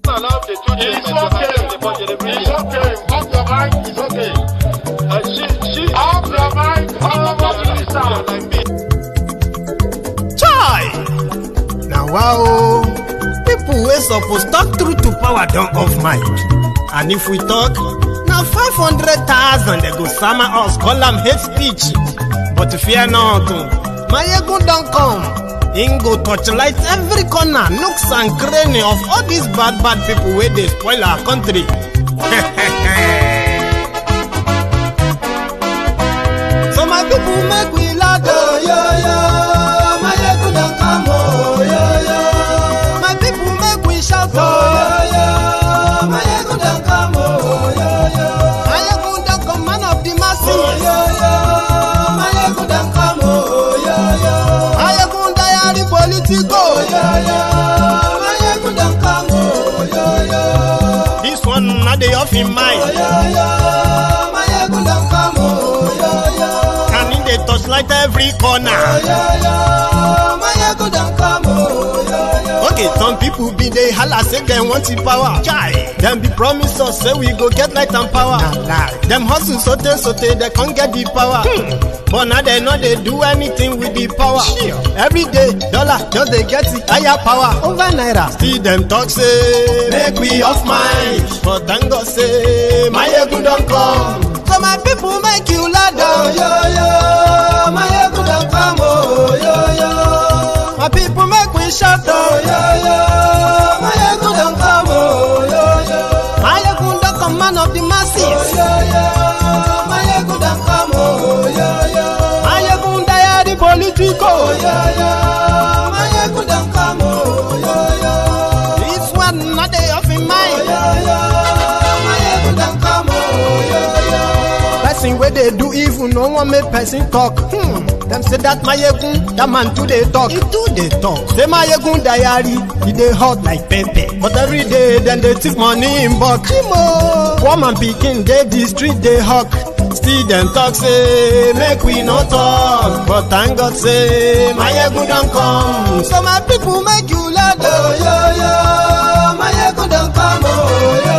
It's okay. Off the mic, it's okay. Off the mic, Chai! Now wow, people wey supposed talk truth to power don't off mic. And if we talk, now 500,000 they go summer us, call them hate speech. But fear not, my ego don't come. Ingo torchlight every corner, nooks and cranny of all these bad people where they spoil our country. So my people make we laugh, oh, yo. My ego don't come, oh, yo. My people make we shout, oh, yo. My ego don't come, oh, yo. My ego don't come, man of the masses, oh, yo. My ego don't come, oh, yo. My ego Politico, my ego don't come, oh, this one not the off in mind. My ego don't come, oh, can in the touchlight every corner. My ego don't come, oh, okay, some people be they holla say they want the power. Chai, them be promise us say we go get light and power. Nah. Them hustle so they can't get the power. But now they know they do anything with the power. Every day, dollar, just they get the higher power. Over naira, still them talk say, make we off mind. But thank God say, my ego don't come. So my people make you laugh, oh, yo. My ego don't come, oh, yo. My people make we shout, oh, yo. My ego don't come, oh, yo. My ego don't come, man of the masses, oh, yo. My ego don't come, oh, yo. Politico, my ego don't come, oh, this one not day off in mind, my ego don't come, oh, person where they do evil, no one make person talk. Them say that my ego, that man do they talk. He do they talk. Say my ego diary, he they hot like pepper. But every day, then they take money in bulk. Woman picking, they the street, they hawk. Still them talk say, make we no talk. But thank God say, my ego don't come. So my people make you laugh, oh, yo. My ego don't come, oh, yo.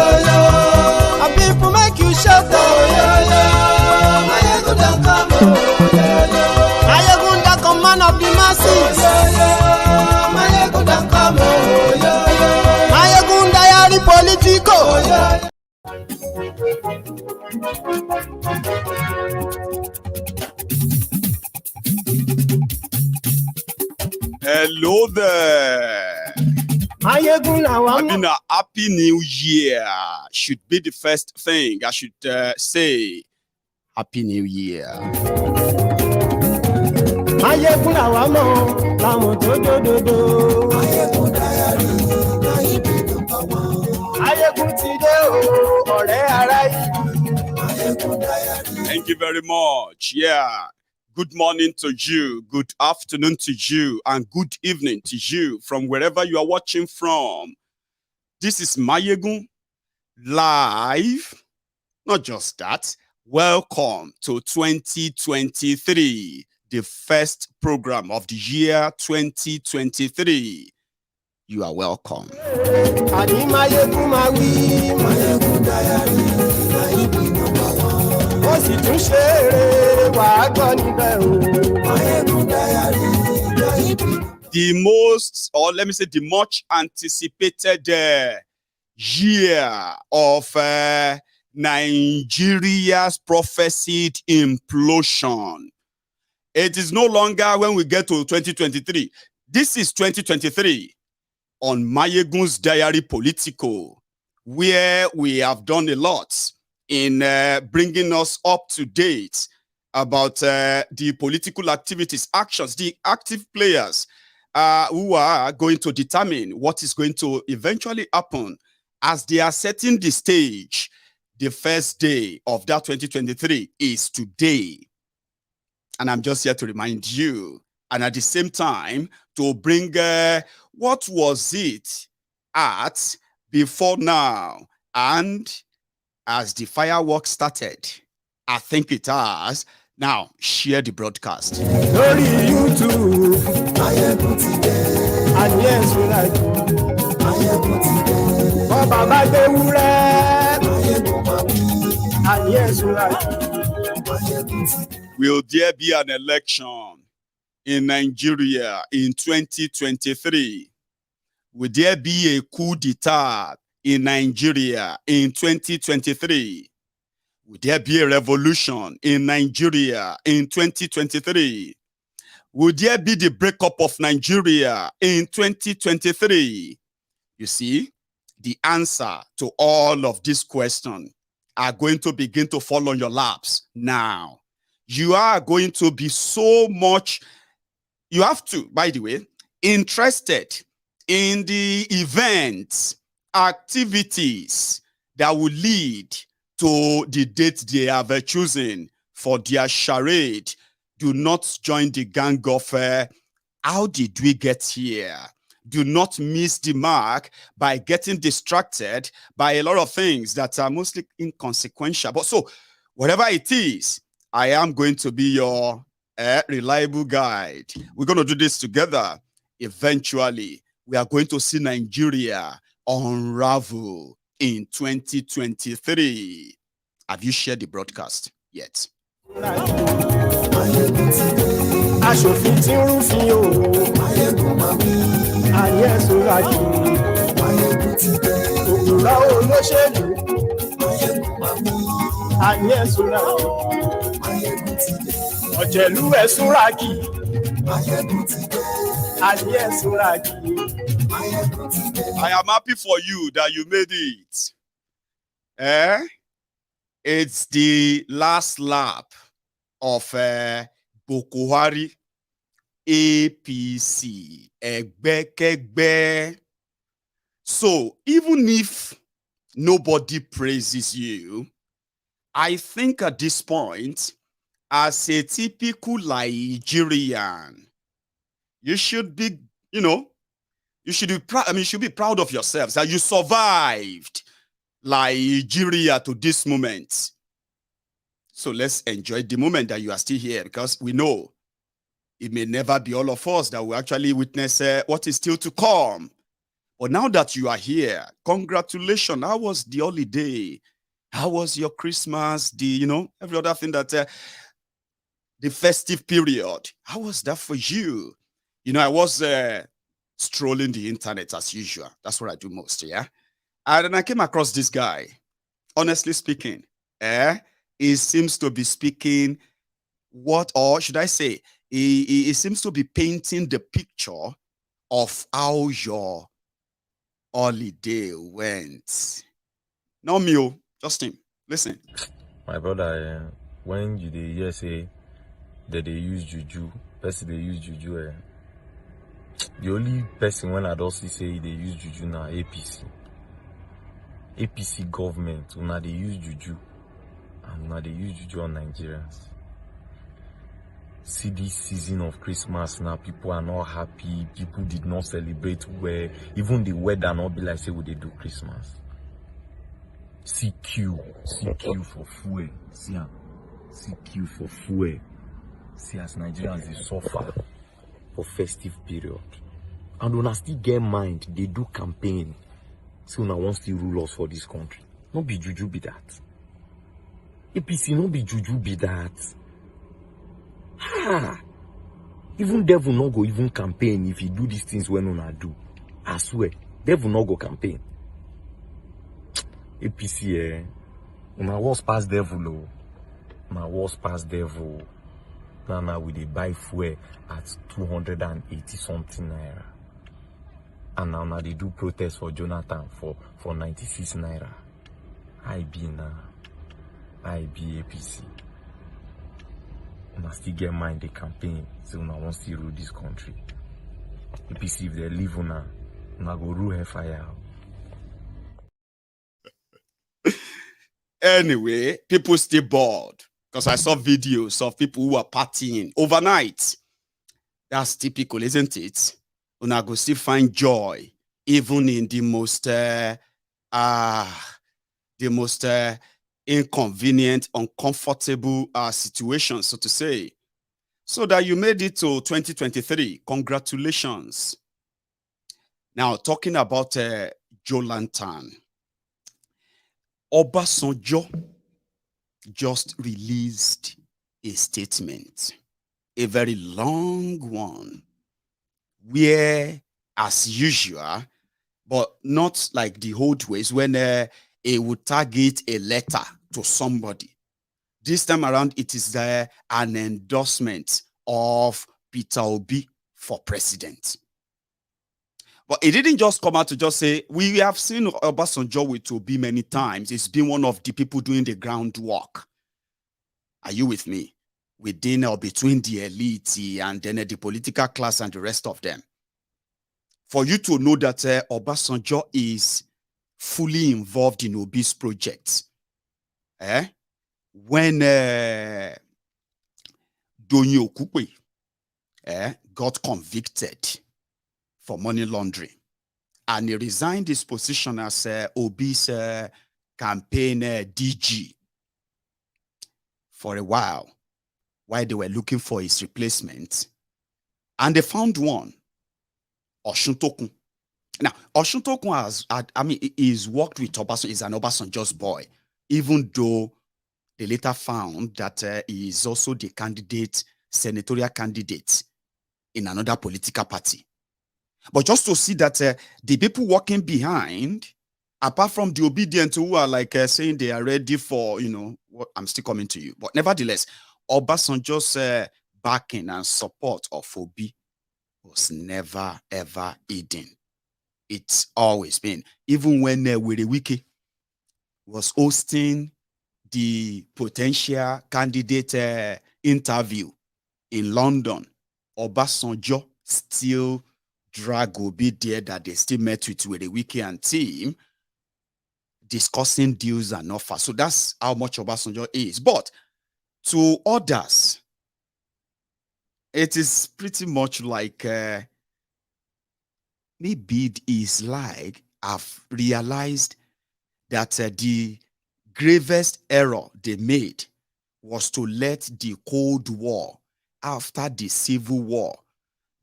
My people make you shout, oh, yo. My ego don't come, oh, yo. My ego don't come, man of the masses, oh, yo. My ego don't come, oh, yo. My ego diary Politico, oh, yo. Hello there. Having a happy new year should be the first thing I should say. Happy New Year. Thank you very much. Yeah. Good morning to you, good afternoon to you, and good evening to you from wherever you are watching from. This is Mayegun live. Not just that. Welcome to 2023, the first program of the year 2023. You are welcome. The most, or let me say the much anticipated year of Nigeria's prophesied implosion. It is no longer when we get to 2023. This is 2023 on Mayegun's Diary Politico, where we have done a lot in bringing us up to date about the political activities, actions, the active players who are going to determine what is going to eventually happen as they are setting the stage. The first day of that 2023 is today. And I'm just here to remind you, and at the same time, to bring what was it at before now. And as the fireworks started, I think it has. Now, share the broadcast. Glory YouTube. And yes, we like you. bàbá gbé wúrẹ́. Ayé Súrájì. Will there be an election in Nigeria in 2023? Will there be a coup d'etat in Nigeria in 2023? Will there be a revolution in Nigeria in 2023? Will there be the breakup of Nigeria in 2023? You see, the answer to all of these questions are going to begin to fall on your laps now. You are going to be so much, you have to, by the way, interested in the events, activities that will lead to the date they have chosen for their charade. Do not join the gang of how did we get here? Do not miss the mark by getting distracted by a lot of things that are mostly inconsequential. But so, whatever it is, I am going to be your reliable guide. We're going to do this together. Eventually, we are going to see Nigeria unravel in 2023. Have you shared the broadcast yet? Aṣòfin tí ń rúfin o. Ayé Súrájì. Òkúra olóṣèlú. Ayé Súrájì. Ọ̀jẹ̀lú ẹ̀ Súrájì. Ayé Súrájì. I am happy for you that you made it. It's the last lap of Bokohari APC. Egbekegbe. So even if nobody praises you, I think at this point, as a typical Nigerian, you should be, you should be proud. I mean, you should be proud of yourselves that you survived Nigeria to this moment. So let's enjoy the moment that you are still here, because we know it may never be all of us that will actually witness what is still to come. But now that you are here, congratulations. How was the holiday? How was your Christmas? Every other thing that the festive period. How was that for you? I was strolling the internet as usual. That's what I do most, yeah? And then I came across this guy. Honestly speaking, he seems to be speaking or should I say, he seems to be painting the picture of how your holiday went. No, me, just him. Listen. My brother, when you hear say that they use juju, person they use juju, the only person when I don't see they use juju now APC. APC government, now they use juju, and now they use juju on Nigerians. See this season of Christmas now, people are not happy, people did not celebrate well, even the weather not be like say what they do Christmas. See queue for fuel, see queue for fuel, see as Nigerians they suffer for festive period. And when I still get mind, they do campaign, so now wants to rule us for this country. Not be juju be that. APC not be juju be that. Even devil not go even campaign if you do these things when una do. I swear, devil not go campaign. APC una was past devil una was past devil. Now we dey buy fuel at 280 something naira. And now they do protest for Jonathan for 96 naira. I be APC. Una still get mind the campaign, so una won't still rule this country. APC if they leave una go rule hellfire. Anyway, people still bored because I saw videos of people who are partying overnight. That's typical, isn't it? Una go still find joy even in the most inconvenient, uncomfortable situations, so to say. So that you made it to 2023. Congratulations. Now, talking about Jolantan. Obasanjo just released a statement, a very long one, where, as usual, but not like the old ways, when it would target a letter to somebody. This time around, it is an endorsement of Peter Obi for president. But it didn't just come out to just say, we have seen Obasanjo with Obi many times. It's been one of the people doing the groundwork. Are you with me? Within or between the elite and then the political class and the rest of them. For you to know that Obasanjo is fully involved in Obi's project. When Donyi Okupe got convicted for money laundering, and he resigned his position as Obi's campaign DG for a while they were looking for his replacement, and they found one, Oshuntokun. Now, Oshuntokun he's worked with Obasanjo, is an Obasanjo's boy, even though they later found that he is also the senatorial candidate in another political party. But just to see that the people working behind, apart from the obedient who are like saying they are ready for, what, I'm still coming to you. But nevertheless, Obasanjo's backing and support of Obi was never, ever hidden. It's always been. Even when Wike was hosting the potential candidate interview in London, Obasanjo still drag Obi there, that they still met with Wike and team discussing deals and offers. So that's how much Obasanjo is. But to others, it is pretty much like maybe it is like I've realized that the gravest error they made was to let the Cold War, after the Civil War,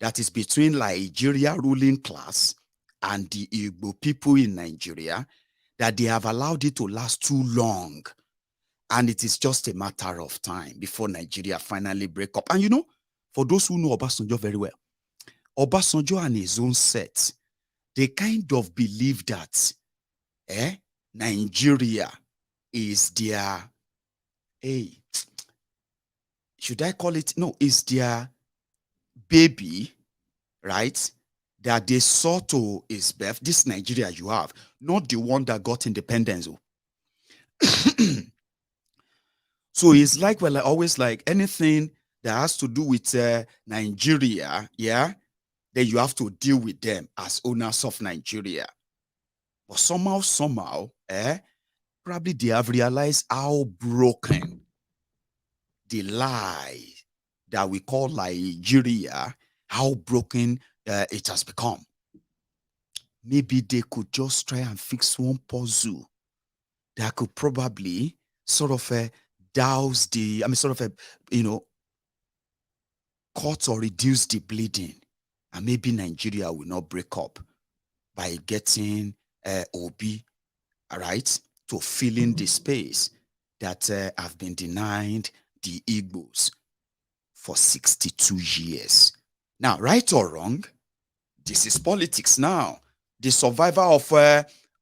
that is between Nigeria ruling class and the Igbo people in Nigeria, that they have allowed it to last too long. And it is just a matter of time before Nigeria finally break up. And for those who know Obasanjo very well, Obasanjo and his own set, they kind of believe that Nigeria is their, should I call it? No, is their baby, right? That they saw to his birth, this Nigeria you have, not the one that got independence. So it's like, well, I always like anything that has to do with Nigeria, then you have to deal with them as owners of Nigeria. But somehow, probably they have realized how broken the lie that we call Nigeria, how broken it has become. Maybe they could just try and fix one puzzle that could probably sort of douse the, cut or reduce the bleeding. And maybe Nigeria will not break up by getting Obi, right, to fill in the space that have been denied the Igbos for 62 years. Now, right or wrong, this is politics now. The survival of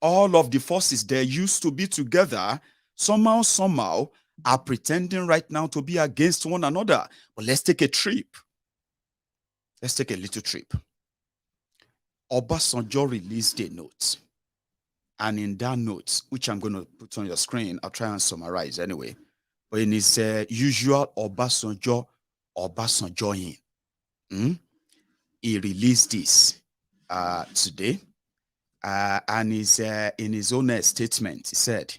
all of the forces that used to be together somehow are pretending right now to be against one another. But let's take a trip. Let's take a little trip. Obasanjo released a note. And in that note, which I'm going to put on your screen, I'll try and summarize anyway. But in his usual Obasanjoing, he released this today. And in his own statement, he said,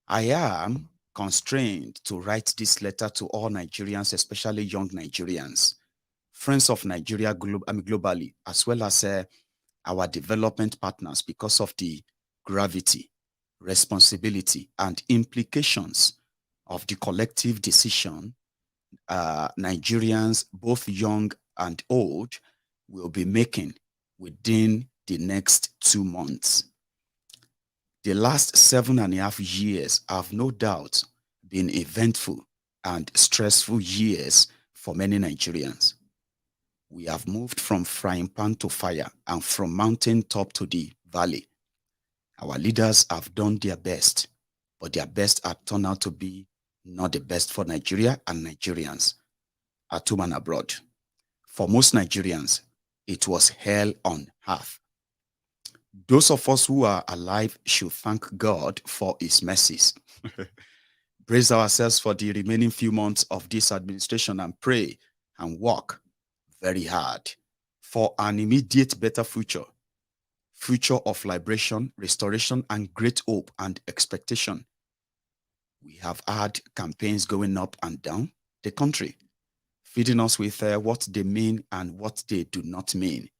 I am constrained to write this letter to all Nigerians, especially young Nigerians, friends of Nigeria globally, as well as our development partners, because of the gravity, responsibility, and implications of the collective decision Nigerians, both young and old, will be making within the next 2 months. The last 7.5 years have no doubt been eventful and stressful years for many Nigerians. We have moved from frying pan to fire and from mountain top to the valley. Our leaders have done their best, but their best have turned out to be not the best for Nigeria and Nigerians at home and abroad. For most Nigerians, it was hell on earth. Those of us who are alive should thank God for his mercies. Brace ourselves for the remaining few months of this administration and pray and work very hard for an immediate better future of liberation, restoration, and great hope and expectation. We have had campaigns going up and down the country, feeding us with what they mean and what they do not mean,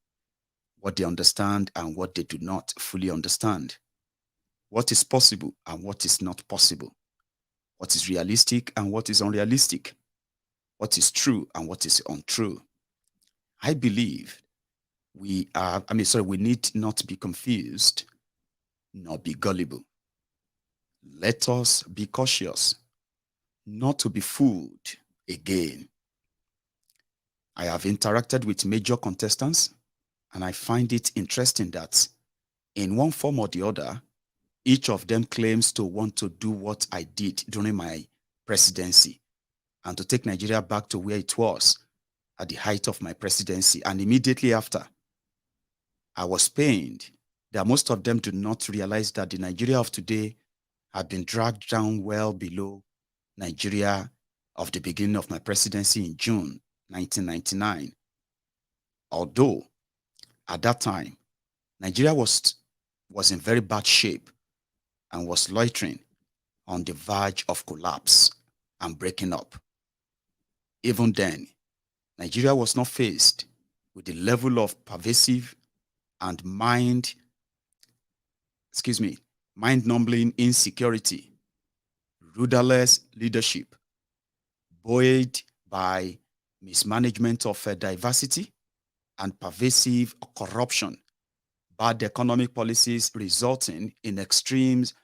what they understand and what they do not fully understand, what is possible and what is not possible, what is realistic and what is unrealistic, what is true and what is untrue. I believe we need not be confused nor be gullible. Let us be cautious not to be fooled again. I have interacted with major contestants, and I find it interesting that in one form or the other, each of them claims to want to do what I did during my presidency and to take Nigeria back to where it was at the height of my presidency. And immediately after, I was pained that most of them do not realize that the Nigeria of today had been dragged down well below Nigeria of the beginning of my presidency in June 1999. Although at that time, Nigeria was in very bad shape and was loitering on the verge of collapse and breaking up. Even then, Nigeria was not faced with the level of pervasive and mind-numbing insecurity, rudderless leadership, buoyed by mismanagement of diversity and pervasive corruption, bad economic policies resulting in extremes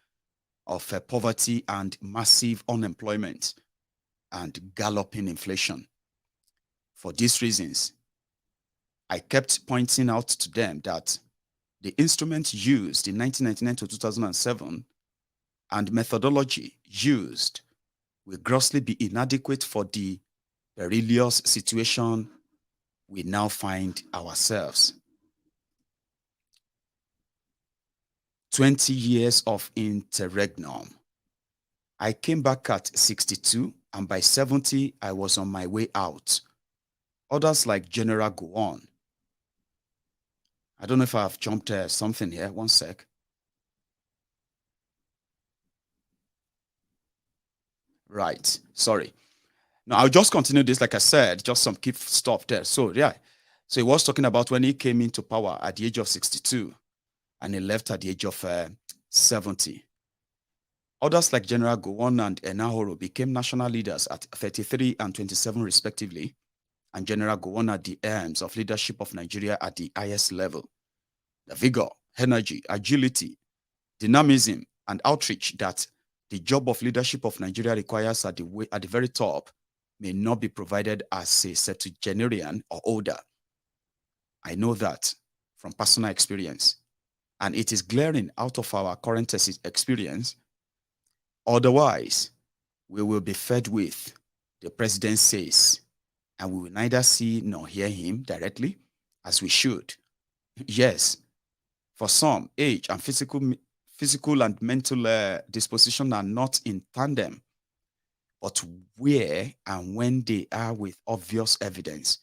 of poverty and massive unemployment and galloping inflation. For these reasons, I kept pointing out to them that the instruments used in 1999 to 2007 and methodology used will grossly be inadequate for the perilous situation we now find ourselves. 20 years of interregnum. I came back at 62, and by 70, I was on my way out. Others like General Gowon. I don't know if I've jumped something here. One sec. Right. Sorry. Now, I'll just continue this. Like I said, just some key stuff there. So, yeah. So, he was talking about when he came into power at the age of 62 and he left at the age of 70. Others like General Gowon and Enahoro became national leaders at 33 and 27 respectively, and General Gowon at the helms of leadership of Nigeria at the highest level. The vigor, energy, agility, dynamism, and outreach that the job of leadership of Nigeria requires at the very top may not be provided as a septuagenarian or older. I know that from personal experience, and it is glaring out of our current experience. Otherwise, we will be fed with, the president says, and we will neither see nor hear him directly as we should. Yes, for some, age and physical and mental disposition are not in tandem, but where and when they are with obvious evidence,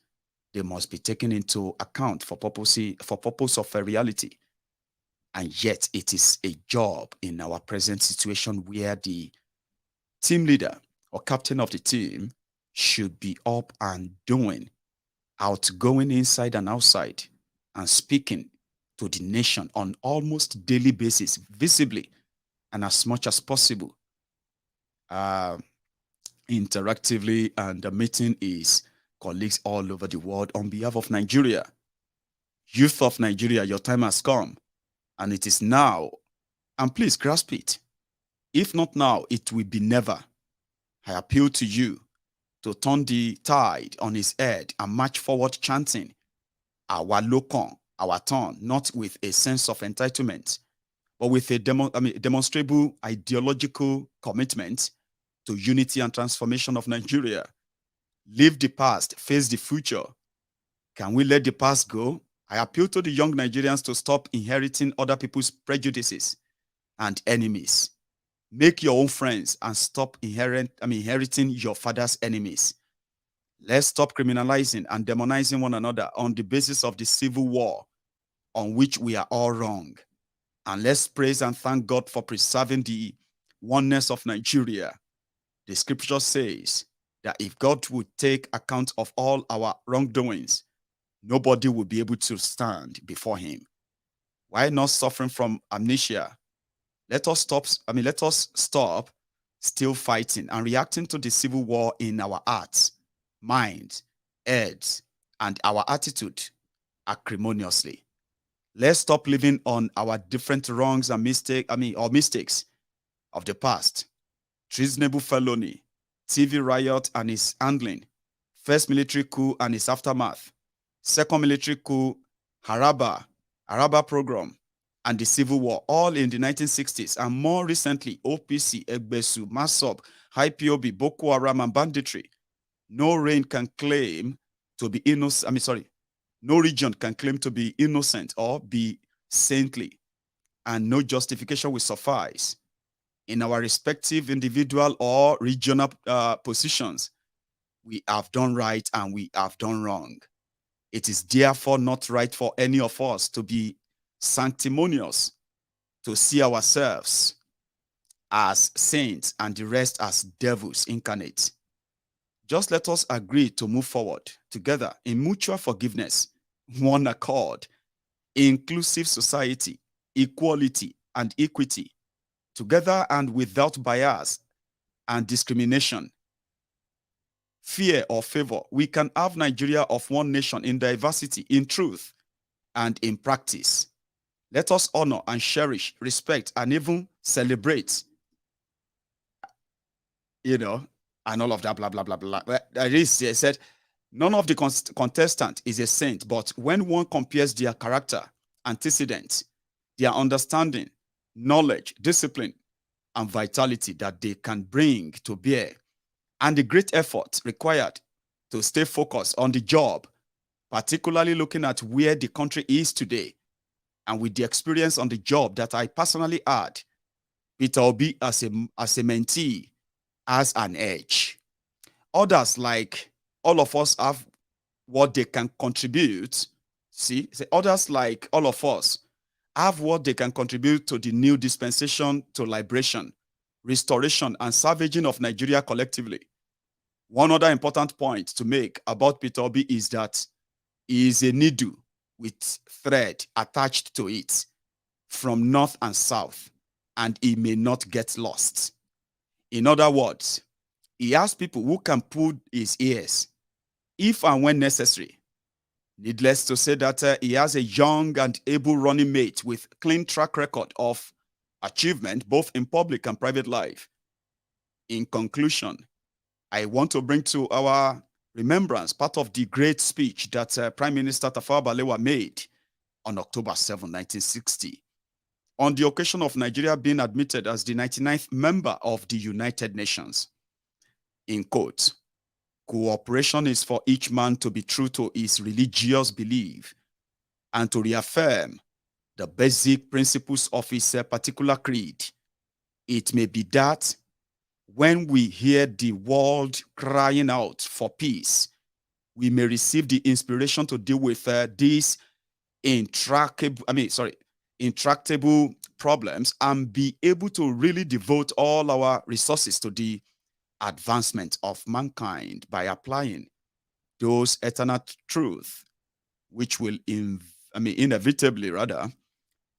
they must be taken into account for purpose of a reality. And yet it is a job in our present situation where the team leader or captain of the team should be up and doing, outgoing inside and outside, and speaking to the nation on almost daily basis, visibly and as much as possible, interactively, and meeting his colleagues all over the world on behalf of Nigeria. Youth of Nigeria, your time has come. And it is now And please grasp it. If not now, it will be never. I appeal to you to turn the tide on his head and march forward chanting, our Lokon, our turn, not with a sense of entitlement, but with a demonstrable ideological commitment to unity and transformation of Nigeria. Leave the past, face the future. Can we let the past go? I appeal to the young Nigerians to stop inheriting other people's prejudices and enemies. Make your own friends and stop inheriting your father's enemies. Let's stop criminalizing and demonizing one another on the basis of the civil war on which we are all wrong. And let's praise and thank God for preserving the oneness of Nigeria. The scripture says that if God would take account of all our wrongdoings, nobody will be able to stand before him. Why not suffering from amnesia? Let us stop still fighting and reacting to the civil war in our hearts, minds, heads, and our attitude acrimoniously. Let's stop living on our different wrongs and mistakes of the past. Treasonable felony, TV riot and its handling, first military coup and its aftermath, second military coup, Araba program, and the Civil War, all in the 1960s, and more recently, OPC, Egbesu, Masob, IPOB, Boko Haram, and banditry. No region can claim to be innocent or be saintly, and no justification will suffice. In our respective individual or regional positions, we have done right and we have done wrong. It is therefore not right for any of us to be sanctimonious, to see ourselves as saints and the rest as devils incarnate. Just let us agree to move forward together in mutual forgiveness, one accord, inclusive society, equality and equity, together and without bias and discrimination, fear or favor. We can have Nigeria of one nation in diversity, in truth, and in practice. Let us honor and cherish, respect, and even celebrate, and all of that, blah, blah, blah, blah. That is, they said, none of the contestants is a saint, but when one compares their character, antecedents, their understanding, knowledge, discipline, and vitality that they can bring to bear, and the great effort required to stay focused on the job, particularly looking at where the country is today, and with the experience on the job that I personally had, Peter Obi as a mentee has an edge. Others, like all of us, have what they can contribute. Others, like all of us, have what they can contribute to the new dispensation to liberation, restoration, and salvaging of Nigeria collectively. One other important point to make about Peter Obi is that he is a needle with thread attached to it from north and south, and he may not get lost. In other words, he has people who can pull his ears if and when necessary. Needless to say that he has a young and able running mate with clean track record of achievement, both in public and private life. In conclusion, I want to bring to our remembrance part of the great speech that Prime Minister Tafawa Balewa made on October 7, 1960, on the occasion of Nigeria being admitted as the 99th member of the United Nations. In quote, "Cooperation is for each man to be true to his religious belief and to reaffirm the basic principles of his particular creed. It may be that when we hear the world crying out for peace, we may receive the inspiration to deal with these intractable problems and be able to really devote all our resources to the advancement of mankind by applying those eternal truths, which will inevitably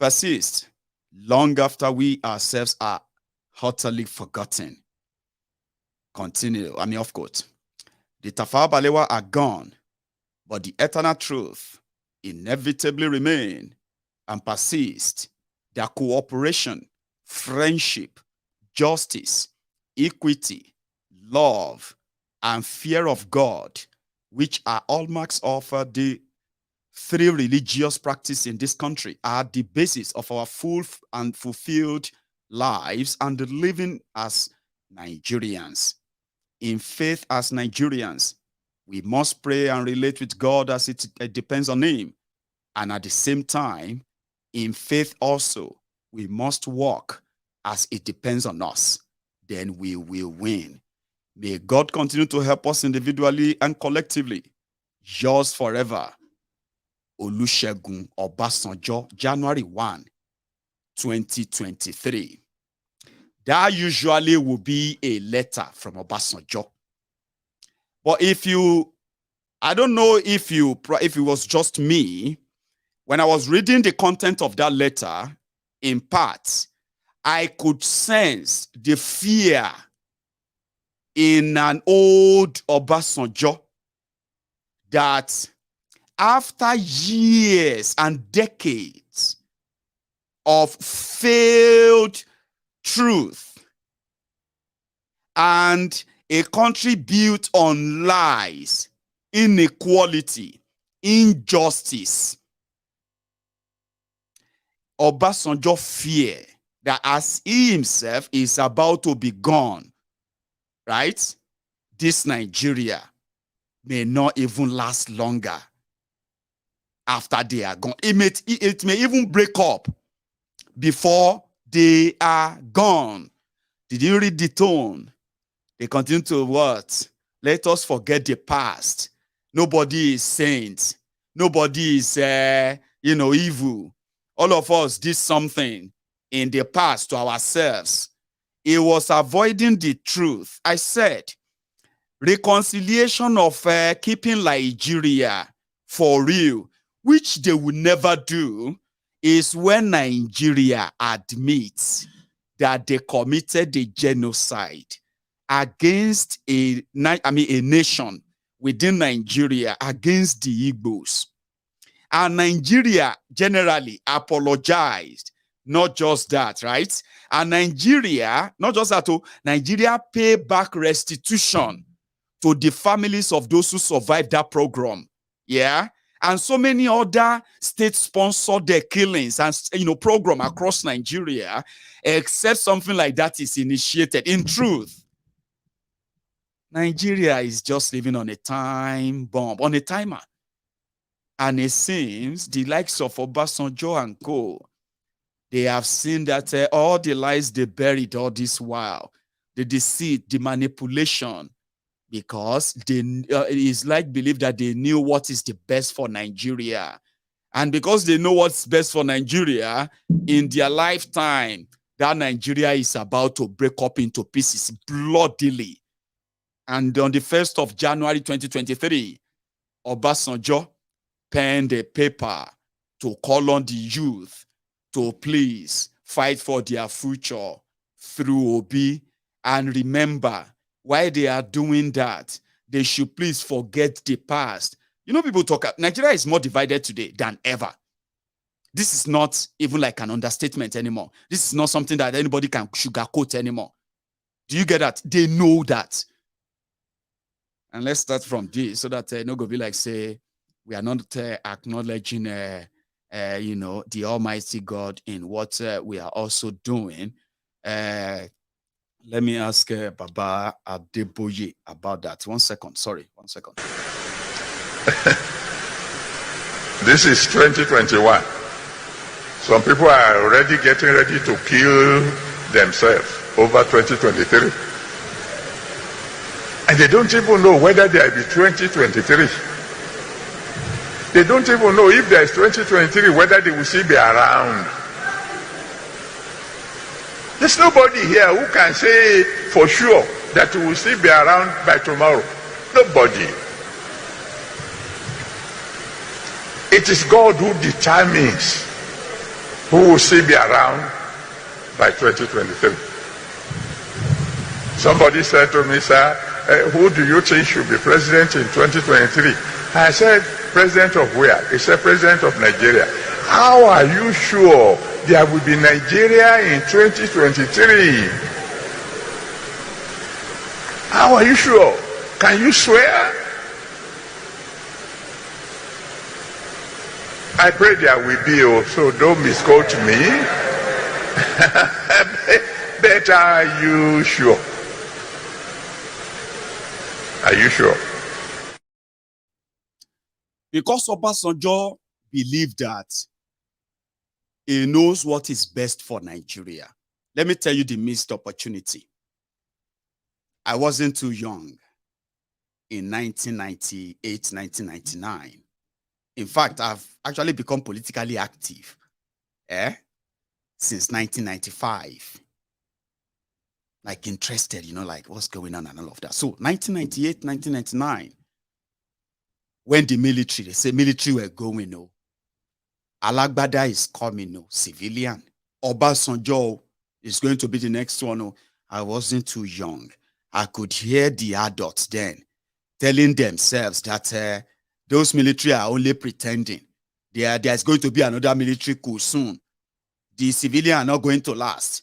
persist long after we ourselves are utterly forgotten." Continue, of course. The Tafawa Balewa are gone, but the eternal truth inevitably remain and persist. Their cooperation friendship, justice, equity, love, and fear of God, which are hallmarks of the three religious practices in this country, are the basis of our full and fulfilled lives and living as Nigerians. In faith as Nigerians, we must pray and relate with God as it depends on Him. And at the same time, in faith also, we must walk as it depends on us. Then we will win. May God continue to help us individually and collectively. Yours forever, Olusegun Obasanjo, January 1, 2023. That usually will be a letter from Obasanjo. But I don't know if it was just me, when I was reading the content of that letter, in part, I could sense the fear in an old Obasanjo that after years and decades of failed truth and a country built on lies, inequality, injustice, Obasanjo fear that as he himself is about to be gone, right, this Nigeria may not even last longer after they are gone. It may even break up before they are gone. Did you read the tone? They continue to what? Let us forget the past. Nobody is saint. Nobody is, evil. All of us did something in the past to ourselves. He was avoiding the truth. I said, reconciliation of keeping Nigeria for real, which they will never do, is when Nigeria admits that they committed a genocide against a nation within Nigeria, against the Igbos. And Nigeria generally apologized. Not just that, right? And Nigeria, not just that, Nigeria pay back restitution to the families of those who survived that program. Yeah. And so many other state-sponsored their killings and program across Nigeria, except something like that is initiated. In truth, Nigeria is just living on a time bomb, on a timer. And it seems the likes of Obasanjo and co, they have seen that all the lies they buried all this while, the deceit, the manipulation, because it is like believe that they knew what is the best for Nigeria. And because they know what's best for Nigeria, in their lifetime, that Nigeria is about to break up into pieces bloodily. And on the 1st of January 2023, Obasanjo penned a paper to call on the youth to please fight for their future through Obi. And remember, while they are doing that, they should please forget the past. People talk, Nigeria is more divided today than ever. This is not even like an understatement anymore. This is not something that anybody can sugarcoat anymore. Do you get that? They know that. And let's start from this so that no go be like, say, we are not acknowledging, the Almighty God in what we are also doing. Let me ask Baba Adeboye about that. 1 second. Sorry, 1 second. This is 2021. Some people are already getting ready to kill themselves over 2023. And they don't even know whether there will be 2023. They don't even know if there is 2023, whether they will still be around. There's nobody here who can say for sure that we will still be around by tomorrow. Nobody. It is God who determines who will still be around by 2023. Somebody said to me, sir, who do you think should be president in 2023? I said, president of where? He said, president of Nigeria. How are you sure there will be Nigeria in 2023. How are you sure? Can you swear? I pray there will be, so don't misquote me. But are you sure? Are you sure? Because Obasanjo believed that he knows what is best for Nigeria. Let me tell you the missed opportunity. I wasn't too young in 1998, 1999. In fact, I've actually become politically active since 1995. Like interested, like what's going on and all of that. So 1998, 1999, when the military, they say military were going, Alagbada is coming, civilian. Obasanjo is going to be the next one. I wasn't too young. I could hear the adults then telling themselves that those military are only pretending. There's going to be another military coup soon. The civilian are not going to last.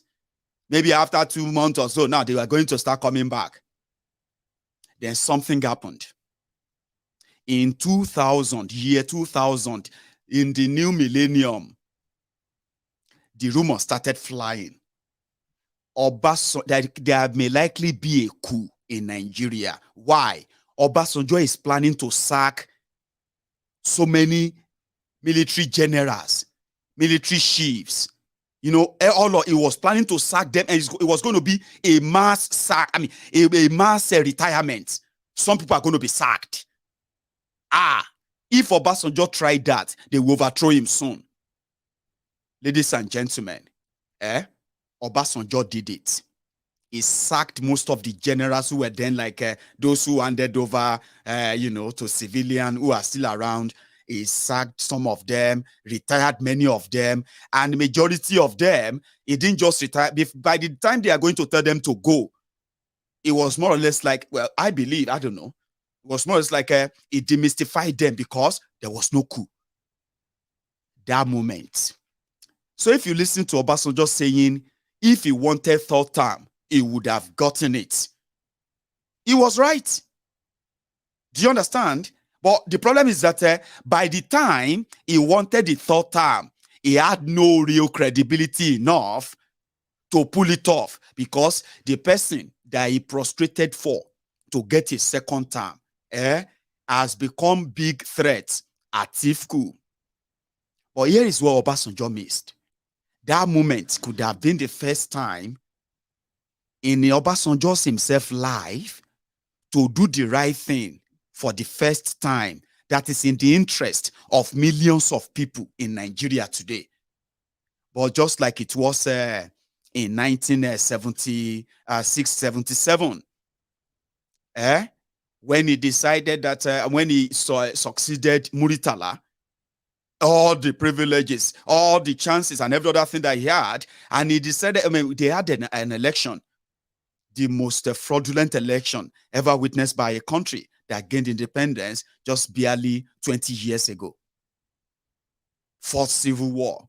Maybe after 2 months or so, now they were going to start coming back. Then something happened. In 2000, year 2000, in the new millennium, the rumor started flying. That there may likely be a coup in Nigeria. Why? Obasanjo is planning to sack so many military generals, military chiefs. He was planning to sack them, and it was going to be a mass sack. A mass retirement. Some people are going to be sacked. If Obasanjo tried that, they will overthrow him soon. Ladies and gentlemen, Obasanjo did it. He sacked most of the generals who were then those who handed over, to civilian who are still around. He sacked some of them, retired many of them, and the majority of them, he didn't just retire. By the time they are going to tell them to go, it was more or less like, well, I believe, I don't know. It was more or less like it demystified them because there was no coup. That moment. So if you listen to Obasanjo saying, if he wanted third term, he would have gotten it. He was right. Do you understand? But the problem is that by the time he wanted the third term, he had no real credibility enough to pull it off because the person that he prostrated for to get his second term has become big threat at Atiku. But here is what Obasanjo missed. That moment could have been the first time in Obasanjo's himself life to do the right thing for the first time that is in the interest of millions of people in Nigeria today. But just like it was in 1976, 77, when he decided that when he succeeded Muritala, all the privileges, all the chances and every other thing that he had, and he decided, they had an election, the most fraudulent election ever witnessed by a country that gained independence just barely 20 years ago. Fourth Civil War.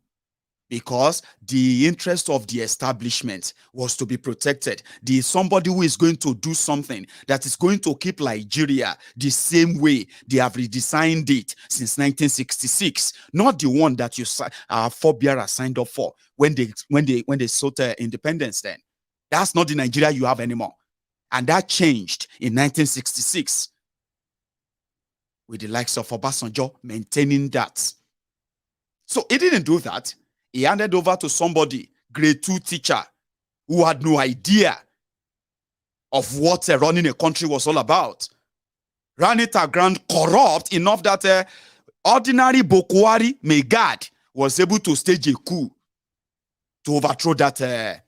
Because the interest of the establishment was to be protected. Somebody who is going to do something that is going to keep Nigeria the same way they have redesigned it since 1966, not the one that our forebearers signed up for when they sought independence. Then that's not the Nigeria you have anymore, and that changed in 1966 with the likes of Obasanjo maintaining that. So he didn't do that. He handed over to somebody, grade 2 teacher, who had no idea of what running a country was all about. Ran it aground corrupt enough that ordinary Bokwari Megad was able to stage a coup to overthrow that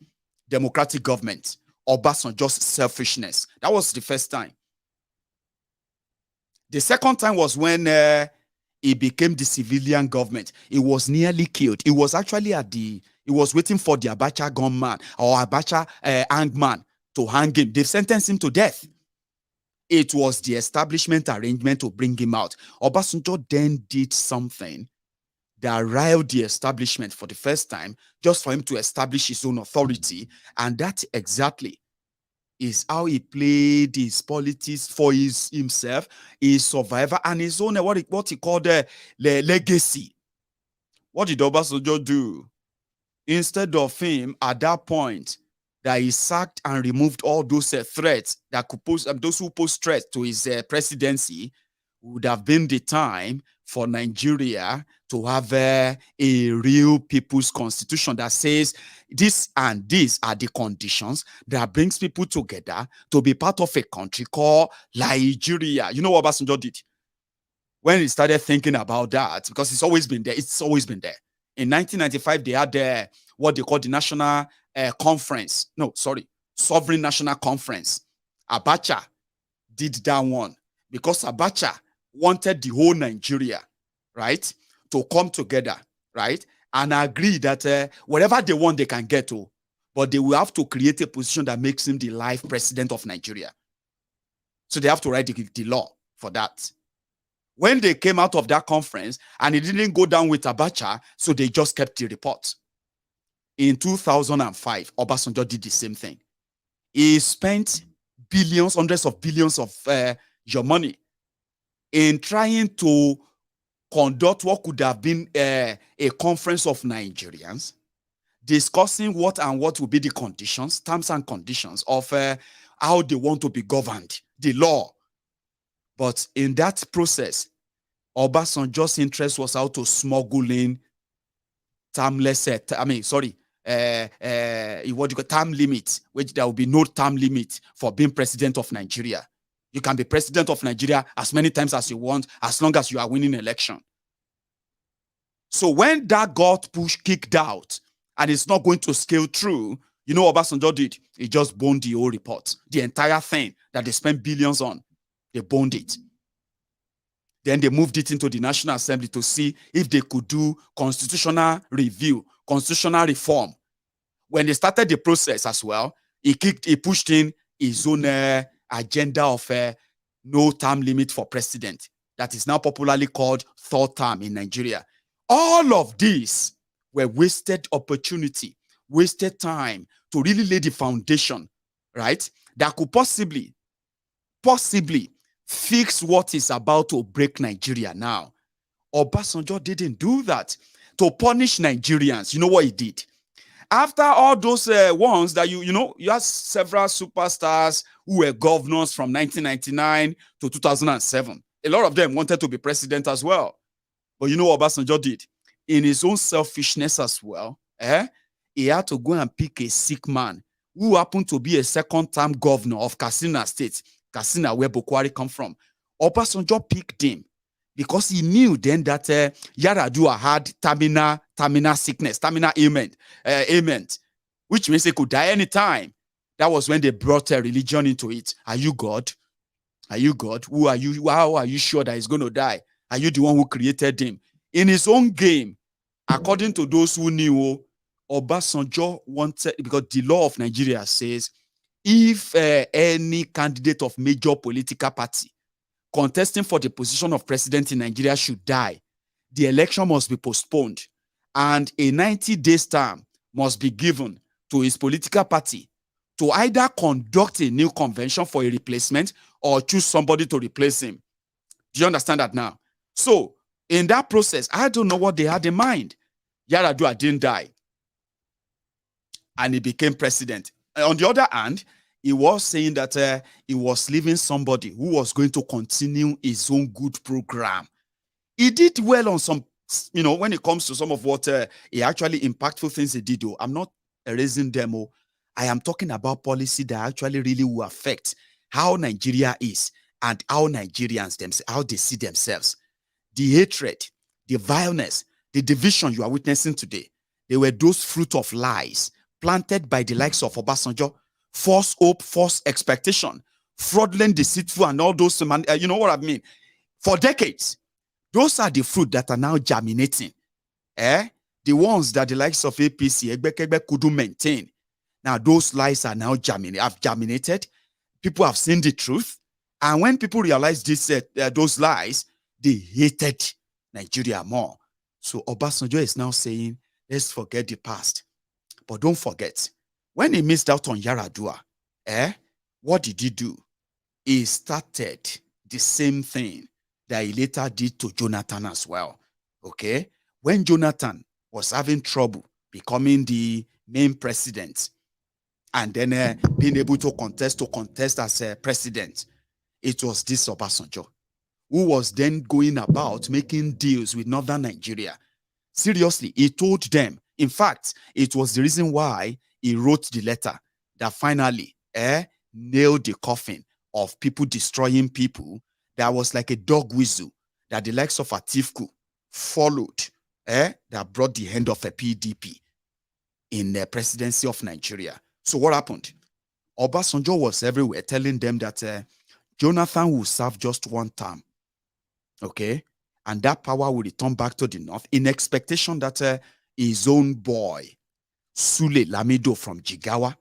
democratic government. Obasanjo's selfishness. That was the first time. The second time was when he became the civilian government. He was nearly killed. He was actually he was waiting for the Abacha gunman or Abacha hangman to hang him. They sentenced him to death. It was the establishment arrangement to bring him out. Obasanjo then did something that riled the establishment for the first time, just for him to establish his own authority. And that exactly is how he played his politics for himself, his survivor, and his own, what he called the legacy. What did Obasanjo do? Instead of him, at that point, that he sacked and removed all those threats that could pose, those who pose threats to his presidency, would have been the time for Nigeria to have a real people's constitution that says this and these are the conditions that brings people together to be part of a country called Nigeria. You know what Obasanjo did? When he started thinking about that, because it's always been there, In 1995, they had what they call the National Conference. No, sorry, Sovereign National Conference. Abacha did that one because Abacha wanted the whole Nigeria, right, to come together, right, and agree that whatever they want, they can get to, but they will have to create a position that makes him the life president of Nigeria. So they have to write the law for that. When they came out of that conference and it didn't go down with Abacha, so they just kept the report. In 2005, Obasanjo did the same thing. He spent billions, hundreds of billions of your money in trying to conduct what could have been a conference of Nigerians, discussing what would be the conditions, terms and conditions of how they want to be governed, the law. But in that process, Obasanjo's interest was how to smuggle in termless, term limit, which there will be no term limit for being president of Nigeria. You can be president of Nigeria as many times as you want, as long as you are winning election. So when that got kicked out, and it's not going to scale through, you know what Obasanjo did? He just boned the whole report. The entire thing that they spent billions on, they boned it. Then they moved it into the National Assembly to see if they could do constitutional review, constitutional reform. When they started the process as well, he pushed in his own agenda of no term limit for president. That is now popularly called third term in Nigeria. All of these were wasted opportunity, wasted time to really lay the foundation, right? That could possibly fix what is about to break Nigeria now. Obasanjo didn't do that to punish Nigerians. You know what he did? After all those ones that you had several superstars who were governors from 1999 to 2007. A lot of them wanted to be president as well. But you know what Obasanjo did? In his own selfishness as well, he had to go and pick a sick man who happened to be a second-term governor of Katsina State, Katsina, where Boko Haram come from. Obasanjo picked him because he knew then that Yar'Adua had terminal sickness, terminal ailment, which means he could die anytime. That was when they brought religion into it. Are you God? Are you God? Who are you? How are you sure that he's going to die? Are you the one who created him? In his own game, according to those who knew, Obasanjo wanted, because the law of Nigeria says, if any candidate of major political party contesting for the position of president in Nigeria should die, the election must be postponed and a 90-day term must be given to his political party to either conduct a new convention for a replacement or choose somebody to replace him. Do you understand that now? So, in that process, I don't know what they had in mind. Yar'Adua didn't die and he became president. On the other hand, he was saying that he was leaving somebody who was going to continue his own good program. He did well on some, when it comes to some of what he actually impactful things he did. Though. I'm not erasing them. I am talking about policy that actually really will affect how Nigeria is and how Nigerians themselves, how they see themselves. The hatred, the violence, the division you are witnessing today, they were those fruit of lies planted by the likes of Obasanjo, false hope, false expectation, fraudulent, deceitful, and all those, you know what I mean? For decades, those are the fruit that are now germinating. The ones that the likes of APC, Egbekegbe couldn't maintain. Now, those lies are now germinated. People have seen the truth. And when people realize those lies, they hated Nigeria more. So Obasanjo is now saying, let's forget the past. But don't forget, when he missed out on Yar'Adua, what did he do? He started the same thing that he later did to Jonathan as well. Okay? When Jonathan was having trouble becoming the main president and then being able to contest as president, it was this Obasanjo who was then going about making deals with northern Nigeria. Seriously, he told them. In fact, it was the reason why he wrote the letter that finally nailed the coffin of people destroying people. That was like a dog whistle that the likes of Atiku followed, that brought the end of a PDP in the presidency of Nigeria. So what happened? Obasanjo was everywhere telling them that Jonathan will serve just one term. Okay? And that power will return back to the north in expectation that his own boy, Sule Lamido from Jigawa,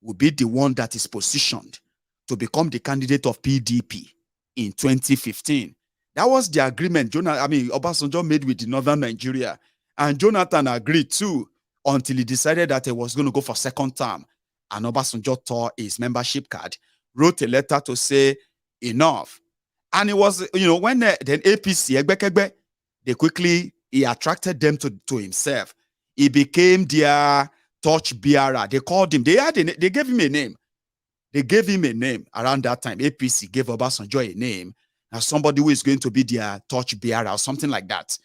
will be the one that is positioned to become the candidate of PDP in 2015. That was the agreement Obasanjo made with the northern Nigeria. And Jonathan agreed too until he decided that he was going to go for second term. And Obasanjo tore his membership card, wrote a letter to say, enough. And it was, when then APC, he attracted them to himself. He became their torch bearer. They called him, they gave him a name. They gave him a name around that time. APC gave Obasanjo a name as somebody who is going to be their torch bearer or something like that.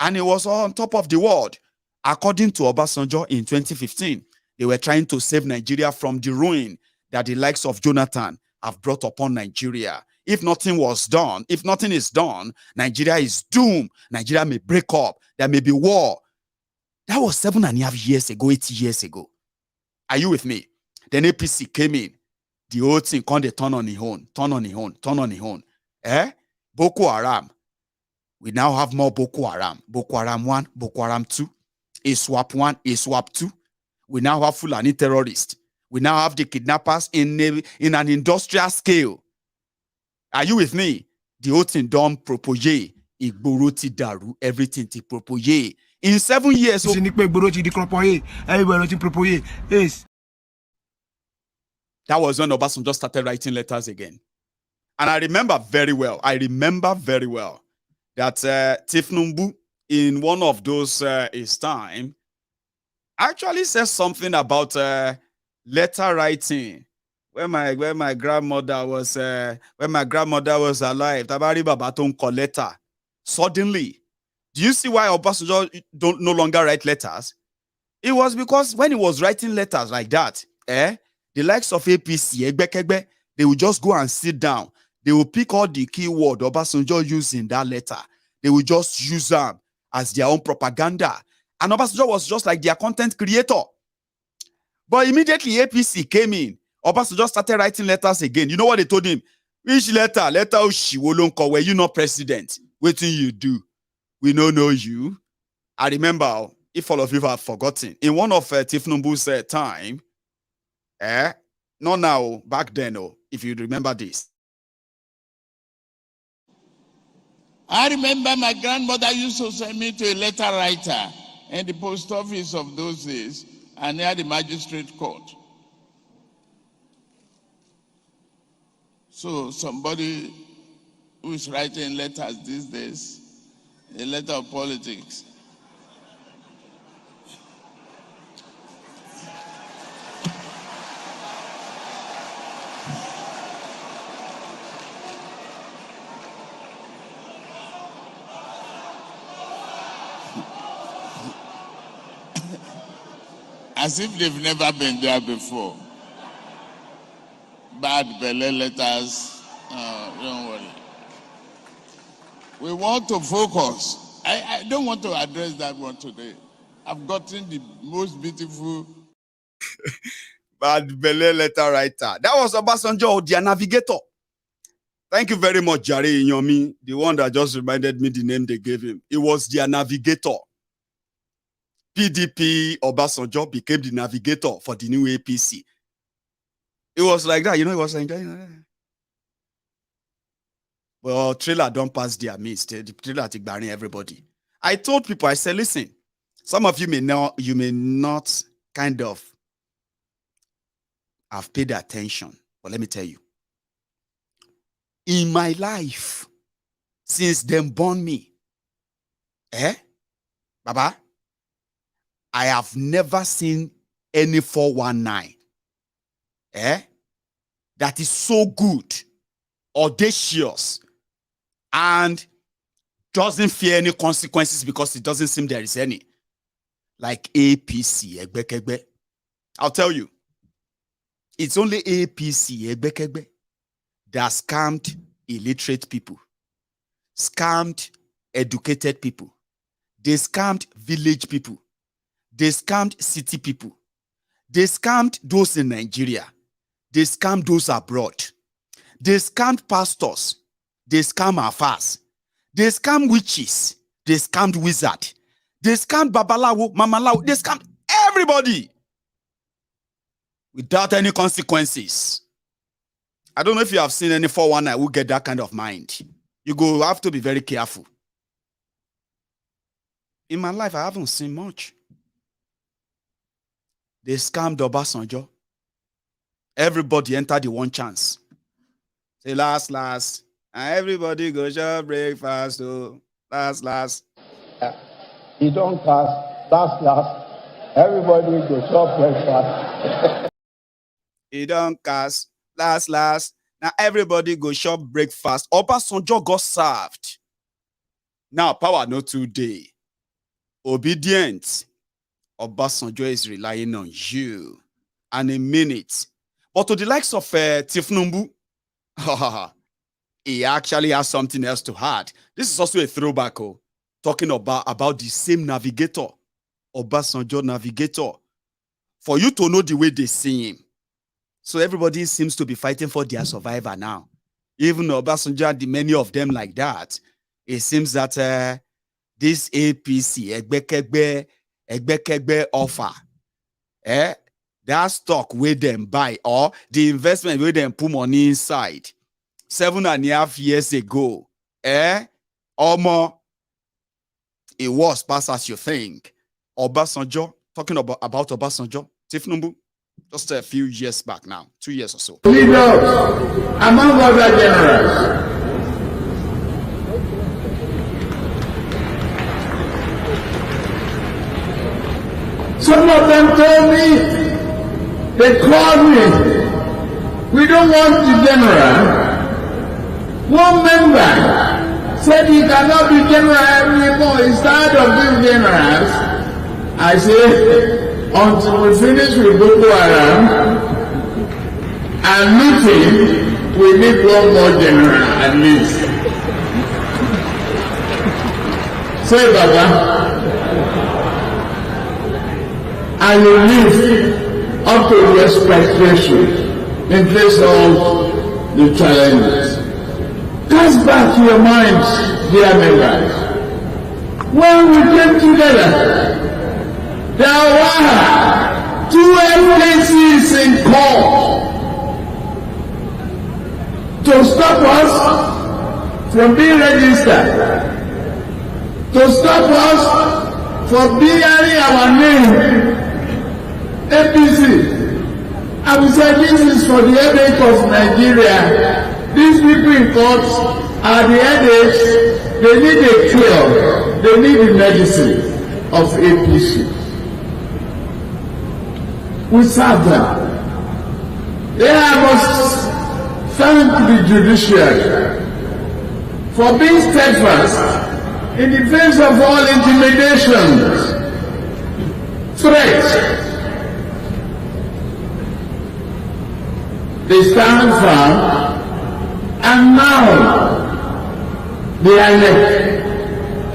And he was on top of the world. According to Obasanjo in 2015, they were trying to save Nigeria from the ruin that the likes of Jonathan have brought upon Nigeria. If nothing is done, Nigeria is doomed. Nigeria may break up. There may be war. That was 7.5 years ago, 8 years ago. Are you with me? Then APC came in. The whole thing called the turn on his own. Boko Haram. We now have more Boko Haram. Boko Haram 1, Boko Haram 2. ISWAP 1, ISWAP 2. We now have Fulani terrorists. We now have the kidnappers in an industrial scale. Are you with me? The whole thing done propose. Igboroti daru, everything to propose. In 7 years. That was when Obasanjo started writing letters again. And I remember very well that Tinubu, in one of those his time, actually says something about letter writing. When my grandmother was alive, Tabari Baba don't call letter. Suddenly, do you see why Obasanjo don't no longer write letters? It was because when he was writing letters like that, the likes of APC, they would just go and sit down. They will pick all the keyword Obasanjo used in that letter. They will just use them as their own propaganda. And Obasanjo was just like their content creator. But immediately APC came in. Obasanjo started writing letters again. You know what they told him? Which letter? Letter Oshiwolonko, were you not president? What thing you do? We don't know you. I remember, if all of you have forgotten, in one of Tinubu's time, not now, back then, if you remember this. I remember my grandmother used to send me to a letter writer in the post office of those days and near the magistrate court. So somebody who is writing letters these days, a letter of politics. As if they've never been there before. Bad belly letters, don't worry. We want to focus. I don't want to address that one today. I've gotten the most beautiful. Bad belly letter writer. That was Obasanjo, the navigator. Thank you very much, Jare Inyomi, the one that just reminded me the name they gave him. It was the navigator. PDP Obasanjo became the navigator for the new APC. It was like that, it was like that. Well, trailer don't pass their midst. The trailer take barring everybody. I told people, I said, listen, some of you may not kind of have paid attention, but let me tell you, in my life, since them born me, Baba, I have never seen any 419, that is so good, audacious, and doesn't fear any consequences because it doesn't seem there is any. Like APC, Egbekegbe. I'll tell you, it's only APC, Egbekegbe, that scammed illiterate people, scammed educated people, they scammed village people, they scammed city people, they scammed those in Nigeria, they scammed those abroad, they scammed pastors, they scammed afars, they scammed witches, they scammed wizards, they scammed babalawo, mamalawo, they scammed everybody without any consequences. I don't know if you have seen any 419 who get that kind of mind. You go have to be very careful. In my life, I haven't seen much. They scammed Obasanjo. Everybody entered the one chance. Say last, and everybody go shop breakfast. So last. He don't cast last. Everybody go shop breakfast. He don't cast last. Now everybody go shop breakfast. Obasanjo got served. Now power no today. Obedient. Obasanjo is relying on you. And a minute. But to the likes of Tinubu, he actually has something else to add. This is also a throwback, talking about the same navigator, Obasanjo navigator, for you to know the way they see him. So everybody seems to be fighting for their survivor now. Even Obasanjo and many of them like that. It seems that this APC, Egbekegbe offer, that stock where them buy or the investment where them put money inside 7.5 years ago, or more, it was past as you think. Obasanjo, talking about Obasanjo, Tinubu, just a few years back now, 2 years or so. Leaders, among other generals, some of them told me, they called me, we don't want the general. One member said he cannot be general anymore, he's tired of being generals. I say, until we finish with Boko Haram and looting, we need one more general at least. Say, Baba, I will live up to the expectation in face of the challenges. Cast back your minds, dear members. When we came together, there were 2 FCCs in court to stop us from being registered, to stop us from bearing our name, APC. And we said this is for the headache of Nigeria. These people in court are the headaches. They need a cure. They need the medicine of APC. We serve them. They must thank the judiciary for being steadfast in the face of all intimidations, threats. They stand firm, and now they are left.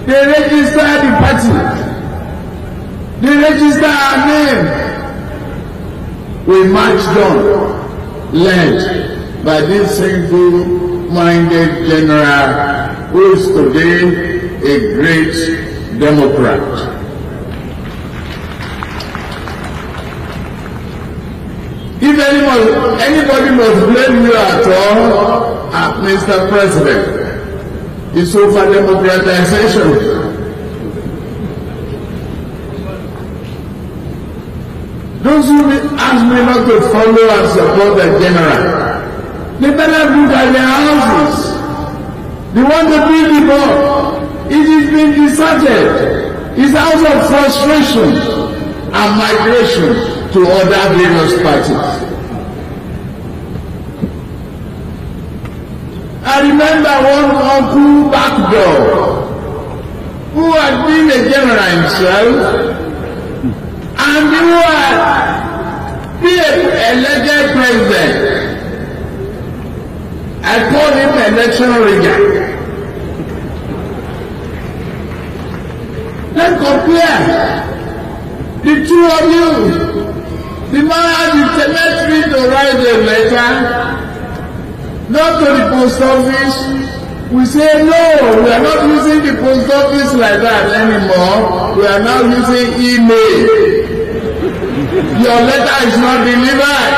They register the party. They register our name. We marched on, led by this single-minded general who is today a great Democrat. If anybody must blame you at all, Mr. President, it's over democratization. those who ask me not to follow and support the general, they better look at their houses. They want to build the ball. It is being deserted. It's out of frustration and migration to other various parties. I remember one uncle backdoor who had been a general himself and who had been elected president. I called him Electoral rigger. Let's compare the two of you. The man had the temerity to write a letter, not to the post office. We say no, we are not using the post office like that anymore. We are now using email. Your letter is not delivered.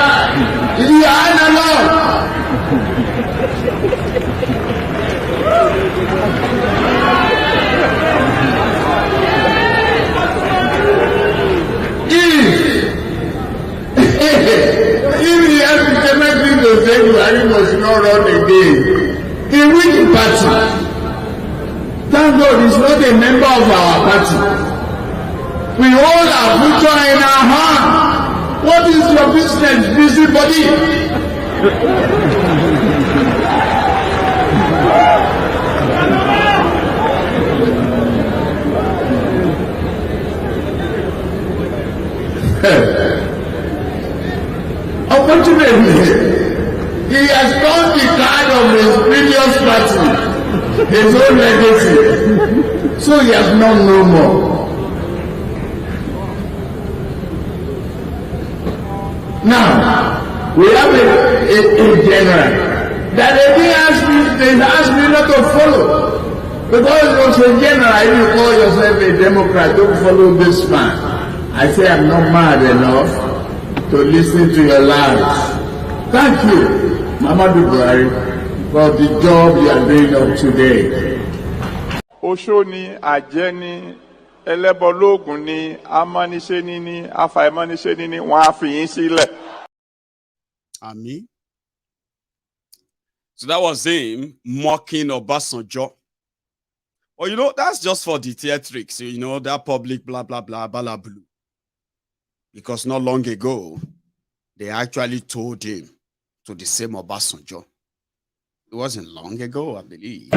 It is analog. If he has to connect to say Buhari must not run again, in which party? Thank God he's not a member of our party. We hold our future in our hand. What is your business, busybody? Unfortunately, he has turned the card of his previous party, his own legacy, so he has known no more. Now, we have a general that they asked me not to follow. Because it was a general, if you call yourself a Democrat, don't follow this man. I say I'm not mad enough to listen to your lies. Thank you, Muhammadu Buhari, for the job you are doing up today. Oshoni, Ajeni, Elebologun ni, Amaniseni ni, Afaimaniseni ni, wọ́n á fi yín sílẹ̀. Ami. So that was him mocking Obasanjo. Well, you know, that's just for the theatrics, you know, that public blah, blah, blah, blah, blah, blue. Because not long ago, they actually told him to the same Obasanjo. It wasn't long ago, I believe.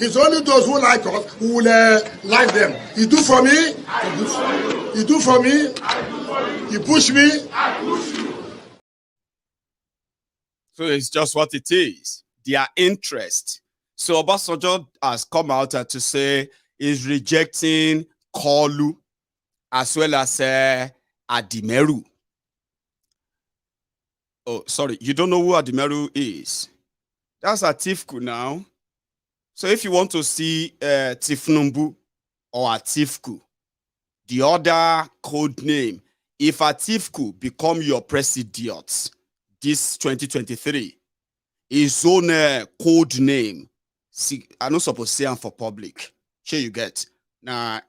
It's only those who like us who will like them. You do for me, you do for me, you push me. So it's just what it is. Their interest. So Obasanjo has come out to say he's rejecting Koolu as well as Adimeru. Oh, sorry, you don't know who Adimeru is. That's Atiku now. So if you want to see Tinubu or Atiku, the other code name if Atiku become your president this 2023, his own code name, see, I'm not supposed to say I'm for public. Sure you get. Now,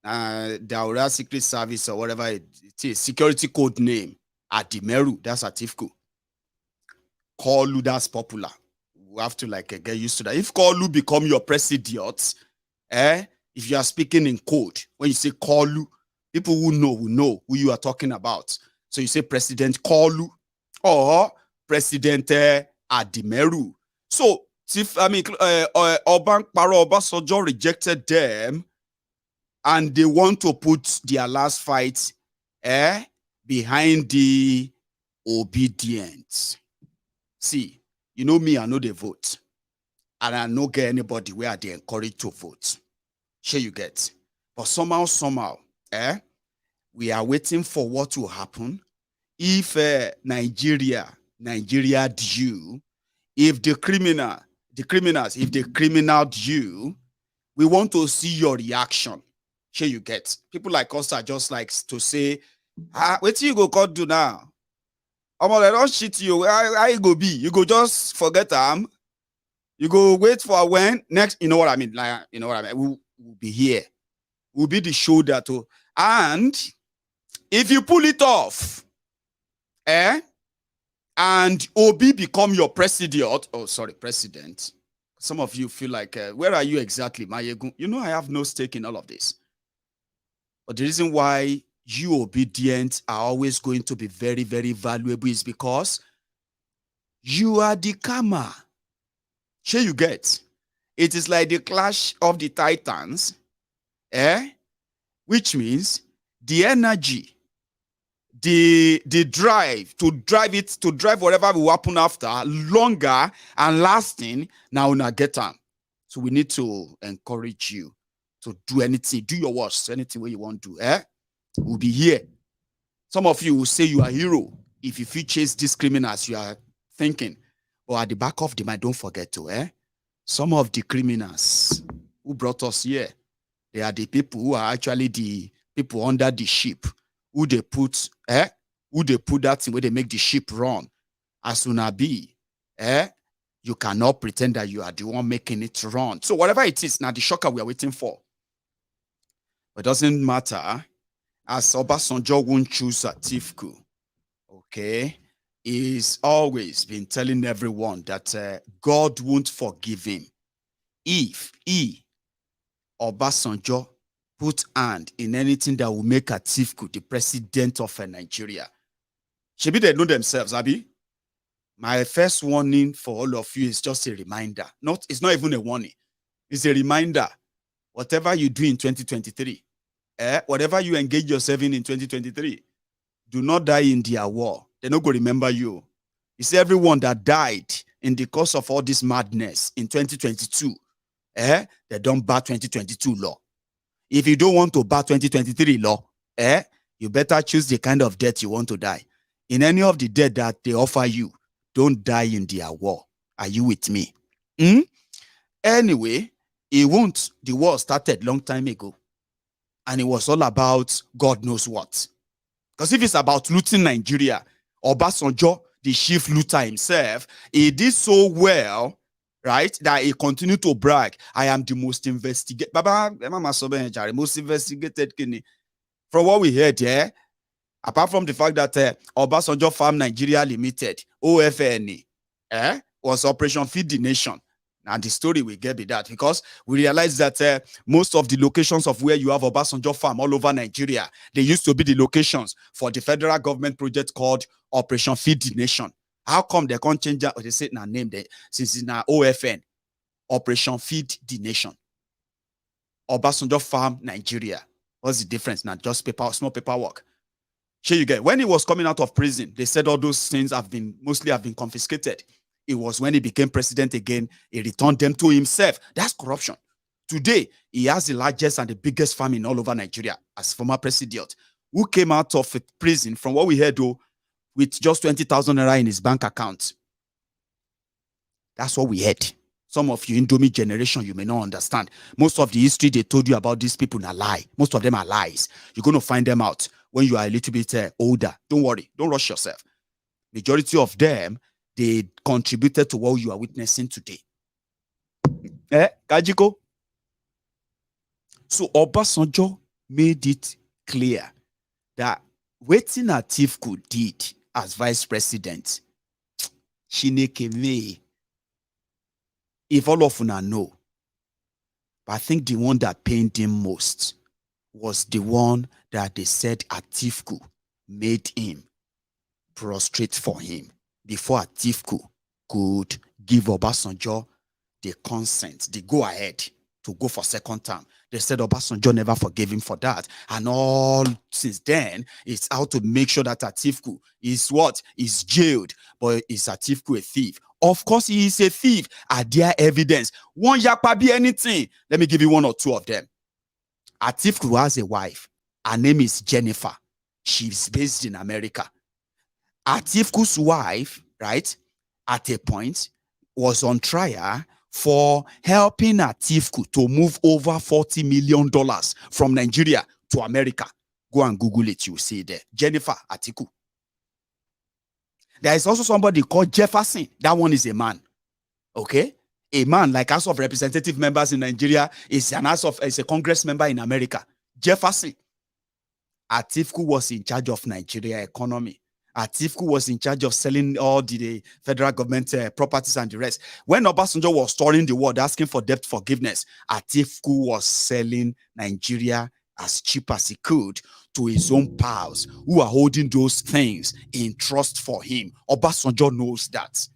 the Secret Service or whatever it is, security code name, Adimeru, that's Atiku. Koolu, that's popular. We have to like get used to that. If Koolu become your president, if you are speaking in code, when you say Koolu, people who know who you are talking about. So you say President Koolu or President Adimeru. So if Obasanjo rejected them and they want to put their last fight behind the obedience. See, you know me, I know they vote. And I no get anybody where they encourage to vote. Sure you get. But somehow, we are waiting for what will happen if Nigeria due, if the criminals, if the criminal due, we want to see your reaction. Sure you get. People like us are just like to say, wait till you go court do now. I'm gonna don't shit you. How you go be? You go just forget them. You go wait for when next. You know what I mean? Like, you know what I mean? We'll be here. We'll be the shoulder to. And if you pull it off, and Obi become your president. Oh, sorry, president. Some of you feel like, where are you exactly, Mayegun? You know, I have no stake in all of this. But the reason why you obedient are always going to be very, very valuable is because you are the karma. Sure you get. It is like the clash of the titans, which means the energy, the drive to drive whatever will happen after longer and lasting. Now una get on. So we need to encourage you to do anything, do your worst, anything where you want to. We'll be here. Some of you will say you are a hero if you chase these criminals you are thinking. But at the back of the mind, don't forget to, some of the criminals who brought us here, they are the people who are actually the people under the ship, who they put that thing where they make the ship run. As soon as be, you cannot pretend that you are the one making it run. So whatever it is, now the shocker we are waiting for. But it doesn't matter. As Obasanjo won't choose Atiku, okay, he's always been telling everyone that God won't forgive him if Obasanjo put hand in anything that will make Atiku the president of Nigeria. Maybe they know themselves, Abi. My first warning for all of you is just a reminder. It's not even a warning. It's a reminder. Whatever you do in 2023, whatever you engage yourself in 2023, do not die in their war. They're not going to remember you. You see, everyone that died in the course of all this madness in 2022, they don't bar 2022 law. If you don't want to bar 2023 law, you better choose the kind of death you want to die. In any of the death that they offer you, don't die in their war. Are you with me? Anyway, it won't. The war started long time ago. And it was all about God knows what. Because if it's about looting Nigeria, Obasanjo, the chief looter himself, he did so well, right, that he continued to brag. I am the most investigated. Most investigated. From what we heard, apart from the fact that Obasanjo Farm Nigeria Limited, OFN, was Operation Feed the Nation. And the story we get be that because we realize that most of the locations of where you have Obasanjo Farm all over Nigeria, they used to be the locations for the federal government project called Operation Feed the Nation. How come they can't change that? Or they say now name there since it's now OFN, Operation Feed the Nation. Obasanjo Farm Nigeria. What's the difference? Now just small paperwork. Here you get. When he was coming out of prison, they said all those things mostly have been confiscated. It was when he became president again, he returned them to himself. That's corruption. Today, he has the largest and the biggest farm in all over Nigeria as former president, who came out of prison, from what we heard, though, with just 20,000 naira in his bank account. That's what we heard. Some of you Indomie generation, you may not understand. Most of the history they told you about these people are lie. Most of them are lies. You're going to find them out when you are a little bit older. Don't worry. Don't rush yourself. Majority of them, they contributed to what you are witnessing today. Kajiko? So Obasanjo made it clear that waiting Atiku did as vice president, Chineke, if all of you know, but I think the one that pained him most was the one that they said Atiku made him prostrate for him before Atiku could give Obasanjo the consent, the go-ahead to go for second term. They said Obasanjo never forgave him for that. And all since then, it's how to make sure that Atiku is what? Is jailed. But is Atiku a thief? Of course he is a thief. Are there evidence? One yakpa be anything. Let me give you one or two of them. Atiku has a wife. Her name is Jennifer. She's based in America. Atiku's wife, right, at a point, was on trial for helping Atiku to move over $40 million from Nigeria to America. Go and Google it, you'll see it there. Jennifer Atiku. There is also somebody called Jefferson. That one is a man. Okay? A man like House of Representative members in Nigeria is a Congress member in America. Jefferson. Atiku was in charge of Nigeria economy. Atiku was in charge of selling all the federal government properties and the rest. When Obasanjo was touring the world asking for debt forgiveness, Atiku was selling Nigeria as cheap as he could to his own pals who are holding those things in trust for him. Obasanjo knows that.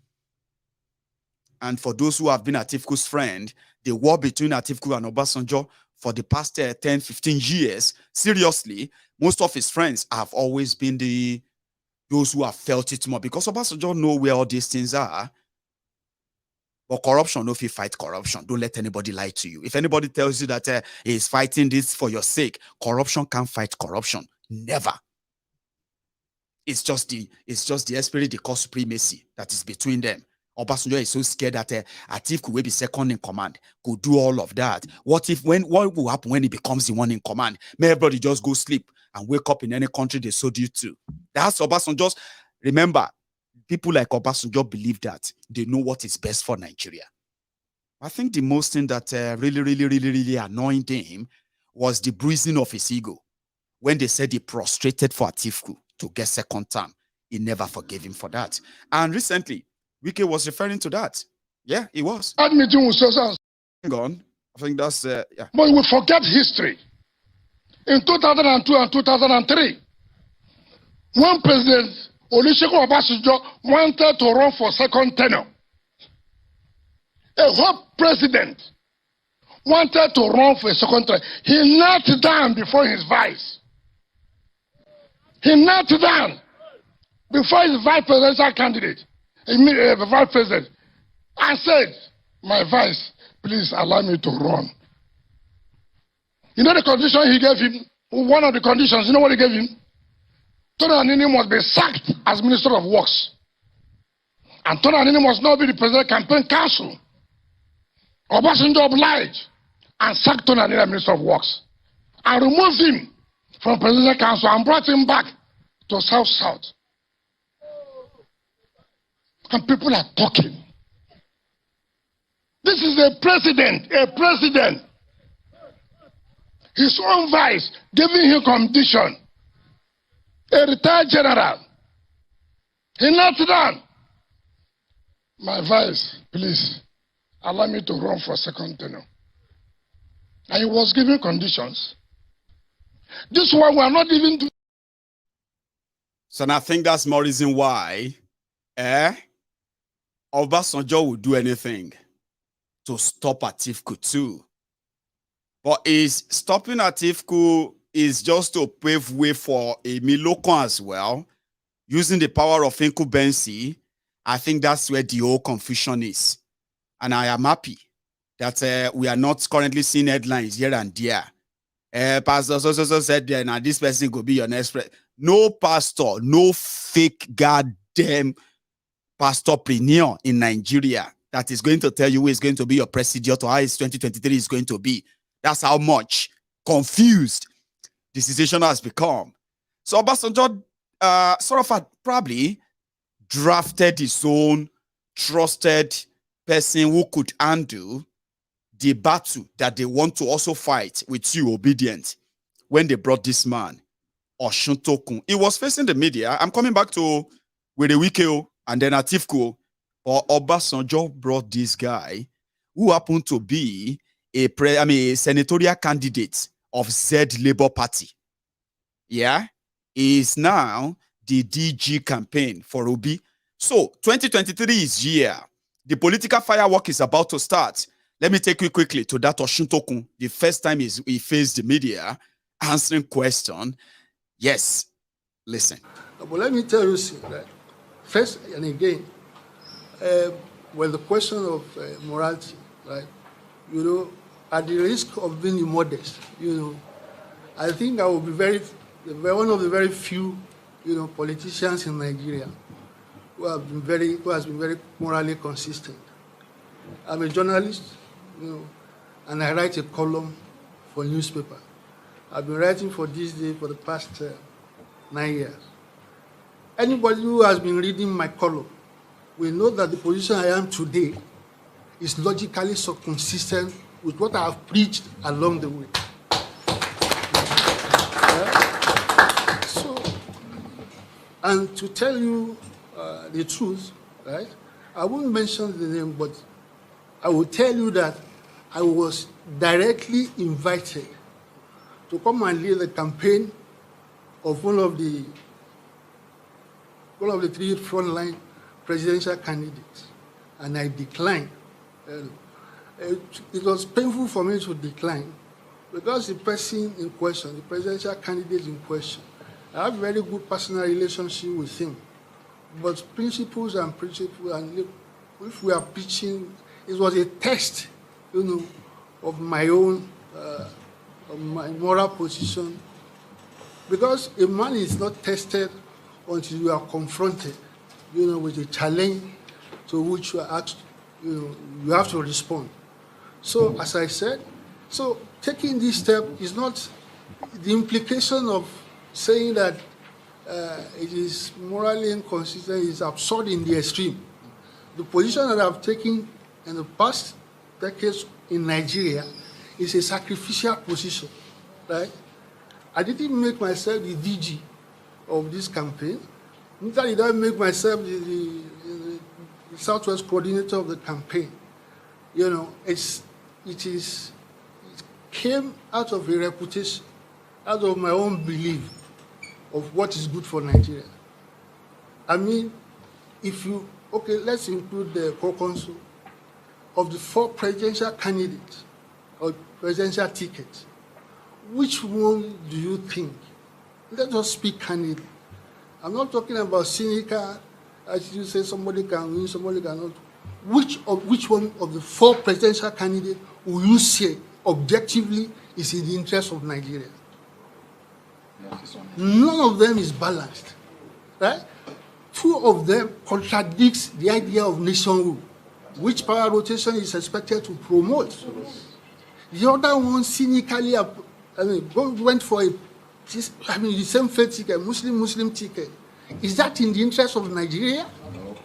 And for those who have been Atiku's friend, the war between Atiku and Obasanjo for the past 10, 15 years, seriously, most of his friends have always been those who have felt it more, because Obasanjo know where all these things are. But corruption, no, if you fight corruption, don't let anybody lie to you. If anybody tells you that he's fighting this for your sake, corruption can't fight corruption. Never. It's just the esprit de corps supremacy that is between them. Obasanjo is so scared that Atiku will be second in command, could do all of that. What will happen when he becomes the one in command? May everybody just go sleep and wake up in any country they sold you to. That's Obasanjo's. Remember, people like Obasanjo believe that they know what is best for Nigeria. I think the most thing that really annoyed him was the bruising of his ego. When they said he prostrated for Atiku to get second term, he never forgave him for that. And recently, Wike was referring to that. Yeah, he was. That meeting with Sosa. Hang on. I think that's, yeah. But we forget history. In 2002 and 2003, when President Olusegun Obasanjo wanted to run for second tenure, a whole president wanted to run for a second tenure, he knelt down before his vice. He knelt down before his vice presidential candidate, the vice president, and said, "My vice, please allow me to run." You know the condition he gave him? One of the conditions, you know what he gave him? Tony Anini must be sacked as Minister of Works. And Tony Anini must not be the President Campaign Council. Obasanjo obliged and sacked Tony Anini as Minister of Works. And removed him from Presidential Council and brought him back to South. And people are talking. This is a president. His own vice giving him condition. A retired general. He knelt down. "My vice, please allow me to run for second tenure." And he was given conditions. This one we are not even doing. So I think that's more reason why Obasanjo would do anything to stop Atiku too. But is stopping Atiku is just to pave way for Emilokan as well, using the power of incumbency. I think that's where the whole confusion is. And I am happy that we are not currently seeing headlines here and there. Pastor so said, now this person could be your next president. No pastor, no fake goddamn pastorpreneur in Nigeria that is going to tell you who is going to be your president or how his 2023 is going to be. That's how much confused the situation has become. So Obasanjo sort of had probably drafted his own trusted person who could handle the battle that they want to also fight with you, obedient, when they brought this man, Oshuntokun. He was facing the media. I'm coming back to with the Wike and then Atiku, but Obasanjo brought this guy who happened to be a senatorial candidate of Z Labour Party. Yeah, he is now the DG campaign for Obi. So 2023 is here. The political firework is about to start. Let me take you quickly to that Oshuntokun. The first time he faced the media answering question. Yes, listen. But let me tell you that first and again, when the question of morality, right? You know, at the risk of being immodest, you know, I think I will be one of the very few, you know, politicians in Nigeria who has been very morally consistent. I'm a journalist, you know, and I write a column for a newspaper. I've been writing for this day for the past 9 years. Anybody who has been reading my column will know that the position I am today is logically so consistent with what I have preached along the way. Yeah? So, and to tell you the truth, right? I won't mention the name, but I will tell you that I was directly invited to come and lead the campaign of one of the 3 frontline presidential candidates, and I declined. It was painful for me to decline because the person in question, the presidential candidate in question, I have a very good personal relationship with him. But principles, and if we are preaching, it was a test, you know, of my own, of my moral position. Because a man is not tested until you are confronted, you know, with a challenge to which you are asked, you know, you have to respond. So, as I said, so taking this step is not the implication of saying that it is morally inconsistent, is absurd in the extreme. The position that I've taken in the past decades in Nigeria is a sacrificial position, right? I didn't make myself the DG of this campaign. Neither did I make myself the Southwest coordinator of the campaign. You know, it came out of a reputation, out of my own belief of what is good for Nigeria. I mean, let's include the co-consul. Of the 4 presidential candidates or presidential tickets, which one do you think? Let us speak candidly. I'm not talking about cynical, as you say, somebody can win, somebody cannot. Which one of the 4 presidential candidates will you say objectively is in the interest of Nigeria? None of them is balanced, right? 2 of them contradicts the idea of nation rule, which power rotation is expected to promote. The other one cynically, went for the same faith ticket, Muslim ticket. Is that in the interest of Nigeria? No.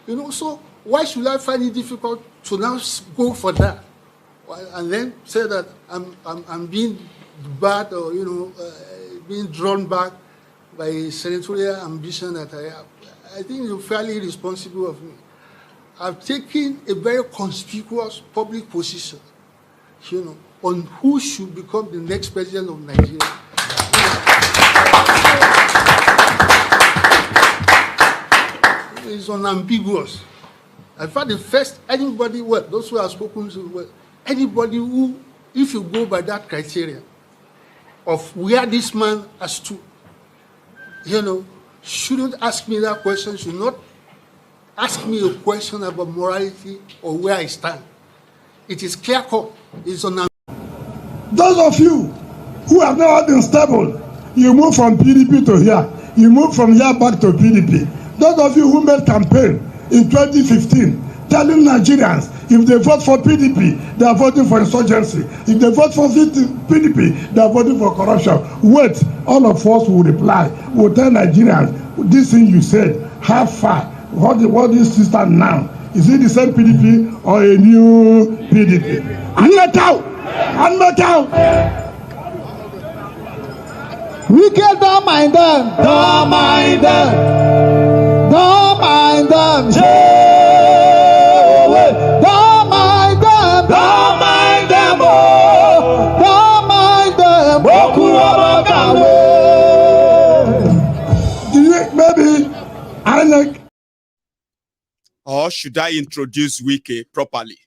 You know, so why should I find it difficult to now go for that, and then say that I'm being bad or being drawn back by a senatorial ambition that I have? I think it's fairly irresponsible of me. I've taken a very conspicuous public position, you know, on who should become the next president of Nigeria. It's unambiguous. In fact, those who have spoken to, anybody who, if you go by that criteria of where this man has stood, you know, shouldn't ask me that question, should not ask me a question about morality or where I stand. It is clear-cut. It's unambiguous. Those of you who have never been stable, you move from PDP to here. You move from here back to PDP. Those of you who made campaign in 2015, telling Nigerians, if they vote for PDP, they are voting for insurgency. If they vote for PDP, they are voting for corruption. Wait, all of us will reply. We'll tell Nigerians, this thing you said, how far? What is system now? Is it the same PDP or a new PDP? And make out! And make out! Wike, don't mind them. Don't mind them. Don't mind them. Don't mind them. Don't mind them. Oh, don't mind them. Maybe I like. Or should I introduce Wike properly?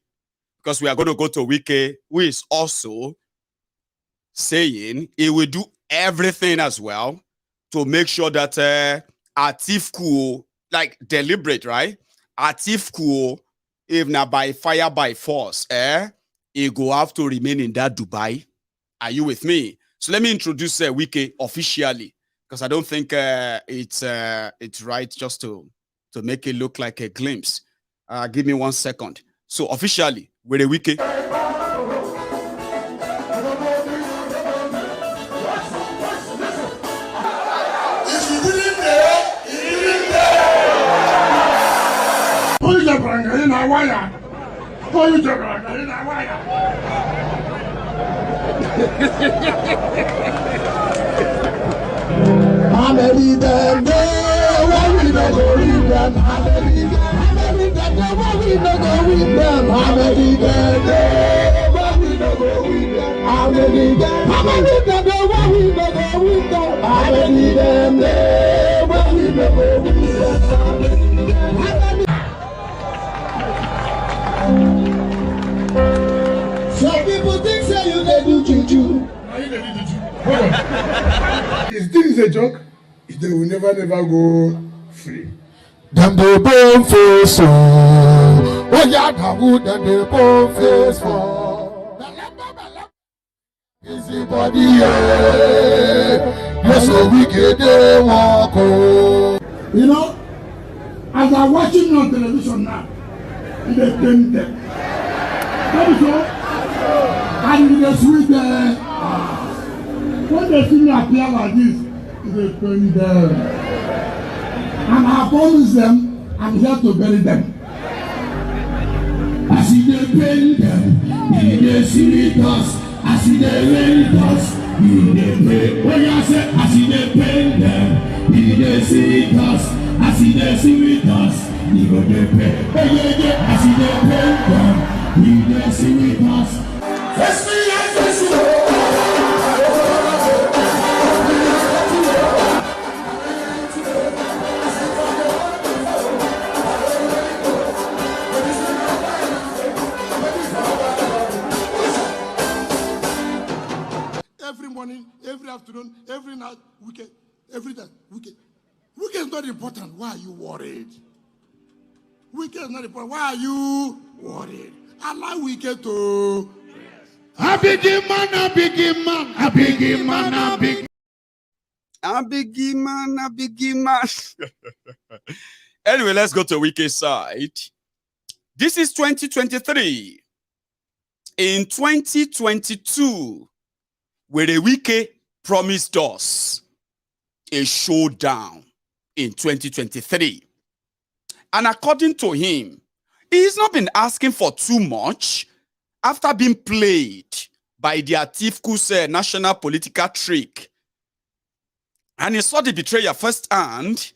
Because we are going to go to Wike, who is also saying he will do everything as well to make sure that Atiku, like deliberate, right? Atiku, if not by fire by force, he go have to remain in that Dubai. Are you with me? So let me introduce Wike officially, because I don't think it's right just to make it look like a glimpse. Give me 1 second. So officially, we're a Wike. Some people think say you dey do juju. Is this a joke? They will never go free. Them dey burn face for. Oh yeah, them dey burn face for. Busy body, yes, so we get them walk. You know, as I'm watching on television now, they paint them. That is all. And they sweet there. When they see me appear like this, they paint them. And I promise them, I'm here to bury them. I see they paint them, they sweet us. I see they paint us, they pay. When you say, I see they paint them, they sweet us. I see they sweet us, they go they pay. I see they paint them, they sweet us. Face me and face you. Every morning, every afternoon, every night, weekend, every day, weekend. Weekend is not important. Why are you worried? Weekend is not important. Why are you worried? Allow weekend to. A biggie man, a biggie man, a biggie man, a biggie. A biggie man, a biggie man. Anyway, let's go to Wike's side. This is 2023. In 2022, where the Wike promised us a showdown in 2023. And according to him, he's not been asking for too much after being played by the Atiku's national political trick. And he saw the betrayer firsthand,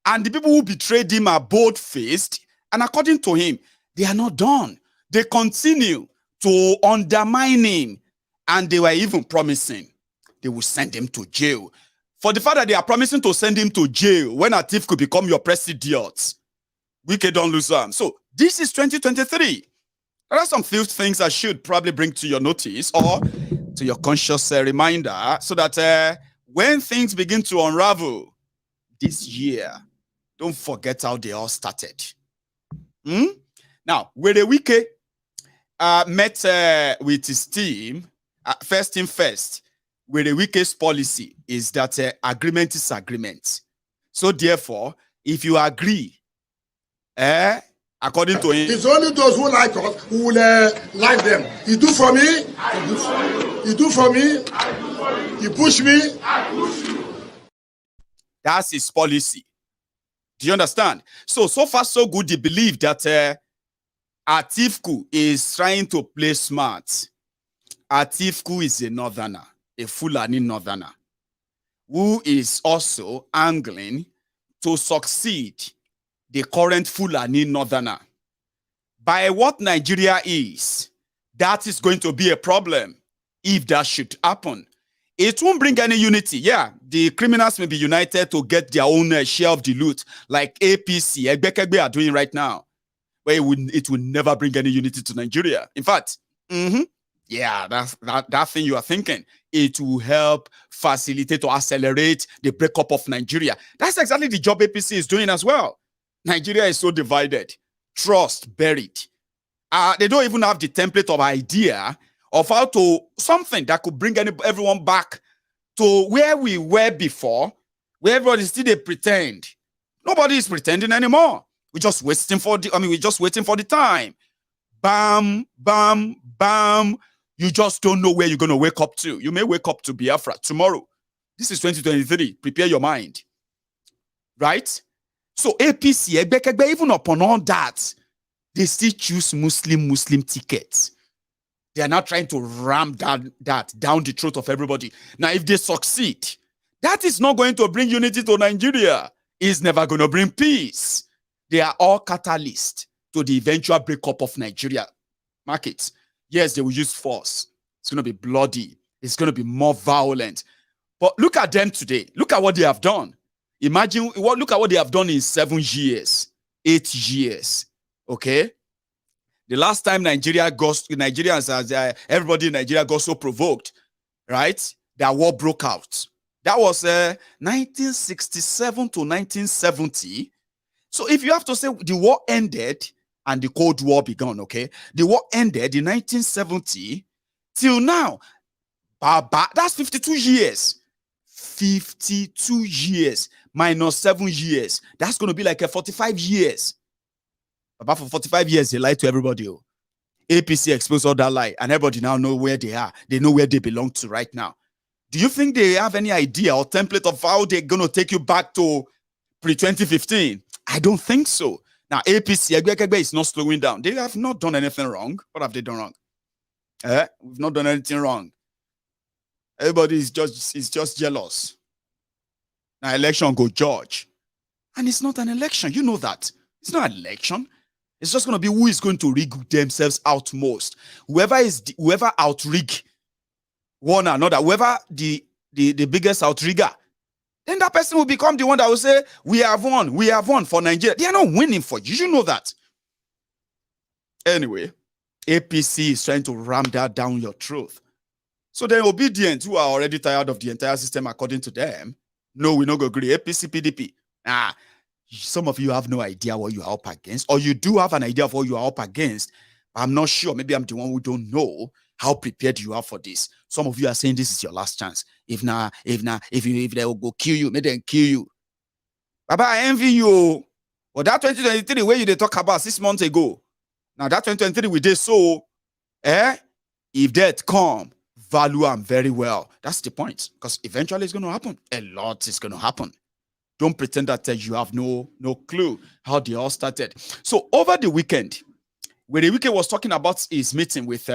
and the people who betrayed him are bold-faced. And according to him, they are not done. They continue to undermine him. And they were even promising they will send him to jail. For the fact that they are promising to send him to jail when Atiku could become your president, Wike don't lose arm. So this is 2023. There are some few things I should probably bring to your notice or to your conscious reminder so that when things begin to unravel this year, don't forget how they all started. Now, where the Wike met with his team, first thing first, where the Wike's policy is that agreement is agreement. So therefore, if you agree, according to him. It's only those who like us who will like them. You do for me, you do for me, you push me. That's his policy. Do you understand? So far, so good. They believe that Atiku is trying to play smart. Atiku is a northerner, a Fulani northerner, who is also angling to succeed the current Fulani northerner. By what Nigeria is, that is going to be a problem if that should happen. It won't bring any unity. Yeah, the criminals may be united to get their own share of the loot, like APC, Egbekegbe are doing right now. But it will never bring any unity to Nigeria. In fact, yeah, that thing you are thinking, it will help facilitate or accelerate the breakup of Nigeria. That's exactly the job APC is doing as well. Nigeria is so divided, trust buried. They don't even have the template of idea of how to, something that could bring everyone back to where we were before, where everybody still they pretend. Nobody is pretending anymore. We're just waiting for the time. Bam, bam, bam. You just don't know where you're going to wake up to. You may wake up to Biafra tomorrow. This is 2023. Prepare your mind. Right? So APC, even upon all that, they still choose Muslim tickets. They are now trying to ram that down the throat of everybody. Now, if they succeed, that is not going to bring unity to Nigeria. It's never going to bring peace. They are all catalysts to the eventual breakup of Nigeria. Markets. Yes, they will use force. It's going to be bloody. It's going to be more violent. But look at them today. Look at what they have done. Look at what they have done in 7 years, 8 years. Okay? The last time everybody in Nigeria got so provoked, right? That war broke out. That was 1967 to 1970. So if you have to say the war ended and the Cold War began, okay? The war ended in 1970 till now. That's 52 years. 52 years minus 7 years. That's going to be like 45 years. But for 45 years, they lied to everybody. APC exposed all that lie, and everybody now know where they are. They know where they belong to right now. Do you think they have any idea or template of how they're going to take you back to pre-2015? I don't think so. Now, APC, Egbekegbe is not slowing down. They have not done anything wrong. What have they done wrong? We've not done anything wrong. Everybody is just jealous. Now, election go judge. And it's not an election. You know that. It's not an election. It's just going to be who is going to rig themselves out most. Whoever outrig one another, whoever the biggest outrigger, then that person will become the one that will say, we have won for Nigeria. They are not winning for you. You know that. Anyway, APC is trying to ram that down your throat. So the obedient, who are already tired of the entire system according to them, no, we not go agree. APC, PDP. Some of you have no idea what you are up against, or you do have an idea of what you are up against. I'm not sure. Maybe I'm the one who don't know how prepared you are for this. Some of you are saying this is your last chance. If they will go kill you, maybe they kill you. Baba, I envy you. Well, that 2023 where you talk about 6 months ago. Now that 2023 we did so, if death come, value them very well. That's the point. Because eventually it's going to happen. A lot is going to happen. Don't pretend that you have no clue how they all started. So over the weekend, where the weekend was talking about his meeting with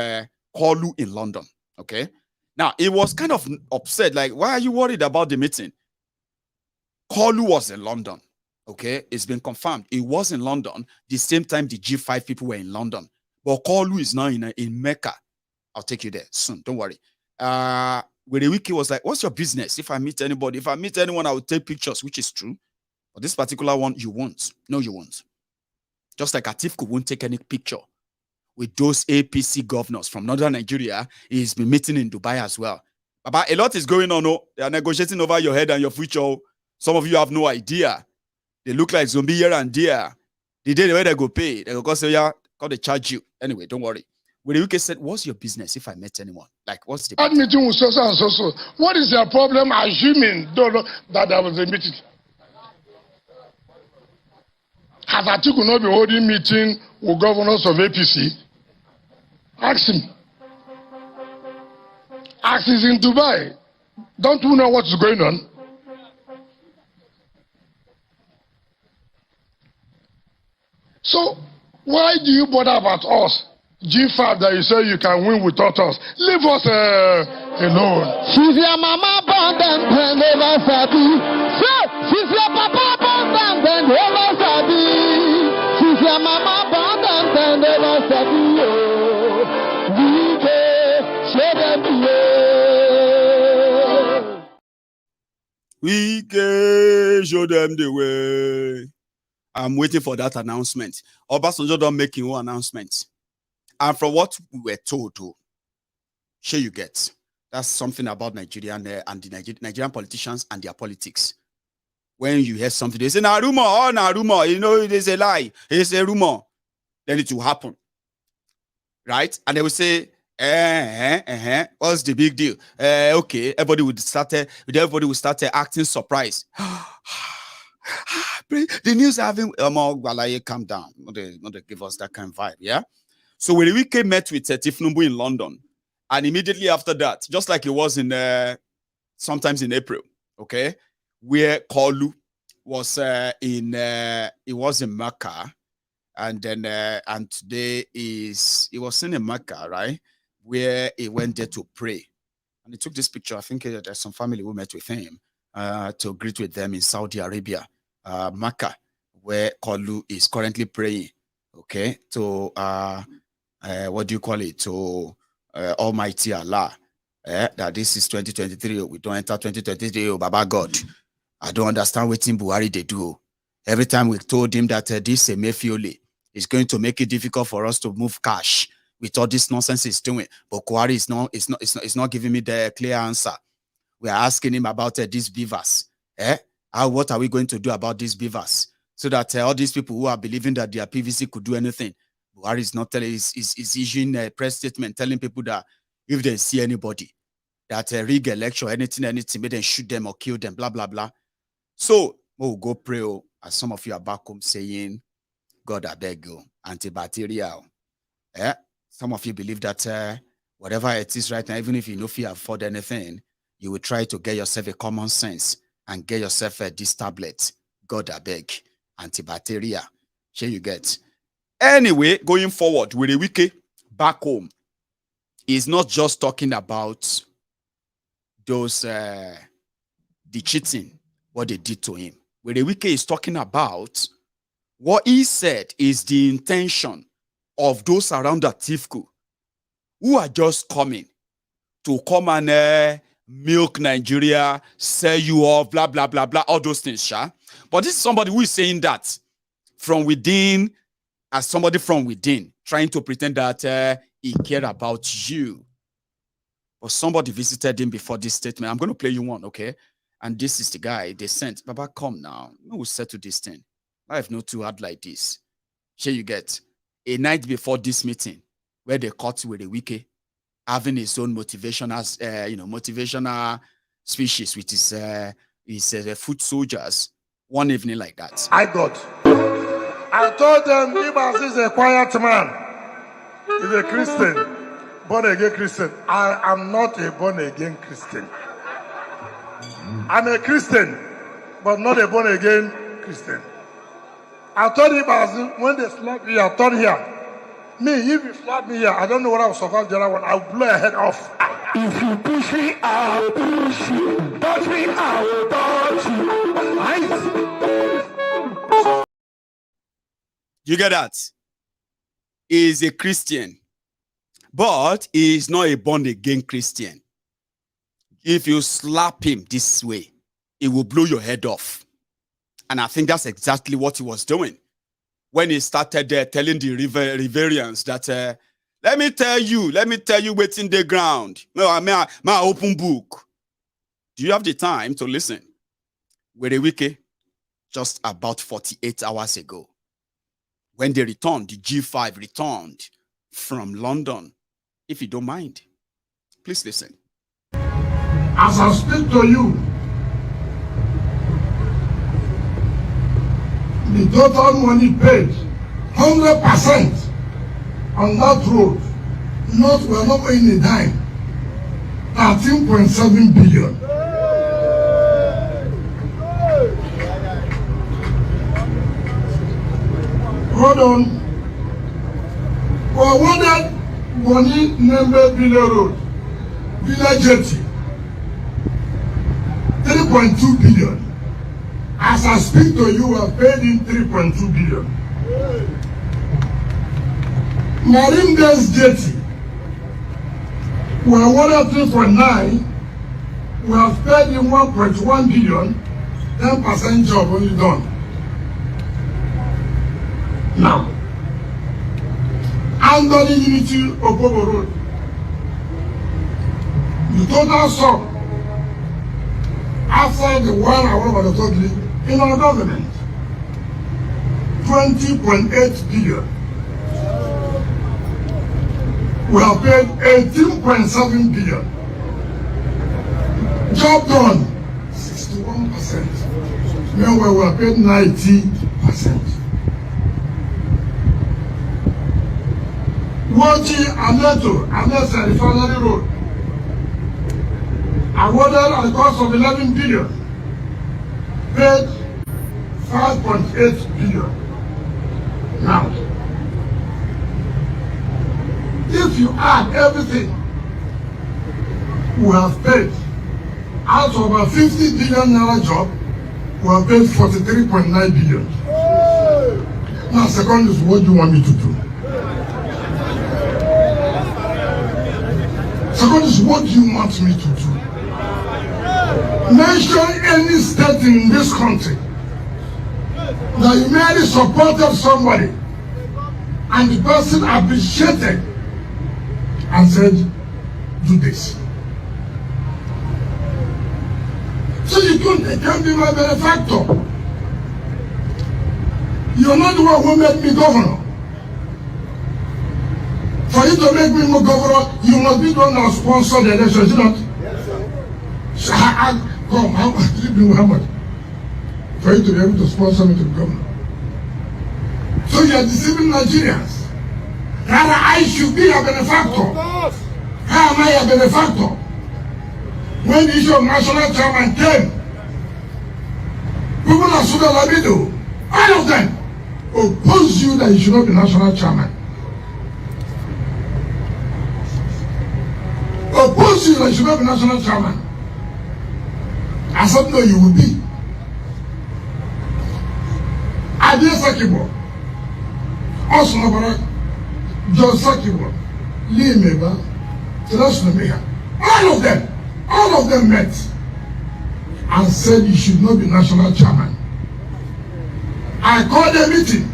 Koolu in London. Okay. Now, it was kind of upset. Like, why are you worried about the meeting? Koolu was in London. Okay. It's been confirmed. It was in London the same time the G5 people were in London. But Koolu is now in Mecca. I'll take you there soon. Don't worry. Where the wiki was like, what's your business? If I meet anybody, if I meet anyone, I will take pictures, which is true. But this particular one, you won't. No, you won't. Just like Atiku won't take any picture with those APC governors from Northern Nigeria. He's been meeting in Dubai as well. But a lot is going on. They are negotiating over your head and your future. Some of you have no idea. They look like zombie here and there. The day where they go pay, they go say, yeah, got to charge you. Anyway, don't worry. When the UK said, what's your business if I met anyone? Like, what's the... That meeting was so and so. What is their problem assuming that there was a meeting? has Atiku not been holding meeting with governors of APC? Ask him. Ask is in Dubai. Don't you know what's going on? So why do you bother about us? G5 that you say you can win without us. Leave us alone. She's your mama born and never sabi. So she's your papa born and never sabi. She's your mama born and never sabi. Oh, we can show them the way. We can show them the way. I'm waiting for that announcement. Obasanjo don't make his own announcement. And from what we were told, sure you get. That's something about Nigerian and the Nigerian politicians and their politics. When you hear something, they say, "Na rumor, oh, na rumor." You know, it is a lie. It's a rumor. Then it will happen. Right? And they will say, what's the big deal? Okay, everybody would start acting surprised. The news having calm down. Not to give us that kind of vibe, yeah? So when Wike met with Tinubu in London, and immediately after that, just like it was in sometimes in April, okay, where Koolu was in Mecca, and then and today he was in Mecca, right, where he went there to pray, and he took this picture. I think there's some family who met with him to greet with them in Saudi Arabia, Mecca, where Koolu is currently praying, okay, to what do you call it, to Almighty Allah, that this is 2023, we don't enter 2023, oh Baba God. I don't understand what in Buhari they do. Every time we told him that this Emefiole is going to make it difficult for us to move cash with all this nonsense he's doing, but Buhari is not giving me the clear answer. We are asking him about these beavers. What are we going to do about these beavers? So that all these people who are believing that their PVC could do anything, Buhari is not telling, is issuing a press statement telling people that if they see anybody that rig election, anything, may they shoot them or kill them, blah, blah, blah. So we'll go pray, as some of you are back home saying, God, I beg you, antibacterial. Some of you believe that whatever it is right now, even if you know if you afford anything, you will try to get yourself a common sense and get yourself this tablet. God, I beg, antibacterial. Here you get. Anyway, going forward with a Wike back home, is not just talking about those the cheating, what they did to him. With a Wike is talking about what he said is the intention of those around Atiku who are just coming to come and milk Nigeria, sell you off, blah, blah, blah, blah, all those things, sha. But this is somebody who is saying that from within, as somebody from within, trying to pretend that he cared about you. But somebody visited him before this statement. I'm going to play you one, okay? And this is the guy they sent. Baba, come now. No, we'll settle this thing. Life not too hard like this. Here you get. A night before this meeting, where they caught with a Wike, having his own motivational, motivational speeches with his foot soldiers, one evening like that. I told them, Ibas is a quiet man. He's a Christian, born again Christian. I am not a born again Christian. I'm a Christian, but not a born again Christian. I told Ibas when they slapped me, I told here. Me, if you slap me here, I don't know what I will survive the other one. I'll blow your head off. If you push me, I'll push you. Touch me, I will touch you. You get that? He is a Christian, but he is not a born-again Christian. If you slap him this way, it will blow your head off. And I think that's exactly what he was doing when he started telling the Riverians that, let me tell you what's in the ground. No, my open book. Do you have the time to listen? With a Wike, just about 48 hours ago, when they returned, the G5 returned from London. If you don't mind, please listen. As I speak to you, the total money paid, 100% on that road, we're not paying a dime, 13.7 billion. Hold on. We awarded Boni Nembe Villa Road, Villa Jetty, 3.2 billion. As I speak to you, we have paid in 3.2 billion. Marine Days Jetty, we awarded 3.9. We have paid in 1.1 billion, 10% job only done. Now, under the Unity Obobo Road, the total sum after the one award of the totally in our government, 20.8 billion. We have paid 18.7 billion. Job done, 61%. Meanwhile, we have paid 90%. Waji Aneto, Anesa Refinery Road, awarded at the cost of 11 billion, paid 5.8 billion. Now, if you add everything we have paid, out of a 50 billion naira job, we have paid 43.9 billion. Now, second is what do you want me to do? Second is what do you want me to do? Mention any state in this country that you merely supported somebody and the person appreciated and said, do this. So you can't be my benefactor. You're not the one who made me governor. For you to make me more governor, you must be the one that sponsor the election, is it not? Yes, sir. So come, how much? For you to be able to sponsor me to be governor. So you are deceiving Nigerians. Rather, I should be a benefactor. How am I a benefactor? When the issue of national chairman came, people like Ribadu, all of them oppose you that you should not be national chairman. Oppose you that you should not be national chairman. I said, no, you will be. Adi Sakibo, Osnabara, John Sakibo, Lee Meba, Meha, all of them met and said you should not be national chairman. I called a meeting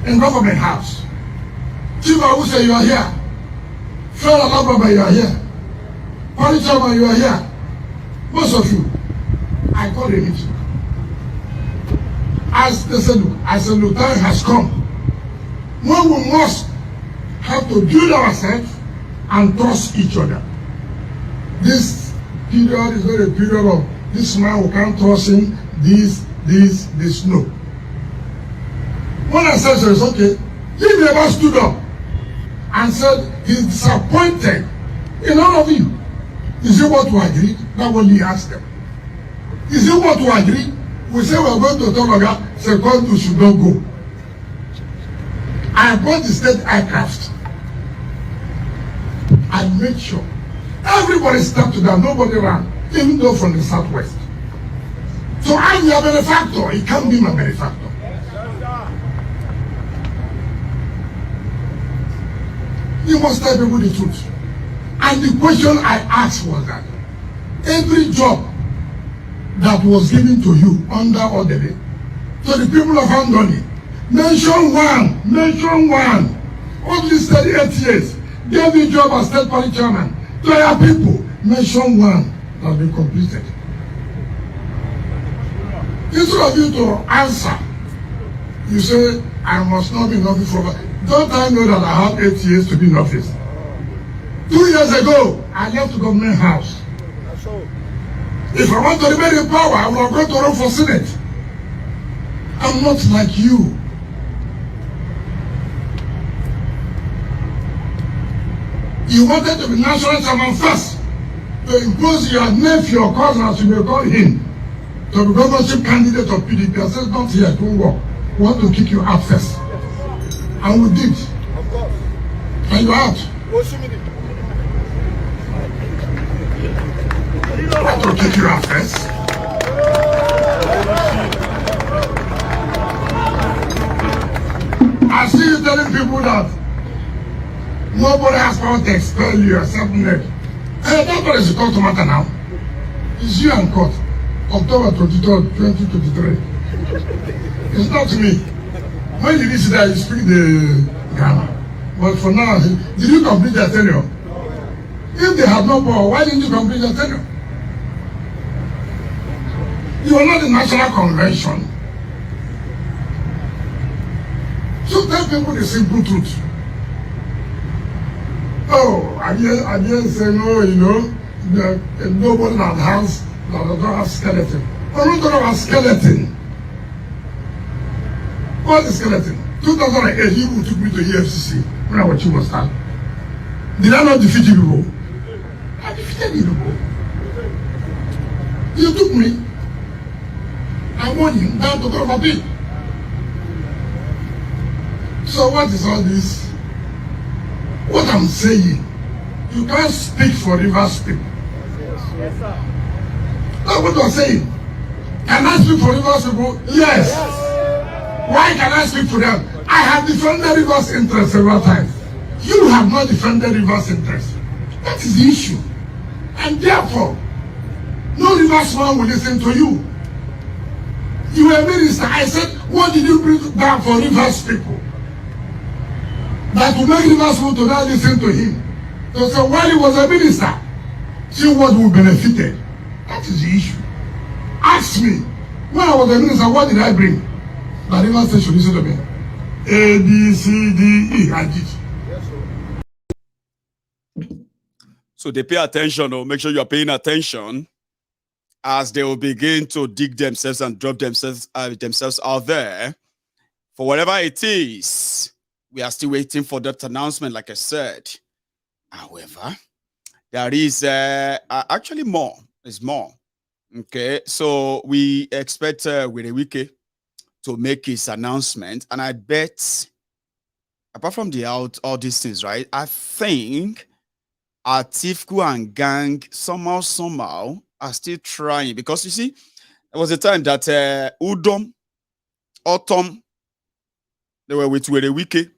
in government house. Chief Abu said, you are here. Fela Lababa, you are here. Party chairman, you are here. Most of you. I called a meeting. As they said, I said, the time has come when we must have to build ourselves and trust each other. This period is not a period of this man who can't trust him, this, no. When I said so, it's okay, he never stood up and said he's disappointed in all of you. Is it what to agree? That's what he asked them. Is it what to agree? We say we are going to Tonoga, second you should not go. I brought the state aircraft. I made sure everybody stepped down, nobody ran, even though from the southwest. So I'm your benefactor, he can't be my benefactor. You must tell people the truth. And the question I asked was that every job that was given to you under orderly, to the people of Andoni, mention one, only study 8 years, gave you job as state party chairman, to your people, mention one that has been completed. Instead of you to answer, you say, I must not be in office forever. Don't I know that I have 8 years to be in office? 2 years ago, I left the government house. If I want to remain in power, I will not go to run for Senate. I'm not like you. You wanted to be national chairman first, to impose your nephew or cousin, as you may call him, to be governorship candidate of PDP. I said, not here, don't work. We want to kick you out first. And we did. Of course. And you're out. I want to kick you out first. I see you telling people that nobody has power to expel you except Ned. Hey, that's what is called to matter now. It's you and court. October 23rd, 2023. It's not me. When you reach there, you speak the grammar. But for now, did you complete your tenure? If they have no power, why didn't you complete your tenure? You are not in national convention. So tell people the simple truth. Oh, I didn't say no, you know, nobody that has, that don't have skeleton. I'm not talking about skeleton. What is skeleton? 2008, you took me to EFCC when I was chief of staff. Did I not defeat you people? I defeated you people. You took me. I won you down to Court of Appeal. So what is all this? What I'm saying, you can't speak for Rivers people. Yes, sir. That's what I'm saying. Can I speak for Rivers people? Yes. Why can I speak for them? I have defended Rivers' interests several times. You have not defended Rivers' interests. That is the issue. And therefore, no Rivers man will listen to you. You were a minister. I said, what did you bring down for Rivers people? That will make Rivers people to not listen to him. So while he was a minister, see what we benefited. That is the issue. Ask me, when I was a minister, what did I bring? That Rivers State should listen to me. A, B, C, D, E, I did. So they pay attention, or make sure you are paying attention as they will begin to dig themselves and drop themselves out there for whatever it is. We are still waiting for that announcement, like I said. However, there is actually more. There's more. Okay, so we expect Wike to make his announcement, and I bet, apart from all these things, right? I think Atiku and gang somehow are still trying, because you see, there was a time that Autumn, they were with Wike,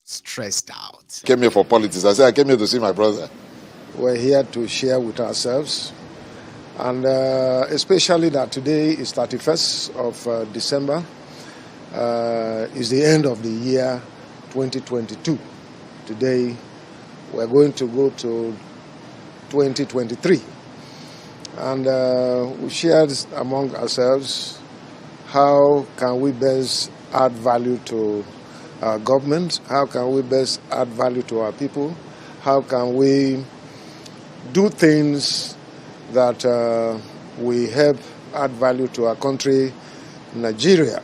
stressed out. Came here for politics. I said I came here to see my brother. We're here to share with ourselves, and especially that today is 31st of December, is the end of the year 2022. Today we're going to go to 2023, and we shared among ourselves how can we best add value to our government, how can we best add value to our people, how can we do things that we help add value to our country, Nigeria.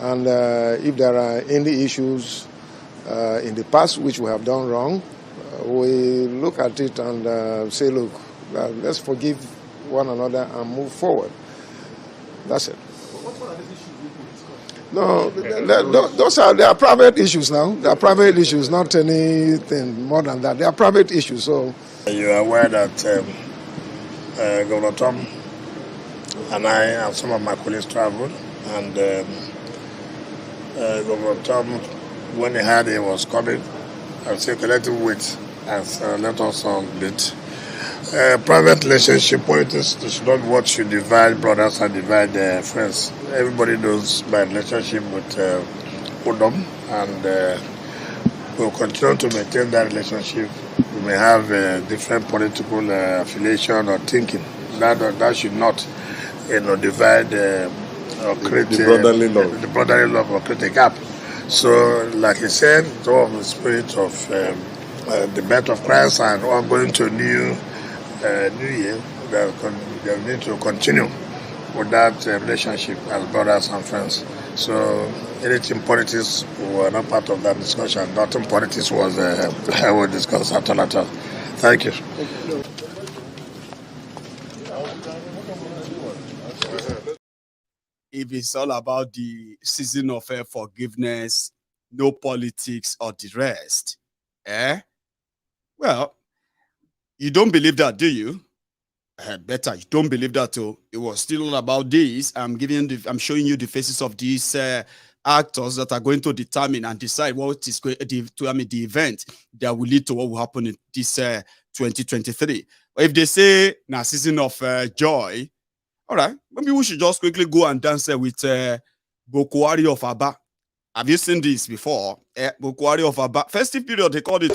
And if there are any issues in the past which we have done wrong, we look at it and say, look, let's forgive one another and move forward. That's it. No, those are private issues now. They are private issues, not anything more than that. They are private issues. So you are aware that Governor Tom and I and some of my colleagues traveled, and Governor Tom, when he heard he was coming, I said, let him wait and let us on bit. Private relationship politics is not what should divide brothers and divide friends. Everybody knows my relationship with Udom, and we'll continue to maintain that relationship. We may have different political affiliation or thinking. That should not, divide or create the brotherly love or create a gap. So, like he said, of the spirit of the birth of Christ and all going to New Year, they need to continue with that relationship as brothers and friends. So anything politics were not part of that discussion. Nothing politics was we discussed at all. Thank you. If it's all about the season of forgiveness, no politics or the rest, well, you don't believe that, do you? Better, you don't believe that too. It was still all about this. I'm showing you the faces of these actors that are going to determine and decide what is going the event that will lead to what will happen in this 2023. But if they say now season of joy, all right, maybe we should just quickly go and dance with Bokwari of Aba. Have you seen this before? Bokwari of Aba. Festive period, they called it.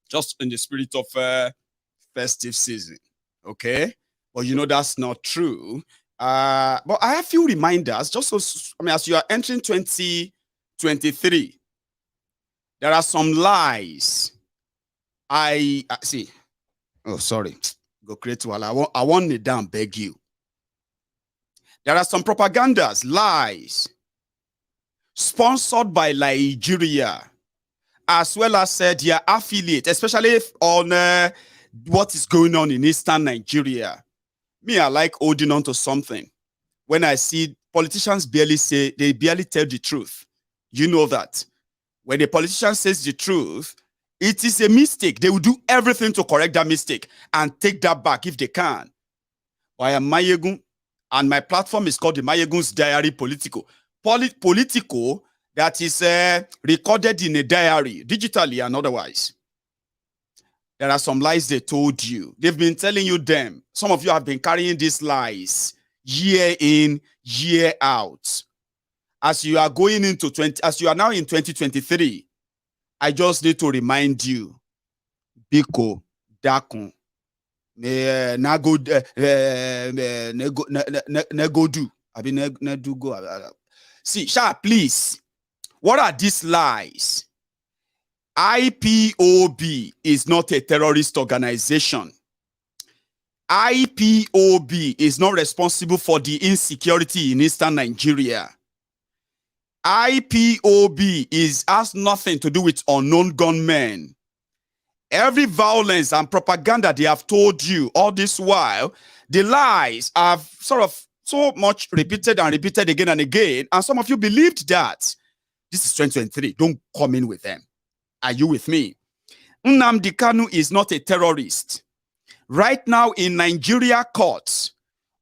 Just in the spirit of festive season, okay? Well, you know that's not true. But I have a few reminders, just so, as you are entering 2023, there are some lies. I see. Oh, sorry. Go create one. I want it down, beg you. There are some propagandas, lies, sponsored by Nigeria, as well as their affiliate, especially on what is going on in Eastern Nigeria. Me, I like holding on to something. When I see politicians barely tell the truth. You know that. When a politician says the truth, it is a mistake. They will do everything to correct that mistake and take that back if they can. I am Mayegun, and my platform is called the Mayegun's Diary Politico. Politico that is recorded in a diary, digitally and otherwise. There are some lies they told you. They've been telling you them. Some of you have been carrying these lies year in, year out. As you are going into as you are now in 2023, I just need to remind you, Biko, Dakun, Negodu. See, Sha, please. What are these lies? IPOB is not a terrorist organization. IPOB is not responsible for the insecurity in Eastern Nigeria. IPOB has nothing to do with unknown gunmen. Every violence and propaganda they have told you all this while, the lies have sort of so much repeated and repeated again and again, and some of you believed that. This is 2023. Don't come in with them. Are you with me? Nnamdi Kanu is not a terrorist. Right now in Nigeria courts,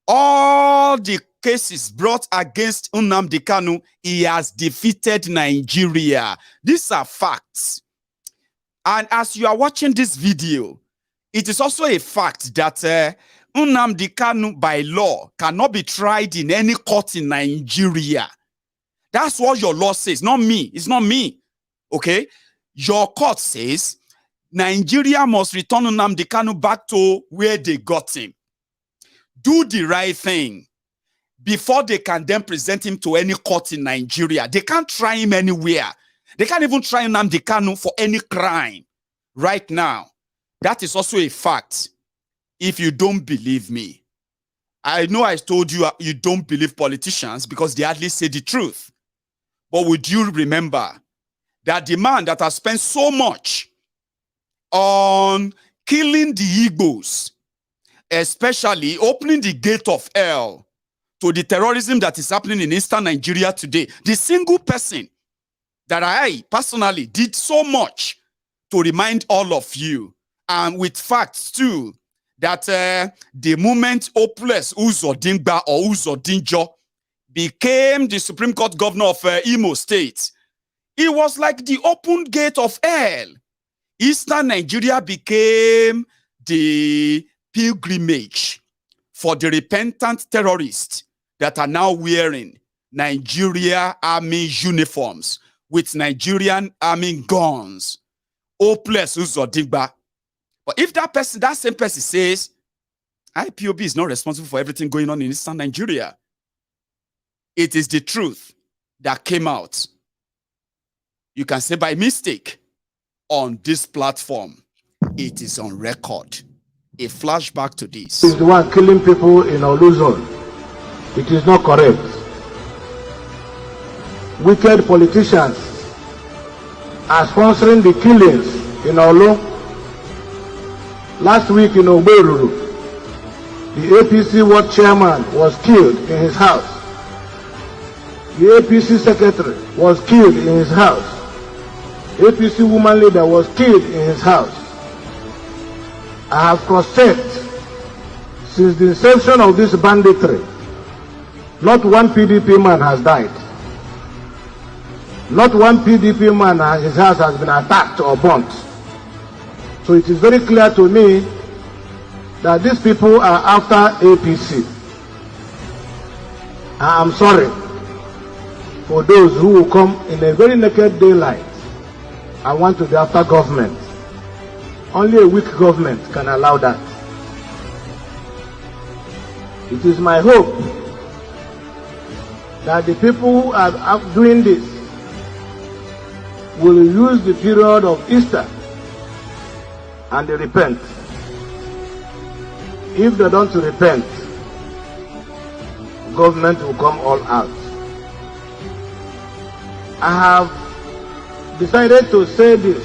all the cases brought against Nnamdi Kanu, he has defeated Nigeria. These are facts. And as you are watching this video, it is also a fact that Nnamdi Kanu by law cannot be tried in any court in Nigeria. That's what your law says, not me. It's not me. Okay? Your court says Nigeria must return Nnamdi Kanu back to where they got him. Do the right thing before they can then present him to any court in Nigeria. They can't try him anywhere. They can't even try Nnamdi Kanu for any crime right now. That is also a fact. If you don't believe me, I know I told you you don't believe politicians because they hardly say the truth. But would you remember that the man that has spent so much on killing the Igbos, especially opening the gate of hell to the terrorism that is happening in Eastern Nigeria today, the single person that I personally did so much to remind all of you, and with facts too, that the moment Hopeless Uzodingba or Uzodinjo became the Supreme Court governor of Imo State, it was like the open gate of hell. Eastern Nigeria became the pilgrimage for the repentant terrorists that are now wearing Nigeria army uniforms with Nigerian arming guns. Hopeless Uzodigba. But if that same person says, IPOB is not responsible for everything going on in Eastern Nigeria, it is the truth that came out. You can say by mistake on this platform. It is on record. A flashback to this. Is the one killing people in Oluzon. It is not correct. Wicked politicians are sponsoring the killings in Olu. Last week in Oberuru, the APC world chairman was killed in his house. The APC secretary was killed in his house. APC woman leader was killed in his house. I have cross-checked since the inception of this banditry. Not one PDP man has died. Not one PDP man, his house has been attacked or burnt. So it is very clear to me that these people are after APC. I am sorry for those who will come in a very naked daylight and want to be after government. Only a weak government can allow that. It is my hope that the people who are doing this will use the period of Easter and they repent. If they don't repent, government will come all out. I have decided to say this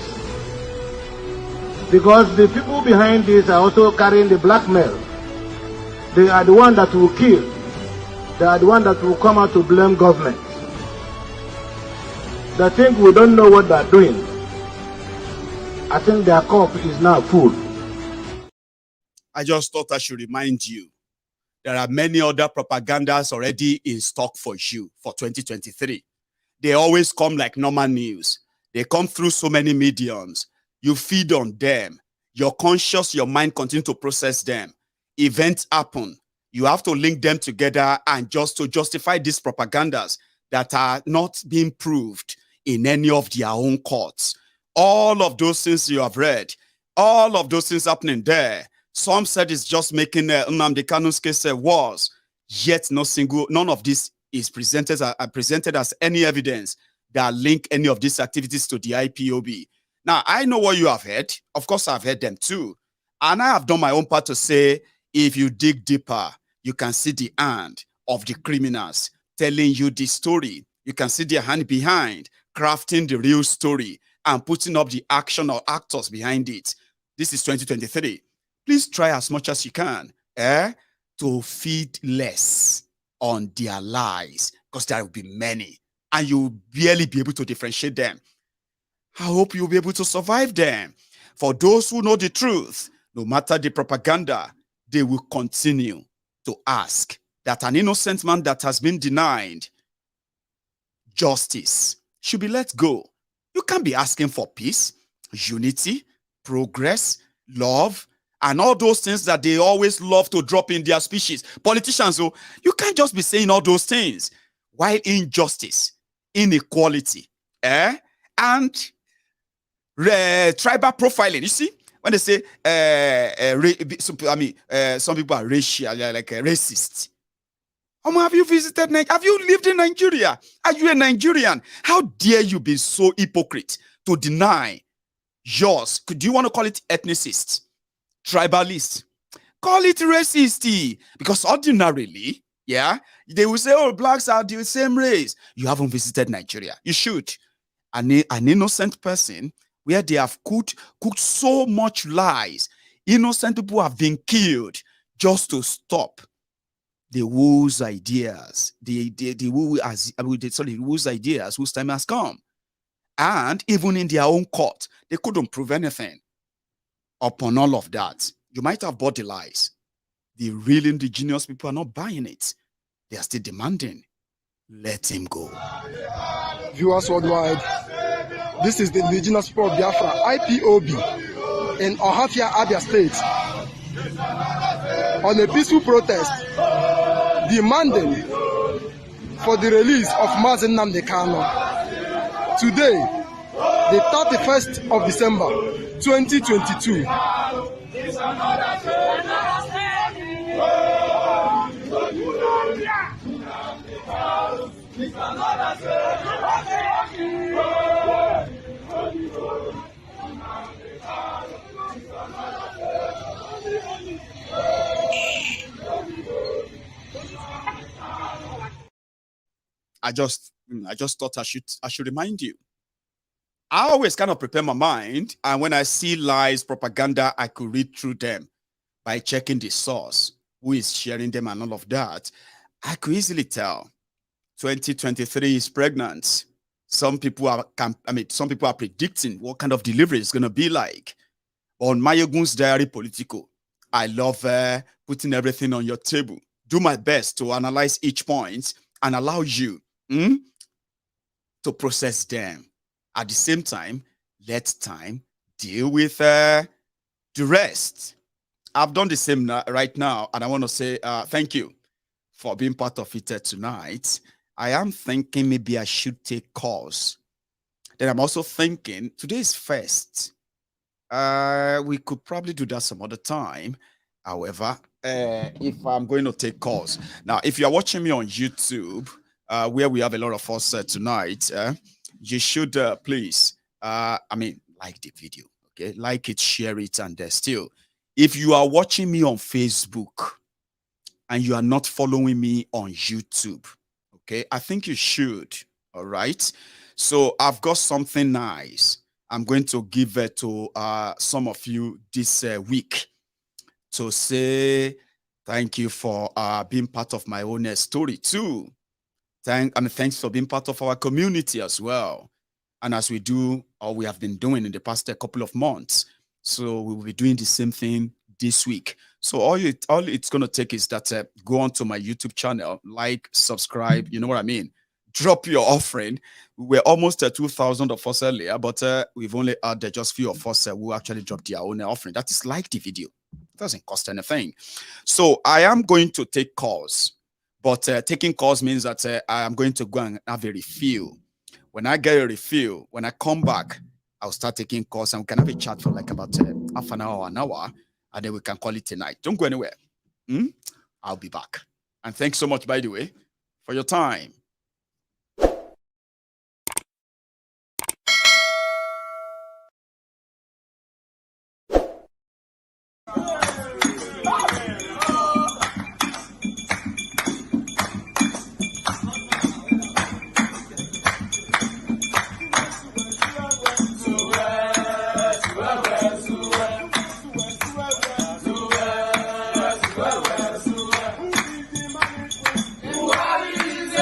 because the people behind this are also carrying the blackmail. They are the one that will kill. They are the one that will come out to blame government. They think we don't know what they're doing. I think their cup is now full. I just thought I should remind you, there are many other propagandas already in stock for you for 2023. They always come like normal news. They come through so many mediums. You feed on them. Your conscious, your mind continue to process them. Events happen. You have to link them together and just to justify these propagandas that are not being proved in any of their own courts. All of those things you have read, all of those things happening there. Some said it's just making Nnamdi Kanu's case worse. Yet none of this is presented as any evidence that link any of these activities to the IPOB. Now, I know what you have heard. Of course, I've heard them too. And I have done my own part to say, if you dig deeper, you can see the hand of the criminals telling you the story. You can see their hand behind, crafting the real story and putting up the action or actors behind it. This is 2023. Please try as much as you can to feed less on their lies, because there will be many and you'll barely be able to differentiate them. I hope you'll be able to survive them. For those who know the truth, no matter the propaganda, they will continue to ask that an innocent man that has been denied justice should be let go. You can't be asking for peace, unity, progress, love, and all those things that they always love to drop in their speeches. Politicians, you can't just be saying all those things while injustice, inequality, and tribal profiling. You see, when they say some people are racial, like racist. Have you visited Nigeria? Have you lived in Nigeria? Are you a Nigerian? How dare you be so hypocrite to deny yours? Do you want to call it ethnicist, tribalist? Call it racist, because ordinarily, they will say, oh, blacks are the same race. You haven't visited Nigeria. You should. An innocent person where they have cooked so much lies. Innocent people have been killed just to stop the whose ideas, whose ideas whose time has come. And even in their own court, they couldn't prove anything. Upon all of that, you might have bought the lies. The real indigenous people are not buying it. They are still demanding, let him go. Viewers worldwide, this is the indigenous people of Biafra, IPOB, in Ohafia, Abia State, on a peaceful protest demanding for the release of Nnamdi Kanu. Today, the 31st of December, 2022. I just thought I should remind you. I always kind of prepare my mind, and when I see lies, propaganda, I could read through them by checking the source, who is sharing them, and all of that. I could easily tell 2023 is pregnant. Some people are predicting what kind of delivery it's going to be like. On Mayegun's diary Politico, I love putting everything on your table. Do my best to analyze each point and allow you to process them. At the same time, let time deal with the rest. I've done the same right now, and I want to say thank you for being part of it tonight. I am thinking maybe I should take calls. Then I'm also thinking today is first. We could probably do that some other time. However, if I'm going to take calls. Now, if you're watching me on YouTube, where we have a lot of us tonight, you should please, like the video, okay? Like it, share it, and still, if you are watching me on Facebook and you are not following me on YouTube, okay, I think you should, all right? So I've got something nice I'm going to give it to some of you this week to say thank you for being part of my own story too. Thanks for being part of our community as well. And as we do, or we have been doing in the past couple of months, so we will be doing the same thing this week. So all it's going to take is that go on to my YouTube channel, like, subscribe, you know what I mean? Drop your offering. We were almost at 2,000 of us earlier, but we've only had just few of us who actually dropped their own offering. That is like the video. It doesn't cost anything. So I am going to take calls, but taking calls means that I am going to go and have a refill. When I get a refill, when I come back, I'll start taking calls and we can have a chat for like about half an hour, and then we can call it a night. Don't go anywhere. I'll be back. And thanks so much, by the way, for your time. Buhari is a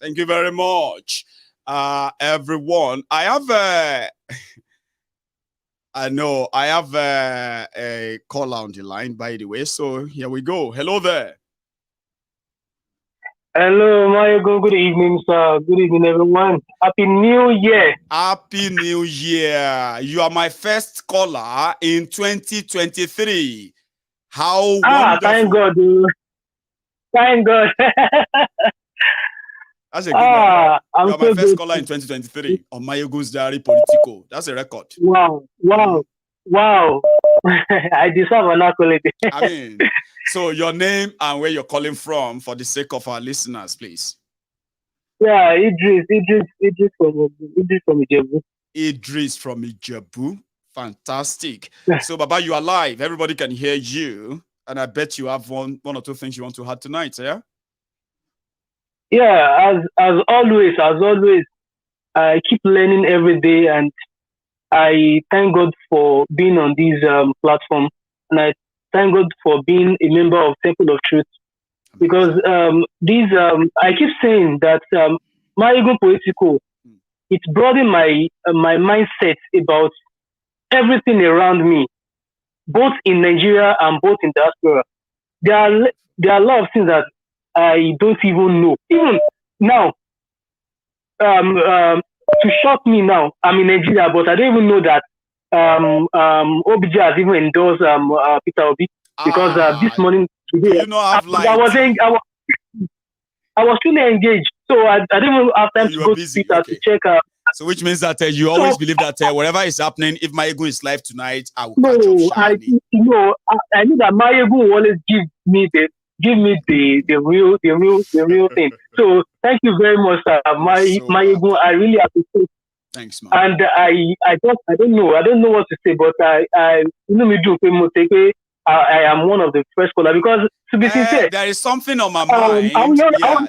Thank you very much, everyone. I have I know I have a caller on the line, by the way. So here we go. Hello there. Hello, Mayogo. Good evening, sir. Good evening, everyone. Happy New Year. Happy New Year. You are my first caller in 2023. How wonderful. Thank God. Thank God. That's a good one. Right? You are my first caller in 2023 on Mayogo's Diary Politico. That's a record. Wow. I deserve an accolade. I mean, so your name and where you're calling from for the sake of our listeners, please. Yeah, Idris from Ijebu. Idris from Ijebu. Fantastic. So, Baba, you are live. Everybody can hear you. And I bet you have one or two things you want to add tonight, yeah? Yeah, as always, I keep learning every day, and I thank God for being on this platform, and I thank God for being a member of Temple of Truth, because I keep saying that my ego Politico, it's broadened my mindset about everything around me, both in Nigeria and both in diaspora. There are a lot of things that I don't even know. Even now, to shock me now, I'm in Nigeria, but I don't even know that OBJ has even endorsed Peter Obi, because this morning today, I was truly engaged, so I didn't even have time to go to Peter to check. So which means that you always believe that whatever is happening, if Mayegu is live tonight, I will catch up shiny. I know that Mayegu will always give me the real thing. So thank you very much, sir. Mayegu, I really appreciate. Thanks, man. And I don't know what to say, but I am one of the first caller, because to be sincere, there is something on my mind.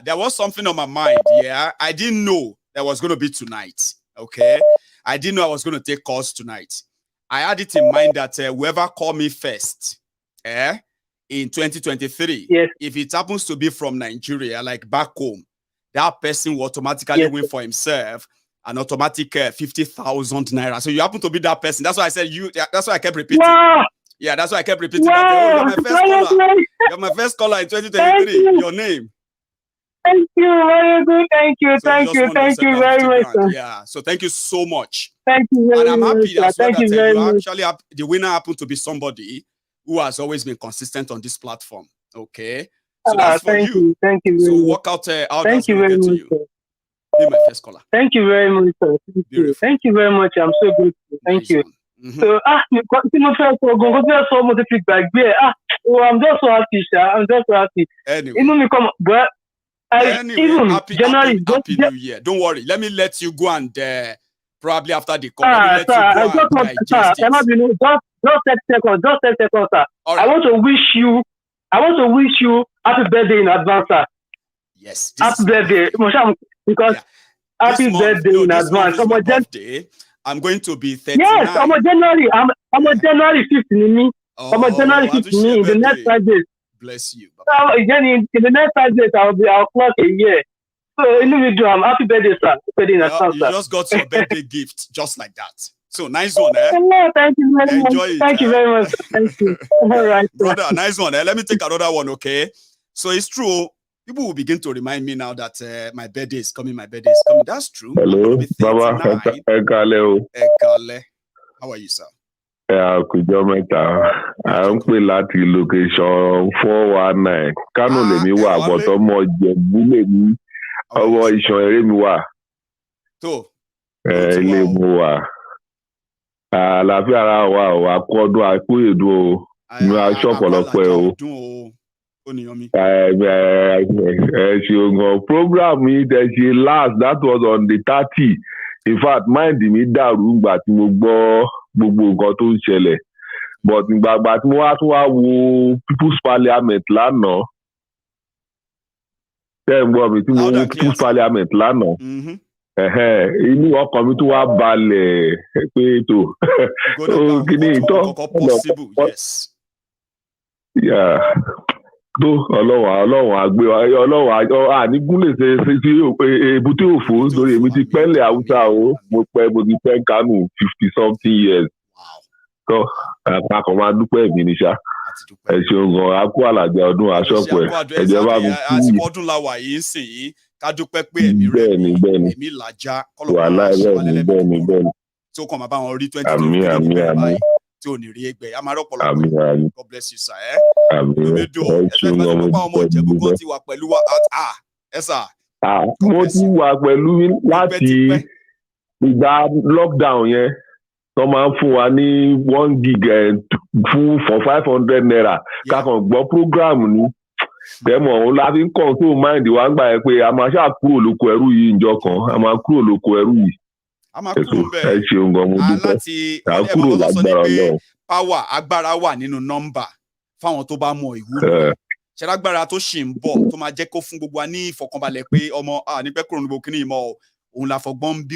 There was something on my mind. Yeah, I didn't know that was going to be tonight. Okay, I didn't know I was going to take calls tonight. I had it in mind that whoever called me first, in 2023, yes, if it happens to be from Nigeria, like back home, that person will automatically win for himself an automatic 50,000 naira. So you happen to be that person. That's why I said you. That's why I kept repeating. Wow. Yeah, that's why I kept repeating. That, you're my first caller. You're my first caller in 2023. Your name. Thank you, very good. Thank you very much. Yeah, so thank you so much. Thank you very much. And I'm happy as well that you actually the winner happened to be somebody who has always been consistent on this platform. Okay, so that's for you. Thank you. So work out how that's going to get to you. Be my first caller. Thank you very much, sir. Thank you very much. I'm so grateful. Thank you. So I'm just so happy, sir. I'm just so happy. Anyway, even happy New Year. Don't worry. Let me let you go and probably after the call. Just 10 seconds, sir. Right. I want to wish you happy birthday in advance, sir. Yes. Happy birthday. Because happy birthday in advance. I'm going to be 39. Yes, I'm a January 5th in me. I'm a January 5th in the next 5 days. Bless you. Again, in the next 5 days, I'll clock a year. So, I'm happy birthday, sir. You just got your birthday gift, just like that. So, nice one, eh? Thank you very much. Enjoy it. Thank you very much. Thank you. All right. Brother, nice one, eh? Let me take another one, okay? So, it's true. People will begin to remind me now that my birthday is coming. That's true. Hello, Baba. Ekale. How are you, sir? Kùjọ́ mẹ́ta. À ń pè láti location 419. Kanu lèmi wà, but ọmọ Ìjẹ̀bú lèmi. Ọmọ Ìṣàn eré mi wà. Ilé mi wà. Àlàáfíà ara wa ò wá kọ́dún àkúyèdú o. Mi aṣọ ọ̀pọ̀lọpọ̀ o. Program me that she last, that was on the 30. In fact, mind me dàrú ìgbà tí mo gbọ́ gbogbo nǹkan tó ń ṣẹlẹ̀. But ìgbàgbà tí mo wá tún wá wo People's Parliament lánàá. Tẹ́ ń gbọ́ mi tí mo wo People's Parliament lánàá. Inú ọkàn mi tún wá balẹ̀ pé ètò. Kí ni ìtọ́? Possible, yes. Yeah. tó ọlọ́run àgbé ọlọ́run ànígún lè ṣe sí èbúté òfò nítorí èmi ti pẹ́lẹ̀ haúsá o mo ti pẹ́ Kanu 50 something years tó àpapọ̀ máa dúpẹ́ mi ní ṣá ẹ ṣeun gan akú àlàjá ọdún aṣọ́pẹ́ ẹ̀jẹ̀ bá mi kú àsìkò ọdún la wà yìí ń sìn yìí ká dúpẹ́ pé ẹ̀mí rẹ̀ èmi làjá wàhálà bẹ́ẹ̀ni tí ó kàn máa bá wọn rí 2023 báyìí tí ò ní rí ẹgbẹ́ a máa rọ́pọ̀lọpọ̀ God bless you sir olùmídò ẹgbẹ́ ìgbà tó bá ọmọ ìjẹ̀bú kan ti wà pẹ̀lú wa ẹ sà. mo ti wà pẹ̀lú láti ìgbà lockdown yẹn tó máa ń fún wa ní 1 gig fún for 500 naira kákan gbọ́ program ni dẹ́mọ̀ òun la fi ń kàn tó mind wa ń gbà yẹn pé a máa ṣáà kúrò lóko ẹrú yìí ìjọ kan a máa kúrò lóko ẹrú yìí. ẹ ṣeun gan mo dúpẹ́ à kúrò lágbára Ọlọ́run. power agbára wà nínú nọ́mbà fáwọn tó bá mọ ìwúlò ṣẹlágbára tó ṣì ń bọ̀ tó máa jẹ́ kó fún gbogbo wa ní ìfọ̀kànbalẹ̀ pé ọmọ nípẹ́ kúrò níbo kíní ìmọ̀ òun la fọgbọ́n ń bí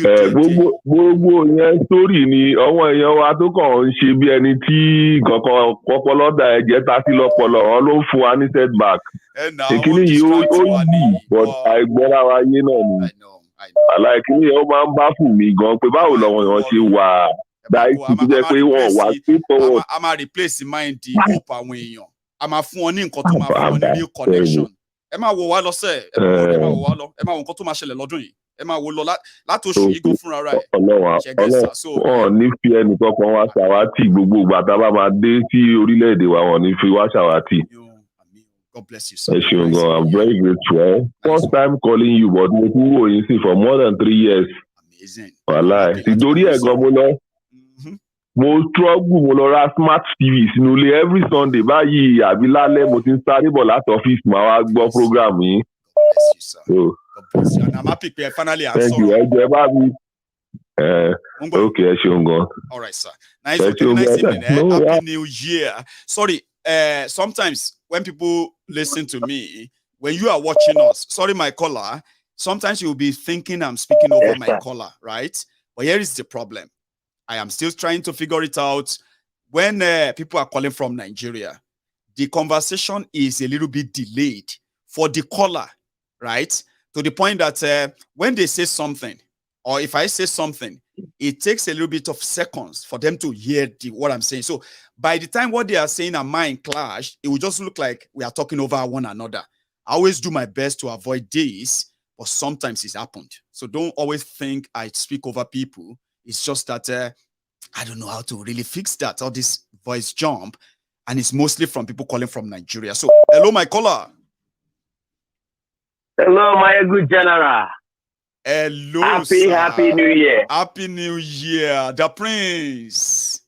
gbogbo yẹn sórí ni ọwọ́ èèyàn wa tó kàn ń ṣe bí ẹni tí kankan ọpọlọ da ẹ̀jẹ̀ ta sí lọ́pọlọ ọ ló ń fún wa ní setback ìkíní yìí ó yí but àìgbọ́ra wa yé náà ni àlàìkíní yẹn ó máa ń bá fún mi gan pé báwo lọ́wọ́ yẹn ṣe wà dáìsì tó jẹ́ pé wọ́n wà sí forward. a máa replace mind hope àwọn èèyàn a máa fún ọ ní nǹkan tó máa fún ọ ní new connection ẹ máa wò wá lọ sẹ ẹ máa wò wá lọ ẹ máa wò nǹkan tó máa ṣẹlẹ̀ lọ́dún yìí ẹ máa wò lọ láti oṣù yìí gan fúnra rẹ̀. Ọlọ́run ní fi ẹnì kankan wá ṣàwátì gbogbo ìgbà tá a bá máa dé sí orílẹ̀-èdè wa wọn ní fi wá ṣàwátì. God bless you sir. ẹ ṣeun gan I'm very grateful. First time calling you but mo kú wò yín sí for more than 3 years. Amazing. wàhálà ìdórí ẹ̀ gan mo lọ. Mo struggle mo lọ ra smart TV sínú ilé every Sunday báyìí àbí lálẹ́ mo ti ń sáré bọ̀ láti ọ́fíìsì máa wá gbọ́ program yìí. And I'm happy to finally have thank you. Okay, ẹ ṣeun gan. All right, sir. Nice evening. Happy New Year. Sorry, sometimes when people listen to me, when you are watching us, sorry, my caller, sometimes you'll be thinking I'm speaking over my caller, right? But here is the problem. I am still trying to figure it out. When people are calling from Nigeria, the conversation is a little bit delayed for the caller, right? To the point that when they say something, or if I say something, it takes a little bit of seconds for them to hear what I'm saying. So by the time what they are saying and mine clash, it will just look like we are talking over one another. I always do my best to avoid this, but sometimes it's happened. So don't always think I speak over people. It's just that I don't know how to really fix that, all this voice jump. And it's mostly from people calling from Nigeria. So, hello, my caller. Hello, my good general. Hello, Happy New Year. Happy New Year. The Prince.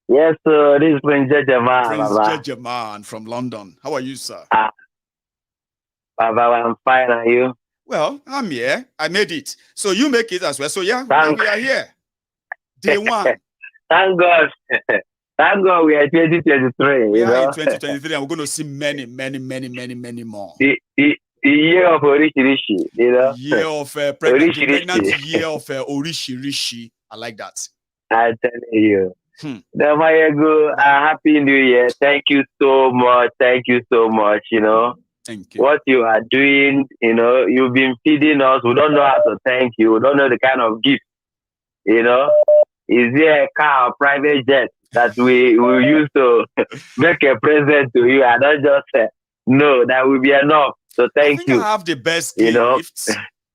Yes, sir. This is Prince Jejeman. Prince Jejeman from London. How are you, sir? Baba, I'm fine. Are you? Well, I'm here. I made it. So you make it as well. So yeah, we are here. Day one. Thank God. Thank God we are 2023. We are in 2023 and we're going to see many more. The year of Orishi, you know? Year of pregnant year of Orishi. I like that. I tell you. Happy New Year. Thank you so much. Thank you so much, you know. Thank you. What you are doing, you know, you've been feeding us. We don't know how to thank you. We don't know the kind of gift, you know. Is there a car or private jet that we use to make a present to you? I don't just say, no, that will be enough. So thank you. I have the best gifts,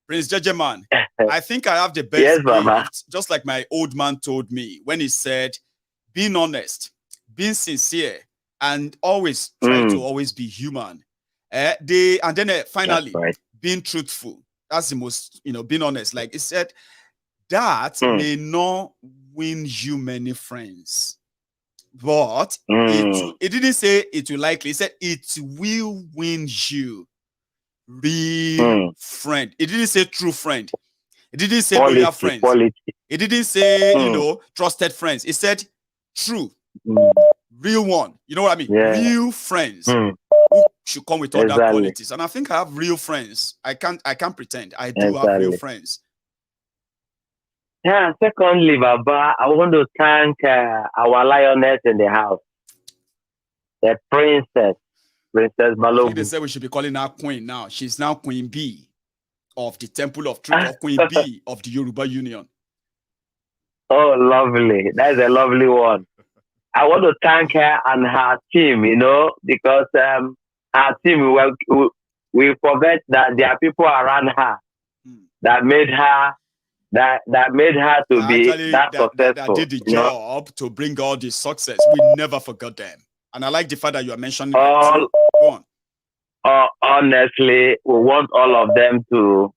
Prince Jejeman. I think I have the best gifts, just like my old man told me when he said, being honest, being sincere, and always try to always be human. Finally, being truthful. That's the most, you know, being honest. Like he said, that may not win you many friends. But it didn't say it will likely. It said it will win you real friend. It didn't say true friend. It didn't say loyal friends. It didn't say, you know, trusted friends. It said true, real one. You know what I mean? Yeah. Real friends who should come with other qualities. And I think I have real friends. I can't pretend. I do have real friends. Yeah, secondly, Baba, I want to thank our lioness in the house, the princess, Princess I think they Balogun. said we should be calling her Queen now. She's now Queen B of the Temple of Truth, or Queen B of the Yoruba Union. Oh, lovely. That's a lovely one. I want to thank her and her team, because her team, we forget that there are people around her that made her to be Actually, that successful. that did the job to bring all this success. We never forgot them. And I like the fact that you are mentioning them. Go on. Honestly, we want all of them to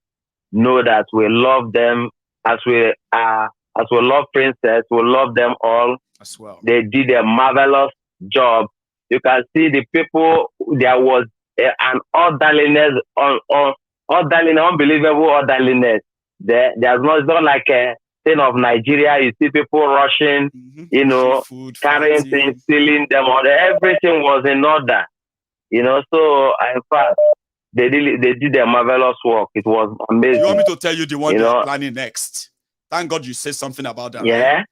know that we love them as we love Princess. We love them all as well. They did a marvelous job. You can see the people. There was an orderliness, unbelievable orderliness. There's it's not like a thing of Nigeria. You see people rushing, carrying things, stealing them. Everything was in order. So in fact, they did a marvelous work. It was amazing. You want me to tell you the one they're planning next? Thank God you said something about that. Yeah.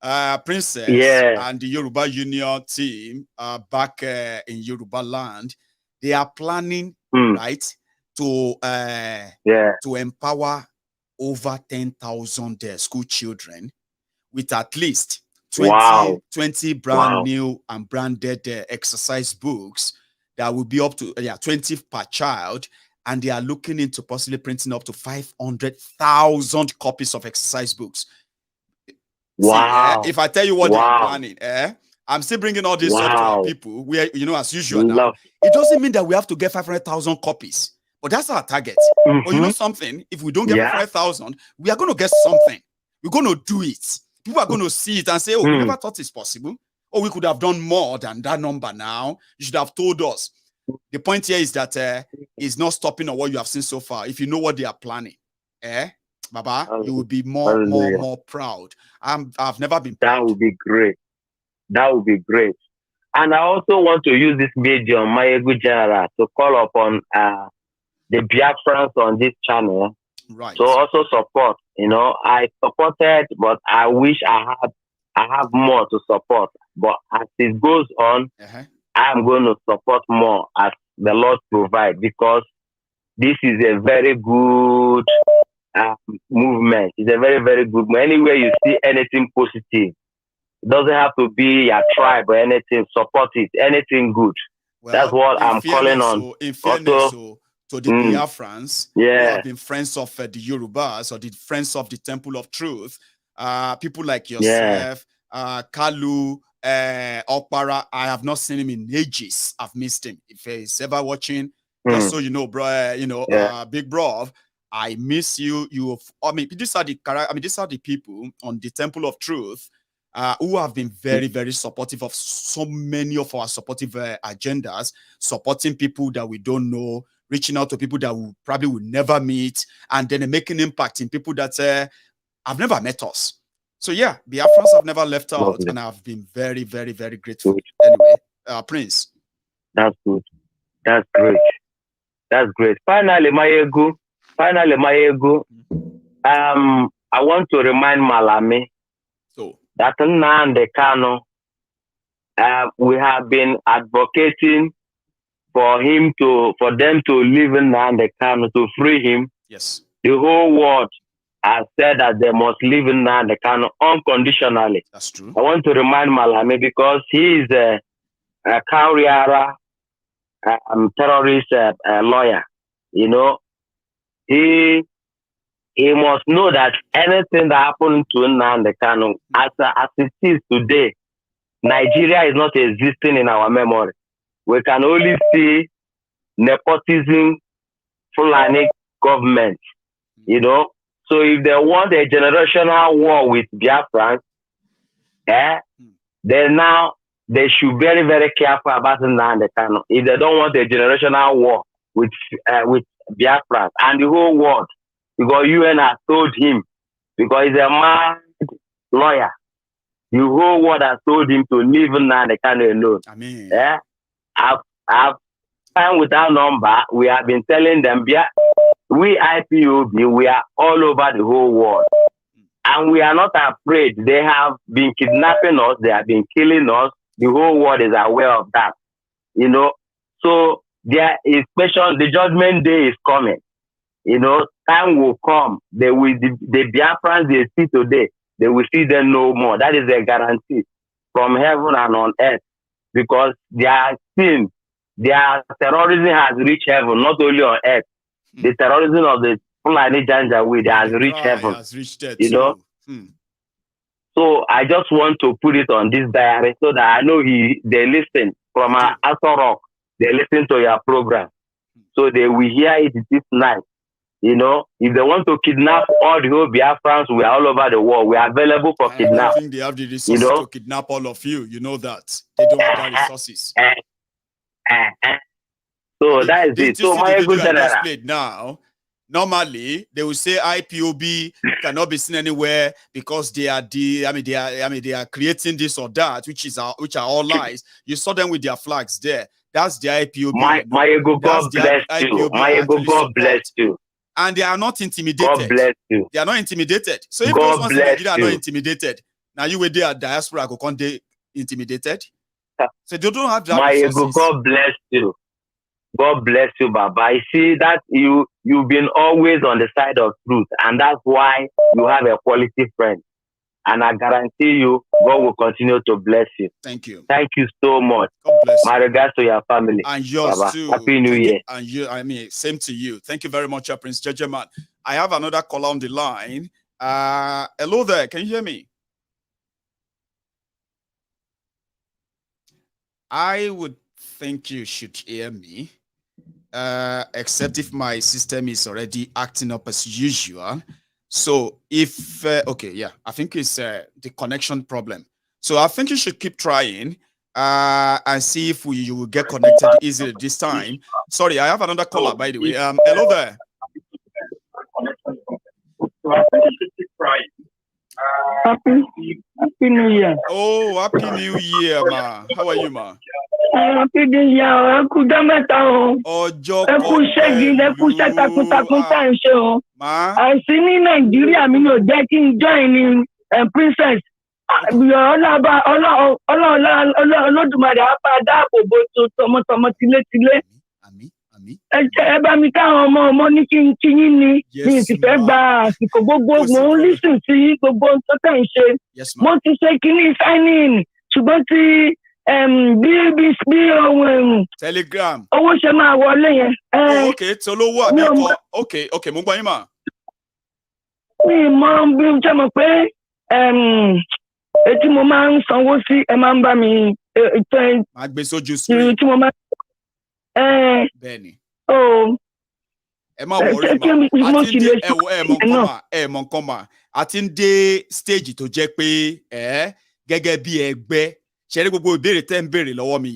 Right? Princess and the Yoruba Union team back in Yoruba land, they are planning, right, to empower over 10,000 school children with at least 20 brand new and branded exercise books that will be up to 20 per child, and they are looking into possibly printing up to 500,000 copies of exercise books. Wow! See, if I tell you what they are planning, I'm still bringing all this up to our people. We are, as usual now. It doesn't mean that we have to get 500,000 copies, but that's our target. But you know something? If we don't get 500,000, we are going to get something. We're going to do it. People are going to see it and say, "Oh, we never thought it's possible. Oh, we could have done more than that number. Now you should have told us." The point here is that it's not stopping on what you have seen so far. If you know what they are planning, Baba, you will be more proud. I've never been proud. That would be great. That would be great. And I also want to use this medium, Mayegu General, to call upon the Biafrans on this channel to also support. I supported, but I wish I have more to support. But as it goes on, I'm going to support more as the Lord provides, because this is a very good movement. It's a very, very good movement. Anywhere you see anything positive, it doesn't have to be your tribe or anything. Support it. Anything good. Well, that's what I'm calling on. In fairness, to the Biafrans who have been friends of the Yorubas or the friends of the Temple of Truth, people like yourself, Koolu, Okpara, I have not seen him in ages. I've missed him. If he's ever watching, just so you know, bro, big bro, I miss you. These are the people on the Temple of Truth who have been very, very supportive of so many of our supportive agendas, supporting people that we don't know, reaching out to people that we probably will never meet, and then making impact in people that have never met us. So yeah, Biafrans have never left out, and I've been very, very, very grateful. Anyway, Prince. That's good. That's great. That's great. Finally, Mayegu. I want to remind Malami that Nnamdi Kanu, we have been advocating for them to leave Nnamdi Kanu, to free him. Yes. The whole world has said that they must leave Nnamdi Kanu unconditionally. That's true. I want to remind Malami, because he is a Kauriara terrorist lawyer. He must know that anything that happened to Nnamdi Kanu, as it is today, Nigeria is not existing in our memory. We can only see nepotism, Fulani government, So if they want a generational war with Biafrans, then now they should be very, very careful about Nnamdi Kanu. If they don't want a generational war with Biafrans and the whole world, because UN has told him, because he's a mad lawyer, the whole world has told him to leave Nnamdi Kanu alone. I mean, I've time without number, we have been telling them, we IPOB, we are all over the whole world. And we are not afraid. They have been kidnapping us, they have been killing us. The whole world is aware of that. So there is special. The judgment day is coming. You know, time will come. They will the Biafrans they see today. They will see them no more. That is a guarantee from heaven and on earth, because their sin, their terrorism has reached heaven, not only on earth. The terrorism of the Fulani Janjaweed has reached heaven. Has reached it, you know. So I just want to put it on this diary so that I know they listen from Aso Rock. They listen to your program, so they will hear it this night. You know, if they want to kidnap all the whole Biafrans, we are all over the world. We are available for kidnap. I don't think they have the resources to kidnap all of you. You know that. They don't have the resources. So that is it. So my good displayed now. Normally, they will say IPOB cannot be seen anywhere because they are they are creating this or that, which are all lies. You saw them with their flags there. That's the IPOB. My ego, God bless you. My ego, God bless you. And they are not intimidated. God bless you. They are not intimidated. So if those ones in Nigeria are not intimidated, now you were there at diaspora, go can't they intimidated? So they don't have that. My ego, God bless you. God bless you, Baba. I see that you've been always on the side of truth, and that's why you have a quality friend. And I guarantee you, God will continue to bless you. Thank you. Thank you so much. God bless you. My regards to your family. And yours Baba. too. Happy New Year. And you, same to you. Thank you very much, Prince Jejeman. I have another caller on the line. Hello there. Can you hear me? I would think you should hear me. Except if my system is already acting up as usual. So if, okay, yeah, I think it's the connection problem. So I think you should keep trying and see if you will get connected easily this time. Sorry, I have another caller, by the way. Hello there. So I think you should keep trying. Happy New Year. Oh, Happy New Year, ma. How are you, ma? Happy New Year. Ẹ kú ọjọ́ mẹ́ta o. Ẹ kú iṣẹ́ gidi, ẹ kú iṣẹ́ takuntakun tá à ń ṣe o. Àìsí ní Nàìjíríà mi ò jẹ́ kí n join ní Princess. Olódùmarè á bá dáàbò bò tọmọtọmọ tilétilé. Ẹ bá mi káwọn ọmọ ní kí n kí yín ni mi sì fẹ́ gba àsìkò gbogbo mo ń lísìn sí gbogbo tó tẹ̀ ń ṣe. Mo ti ṣe kíní signing ṣùgbọ́n tí bí ohun Telegram owó ṣe máa wọlé yẹn. Okay, tí olówó àbí ẹ̀kọ́. Okay, mo gbọ́ yín mà. Mi mọ bí n jẹ́ mọ̀ pé etí mo máa ń sanwó sí ẹ máa ń bá mi. Máa gbé sójú screen. Tí mo máa bẹ́ẹ̀ni. Ẹ má wọrí mà. Àti ń dé ẹ mọ̀ nǹkan mà. Àti ń dé stage tó jẹ́ pé gẹ́gẹ́ bí ẹgbẹ́ ṣẹ́rí gbogbo ìbéèrè tẹ́ ń béèrè lọ́wọ́ mi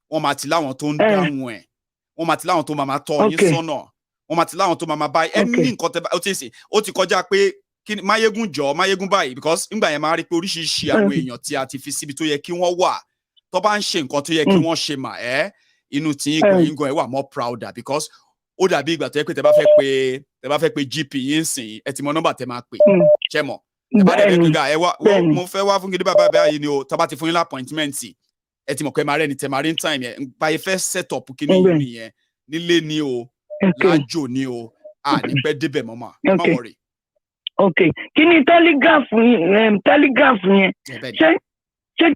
wọ́n máa ti láwọn tó ń dáhùn ẹ̀ wọ́n máa ti láwọn tó máa tọ́ yín sọ́nà wọ́n máa ti láwọn tó máa bá ẹ ní nǹkan tẹ́ ó ti sè ó ti kọjá pé Máyégún báyìí because nígbà yẹn máa rí pé oríṣiríṣi àwọn èèyàn tí a ti fi síbi tó yẹ kí wọ́n wà tó bá ń ṣe nǹkan tó yẹ kí wọ́n ṣe mà inú tí yín gan ẹ wà more prouder because ó dàbí ìgbà tó yẹ pé tẹ́ bá fẹ́ pé GP yín sìn ẹ ti mọ nọ́mbà tẹ́ máa pè ṣẹ́ mọ̀. Mo fẹ́ wá fún gidi bàbá báyìí ni o tá bá ti fún yín appointment ẹ ti mọ̀ pé máa rẹ́ni tẹ́ máa rí time yẹn báyìí fẹ́ set up kíní yìí nìyẹn nílé ni o lájò ni o ní pẹ́ débẹ̀ mọ́ mà má wọ̀rì. Okay, kí ni telegraph yẹn ṣé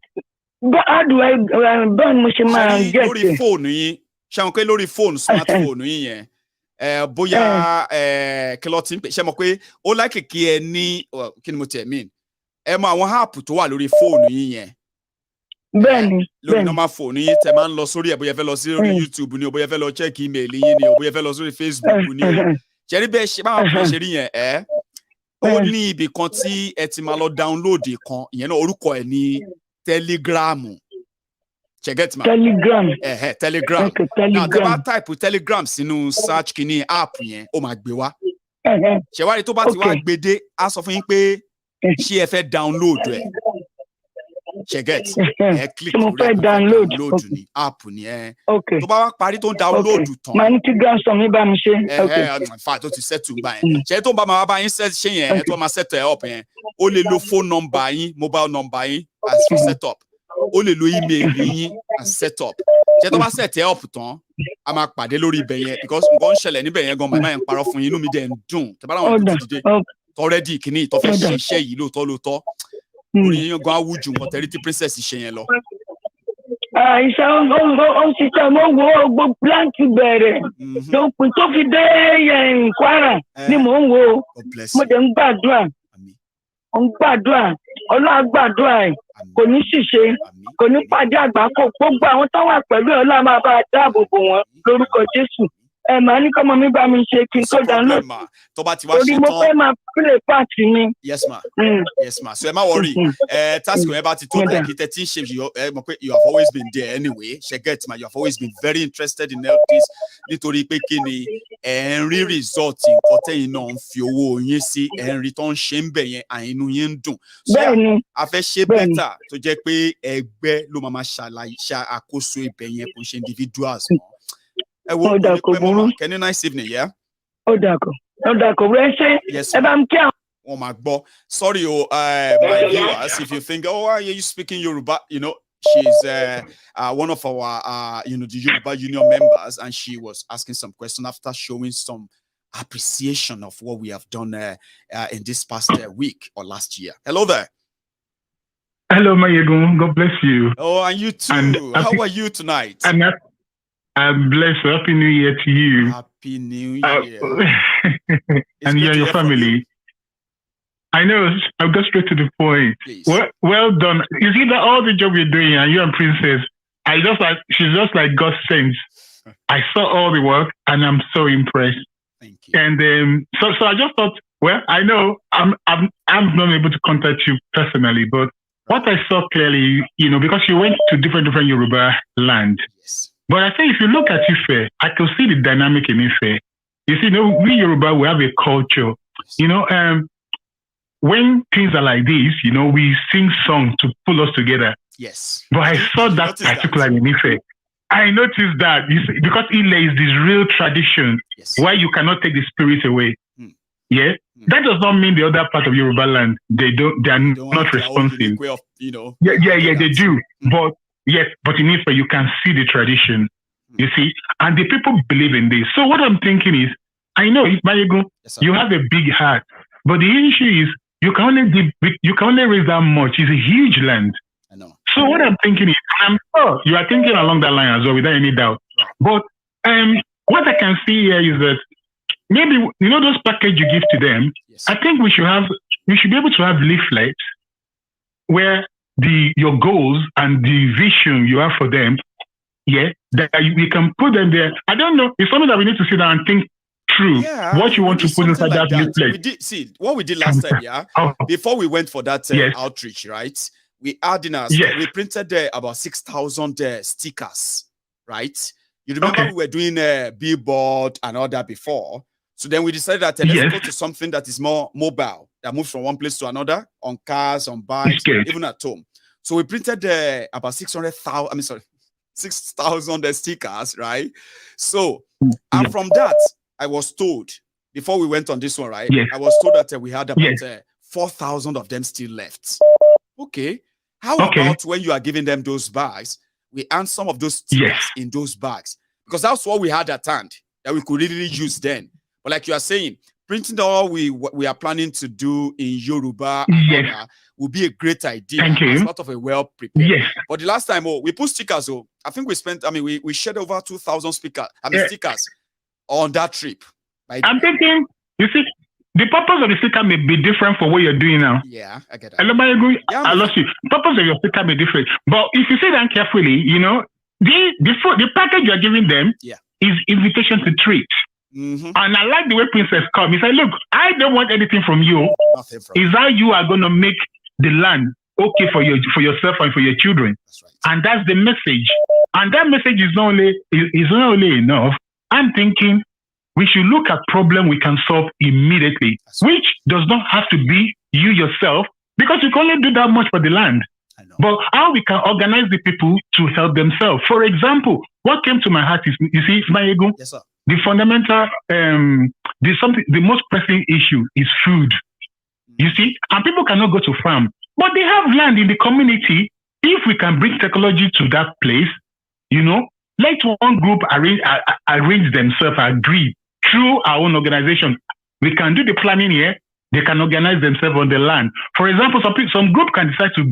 báwo mo ṣe máa get lórí fóònù yín ṣe àwọn pé lórí fóònù smartphone yín yẹn bóyá kí ló ti ń pè ṣe mọ̀ pé ó láìkè kí ẹ ní kí ni mo tẹ̀ mean ẹ mọ àwọn app tó wà lórí fóònù yín yẹn. Bẹ́ẹ̀ni lórí normal fóònù yín tẹ máa ń lọ sórí ẹ bóyá fẹ́ lọ sí lórí YouTube ni o bóyá fẹ́ lọ check email yín ni o bóyá fẹ́ lọ sórí Facebook ni o ṣẹ́rí bẹ́ẹ̀ ṣe báwọn fẹ́ ṣe rí yẹn ó ní ibì kan tí ẹ ti máa lọ download kan ìyẹn náà orúkọ ẹ ní Telegram. Check ma. Telegram. Telegram. Okay, Telegram. Now, tẹ́ bá type Telegram sínú search kìíní app yẹn, ó máa gbé wá. Ṣẹ̀wárí tó bá ti wá gbé dé, á sọ fún yín pé ṣé ẹ fẹ́ download ẹ̀. Check. Click lórí download ní app ni ẹ. Okay. Tó bá wá parí tó ń download tán. Màá ní kí grandson mi bá mi ṣe. In fact, ó ti settle gbà yẹn. Ṣé tó ń bá máa bá yín ṣe yẹn, tó máa set ẹ̀ up yẹn, ó lè lo phone number yín, mobile number yín as for set up. ó lè lo email yín and set up. Ṣé tó bá set up tán, a máa pàdé lórí ibẹ̀ yẹn because nǹkan ń ṣẹlẹ̀ níbẹ̀ yẹn gan màmá yẹn ń parọ́ fún yín inú mi dẹ̀ ń dùn. Tẹ́ bá láwọn ètò ti dìde tọ́rẹ́dì kìíní tó fẹ́ ṣe iṣẹ́ yìí lóòótọ́. Orí yín gan awújù nǹkan tẹ́rí tí princess ṣe yẹn lọ. Iṣẹ́ ó ṣiṣẹ́ mo wo gbogbo pláǹtì bẹ̀rẹ̀ tó fi dé Kwara ni mò ń wo mo dẹ̀ ń gbàdúrà Ọlọ́run gbàdúrà ẹ̀ kò ní ṣìṣe kò ní pàdé àgbákò gbogbo àwọn tó wà pẹ̀lú Ọlọ́run máa bá dáàbò bò wọ́n lórúkọ Jésù. Màá ní kọ́mọ mi bá mi ṣe kí n tó download. Torí mo fẹ́ máa play part mi. Yes ma. Yes ma. So ẹ má worry. Task yẹn bá ti tó bẹ́ẹ̀ kí tẹ́tí ṣe mọ̀ pé you have always been there anyway. Ṣe get ma, you have always been very interested in this nítorí pé kí ni ẹ̀ ń rí result nǹkan tẹ́yìn náà ń fi owó yín sí ẹ̀ ń rí tó ń ṣe ń bẹ̀ yẹn àìnú yín ń dùn. Bẹ́ẹ̀ni. A fẹ́ ṣe better tó jẹ́ pé ẹgbẹ́ ló máa ṣàkóso ibẹ̀ yẹn kò ṣe individuals mọ́. Can you nice evening, yeah? Yes, sorry, my viewers, if you think, oh, why are you speaking Yoruba? You know, she's one of our, the Yoruba Union members, and she was asking some questions after showing some appreciation of what we have done in this past week or last year. Hello there. Hello, Mayegun. God bless you. Oh, and you too. How are you tonight? I'm blessed. Happy New Year to you. Happy New Year. And you and your family. I know. I'll go straight to the point. Well done. You see that all the job you're doing, and you and Princess, she's just like God sent. I saw all the work, and I'm so impressed. Thank you. And so I just thought, well, I know I'm not able to contact you personally, but what I saw clearly, because you went to different Yoruba land. Yes. But I think if you look at Ife, I can see the dynamic in Ife. You see, we Yoruba, we have a culture. When things are like this, we sing songs to pull us together. Yes. But I saw that particularly in Ife. I noticed that because Ile is this real tradition why you cannot take the spirit away. Yeah. That does not mean the other part of Yoruba land, they are not responsive. Yeah, they do. But yes, but in Ife, you can see the tradition, you see, and the people believe in this. So what I'm thinking is, I know, Mayego, you have a big heart, but the issue is you can only raise that much. It's a huge land. I know. So what I'm thinking is, I'm sure you are thinking along that line as well, without any doubt. But what I can see here is that maybe those packages you give to them. Yes. I think we should be able to have leaflets where your goals and the vision you have for them, that we can put them there. I don't know. It's something that we need to sit down and think through what you want to put inside that leaflet. We did see what we did last time, before we went for that outreach, right? We added we printed about 6,000 stickers, right? You remember we were doing a billboard and all that before. So then we decided that let's go to something that is more mobile, that moves from one place to another, on cars, on bikes, even at home. So we printed about 6,000 stickers, right? So, and from that, I was told, before we went on this one, right? I was told that we had about 4,000 of them still left. Okay. How about when you are giving them those bags, we earn some of those stickers in those bags? Because that's what we had at hand that we could really use then. But like you are saying, printing all we are planning to do in Yoruba will be a great idea. As part of a well-prepared. But the last time, we put stickers. I think we spent, we shared over 2,000 stickers on that trip. I'm thinking, you see, the purpose of the sticker may be different from what you're doing now. Yeah, I get that. I lost you. The purpose of your sticker may be different. But if you say that carefully, the package you're giving them is invitation to treat. And I like the way Princess come. He said, look, I don't want anything from you. Is how you are going to make the land okay for yourself and for your children. That's right. And that's the message. And that message is not only enough. I'm thinking we should look at problem we can solve immediately, which does not have to be you yourself, because you can only do that much for the land. But how we can organize the people to help themselves. For example, what came to my heart is, you see, Mayego, the fundamental, the most pressing issue is food. You see, and people cannot go to farm, but they have land in the community. if we can bring technology to that place, let one group arrange themselves, agree through our own organization. We can do the planning here. They can organize themselves on the land. For example, some group can decide to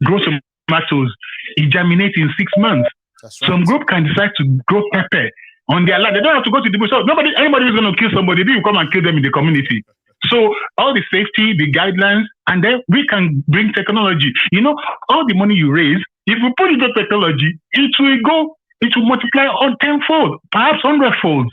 grow tomatoes. It germinates in 6 months. Right. Some group can decide to grow pepper on their land. They don't have to go to the bush. So anybody is going to kill somebody. They will come and kill them in the community. So all the safety, the guidelines, and then we can bring technology. All the money you raise, if we put into technology, it will multiply on 10-fold, perhaps 100-fold.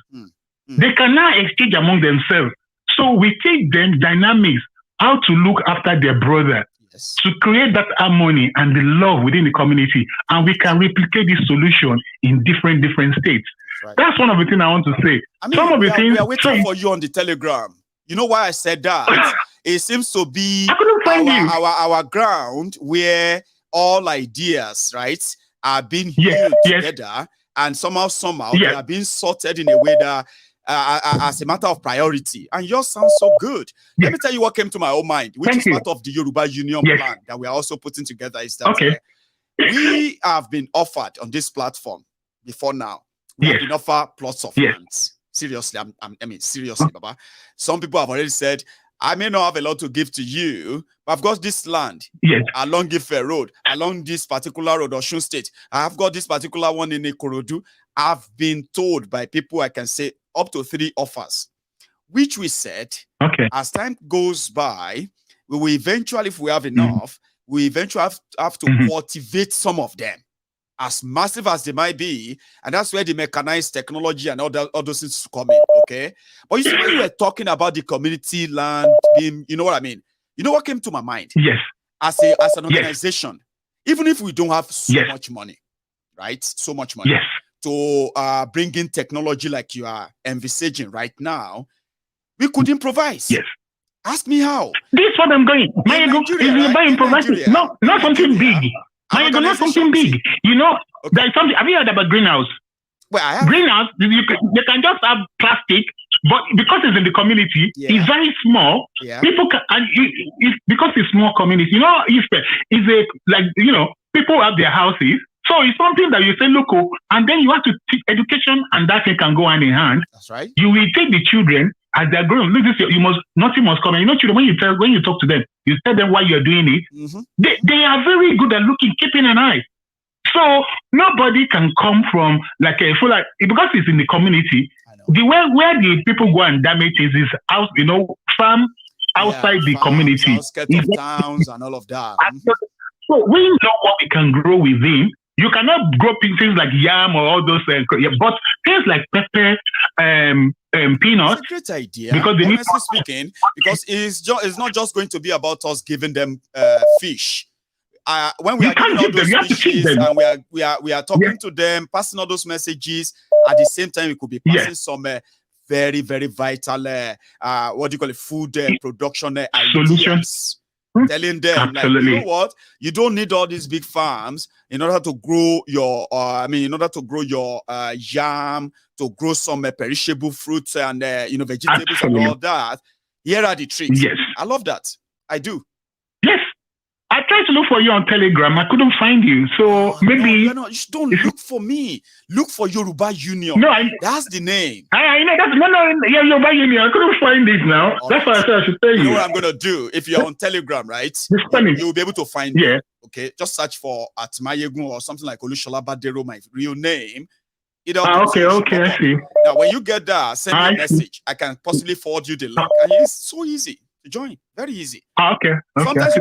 They can now exchange among themselves. So we teach them dynamics, how to look after their brother, to create that harmony and the love within the community. And we can replicate this solution in different states. Right. That's one of the things I want to say. We are waiting for you on the Telegram. You know why I said that? It seems to be our ground where all ideas, right, are being held together, and somehow they are being sorted in a way that as a matter of priority. And yours sounds so good. Let me tell you what came to my own mind, which is part of the Yoruba Union plan that we are also putting together. Is that we have been offered on this platform before now. We have been offered plots of lands. Seriously, seriously, Baba. Some people have already said, I may not have a lot to give to you, but I've got this land along Ife Road, along this particular road, Osun State. I've got this particular one in Ikorodu. I've been told by people, I can say, up to 3 offers, which we said, as time goes by, we will eventually, if we have enough, we eventually have to cultivate some of them, as massive as they might be, and that's where the mechanized technology and all those things come in, okay? But you see, when you were talking about the community land being, you know what I mean? You know what came to my mind? Yes. As an organization, even if we don't have so much money, right? So much money to bring in technology like you are envisaging right now, we could improvise. Yes. Ask me how. This is what I'm going. Is by improvising. No, not something big. Not something big. There is something. Have you heard about greenhouse? Well, I have. Greenhouse, you can just have plastic, but because it's in the community, it's very small. People can, because it's small community. People have their houses. So it's something that you say local, and then you have to teach education, and that thing can go hand in hand. That's right. You will take the children as they're growing. Nothing must come. Children, when you talk to them, you tell them why you're doing it. They are very good at keeping an eye. So nobody can come from because it's in the community. The way where the people go and damage is out, farm outside the community, towns and all of that. So we know what we can grow within. You cannot grow things like yam or all those, but things like pepper, peanuts. It's a great idea. Because honestly speaking, because it's not just going to be about us giving them fish. When we are giving all those fishes and we are talking to them, passing all those messages, at the same time we could be passing some very, very vital food production ideas. Telling them, you know what, you don't need all these big farms in order to grow your yam, to grow some perishable fruits and vegetables and all that. Here are the tricks. Yes, I love that. I do. Yes, I tried to look for you on Telegram. I couldn't find you. So maybe no, you don't look for me. Look for Yoruba Union. No, that's the name. I know that's Yoruba Union. I couldn't find this now. That's why I said I should tell you. You know what I'm gonna do? If you're on Telegram, right? You'll be able to find me. Okay, just search for @Mayegun or something like Olushola Badero, my real name. Okay, I see. Now, when you get that, send me a message. I can possibly forward you the link, and it's so easy to join. Very easy. Okay. Sometimes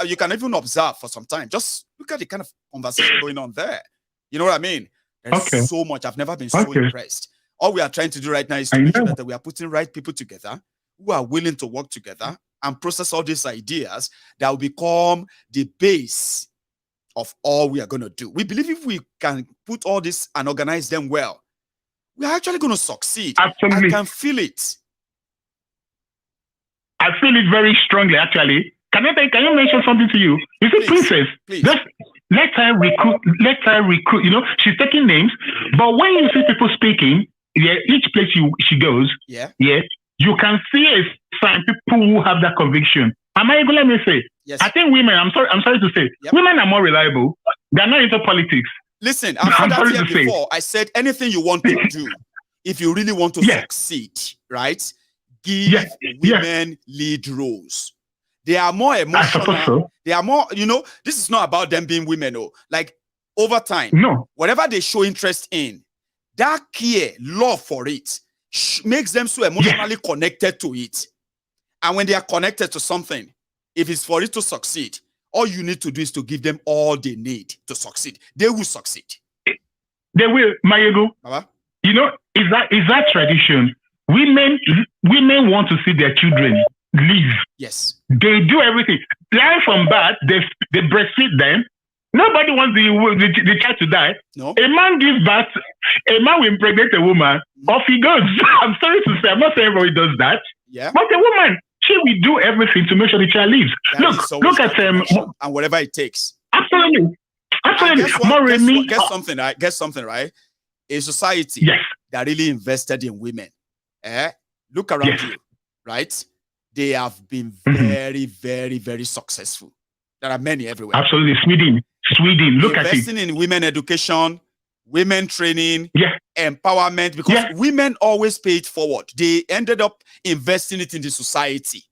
you can even observe for some time. Just look at the kind of conversation going on there. You know what I mean? There's so much. I've never been so impressed. All we are trying to do right now is to make sure that we are putting right people together who are willing to work together and process all these ideas that will become the base of all we are going to do. We believe if we can put all this and organize them well, we are actually going to succeed. Absolutely. I can feel it. I feel it very strongly, actually. Can you mention something to you? You see, Princess, please. Let her recruit. She's taking names, but when you see people speaking, each place she goes, you you can see a sign people who have that conviction. Am I able? Let me say. Yes. I think women. I'm sorry to say, women are more reliable. They're not into politics. Listen, I've said that here before. I said anything you want to do, if you really want to succeed, right? Give women lead roles. They are more emotional. They are more, this is not about them being women, like over time. No. Whatever they show interest in, that care, love for it, makes them so emotionally connected to it. And when they are connected to something, if it's for it to succeed, all you need to do is to give them all they need to succeed. They will succeed. They will, Mayego. Is that tradition? Women want to see their children live. Yes. They do everything. Line from birth, they breastfeed them. Nobody wants the child to die. No. A man gives birth, a man will impregnate a woman, off he goes. I'm sorry to say, I'm not saying everybody does that. Yeah. But the woman, she will do everything to make sure the child lives. Look at and whatever it takes. Absolutely. Guess something, right? A society that really invested in women. Look around you, right? They have been very, very, very successful. There are many everywhere. Absolutely. Sweden, look at it. Investing in women education, women training, empowerment, because women always pay it forward. They ended up investing it in the society.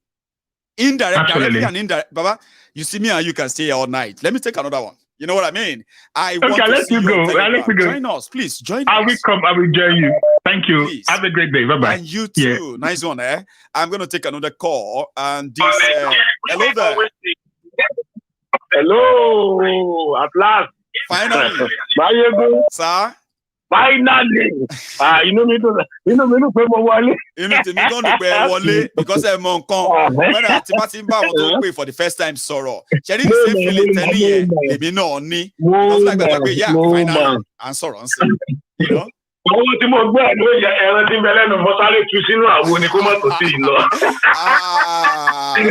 Directly and indirect. Baba, you see me and you can stay here all night. Let me take another one. You know what I mean? I'll let you go. Join us, please. Join us. I will join you. Thank you. Please. Have a great day. Bye-bye. And you too. Nice one, I'm going to take another call. And this, hello there. Hello, at last. Finally. Sir? Finally. Because when I wait for the first time sorrow. Finally. And sorrow. Owó tí mo gbọ́ ẹ̀ ló yẹ ẹran tí ń bẹ lẹ́nu mo sáré tu sínú àwo ni kó má tó sí lọ.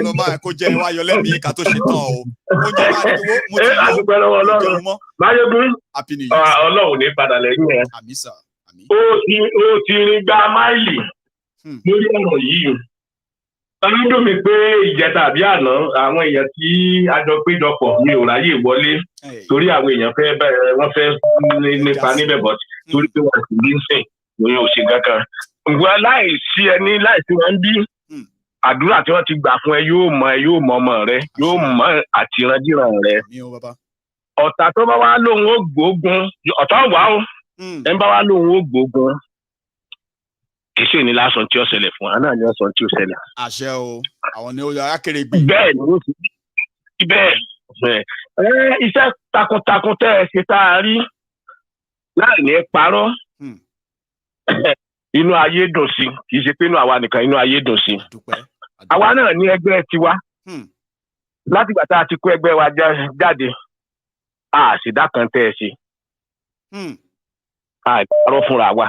Ló máa kó jẹ́ wáyọ lẹ́mìí ká tó ṣe tán o. Ó jẹ́ máa ní owó mo ti lọ. Àdúgbò lọ́wọ́ Ọlọ́run. Máyégún Ọlọ́run ní padà lẹ́yìn ẹ̀. Àmín sà. Àmín. Ó ti rin gba máìlì lórí ọ̀rọ̀ yìí. Ọlọ́dún mi pé ìjẹta àbí àná àwọn èèyàn tí a jọ péjọpọ̀ mi ò ráyè wọlé torí àwọn èèyàn wọ́n fẹ́ nípa níbẹ̀ bọ̀ torí pé wọ́n sì ní sìn lórí òṣè kankan. Ǹgbọ́n láìsí wọn bí àdúrà tí wọ́n ti gbà fún ẹ yóò mọ ọmọ rẹ yóò mọ àtìrandíran rẹ. Ọ̀tá tó bá wá lóun ó gbógun ọ̀tá wà ó ẹ̀ ń bá wá lóun ó gbógun. Kì í ṣe ní lásán tí ó ṣẹlẹ̀ fún wa náà ní ọ̀sán tí ó ṣẹlẹ̀. Àṣẹ o, àwọn ni ó yọ akéré gbé. Bẹ́ẹ̀ ni ó ti rí bẹ́ẹ̀. Iṣẹ́ takuntakun tẹ́ ẹ ṣe tá a rí láì ní parọ́. Inú ayé dùn sí, kì í ṣe pé inú àwa nìkan inú ayé dùn sí. Àwa náà ní ẹgbẹ́ tiwa. Láti ìgbà tá a ti kó ẹgbẹ́ wa jáde, a sì dá kan tẹ́ ẹ ṣe. A parọ́ fúnra wa.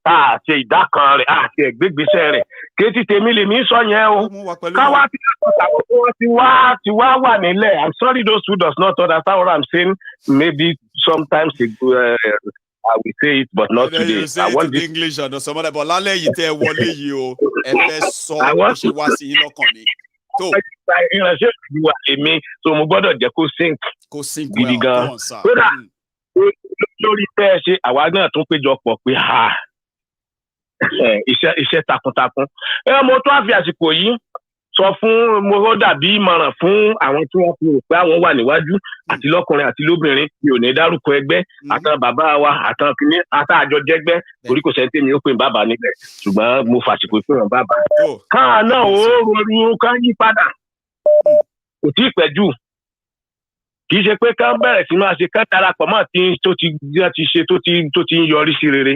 A ṣe ìdá kan rẹ̀, a ṣe ẹ̀gbẹ́gbẹ́sẹ̀ rẹ̀. Kétí tèmi lèmi sọ yẹn o. Káwá tí wọ́n ti wà nílẹ̀. I'm sorry those who does not understand what I'm saying. Maybe sometimes I will say it, but not today. I want this English or some other. But lálẹ́ yìí tẹ́ wọlé yìí o. Ẹ fẹ́ sọ bó ṣe wá sí yín lọ́kàn ni. Tó. Ìránṣẹ́ ìwà èmi, so mo gbọ́dọ̀ jẹ́ kó sink gidi gan. Lórí tẹ́ ẹ ṣe àwa náà tún péjọpọ̀ pé iṣẹ́ takuntakun. Mo tún àfi àsìkò yìí sọ fún mo dàbí ìmọ̀ràn fún àwọn tí wọ́n fi rò pé àwọn wà níwájú àti lọ́kùnrin àti lóbìnrin mi ò ní dárúkọ ẹgbẹ́ àtàn bàbá wa àtàn kìíní àtàjọ jẹ́gbẹ́ torí kò sẹ́ńtẹ́ mi ó pè bàbá níbẹ̀ ṣùgbọ́n mo fàṣìkò pé wọ́n bàbá. Káà náà ó ronú ká yí padà kò tí ì pẹ́ jù kì í ṣe pé ká bẹ̀rẹ̀ sí máa ṣe ká darapọ̀ mọ́ tó ti ń yọrí sí rere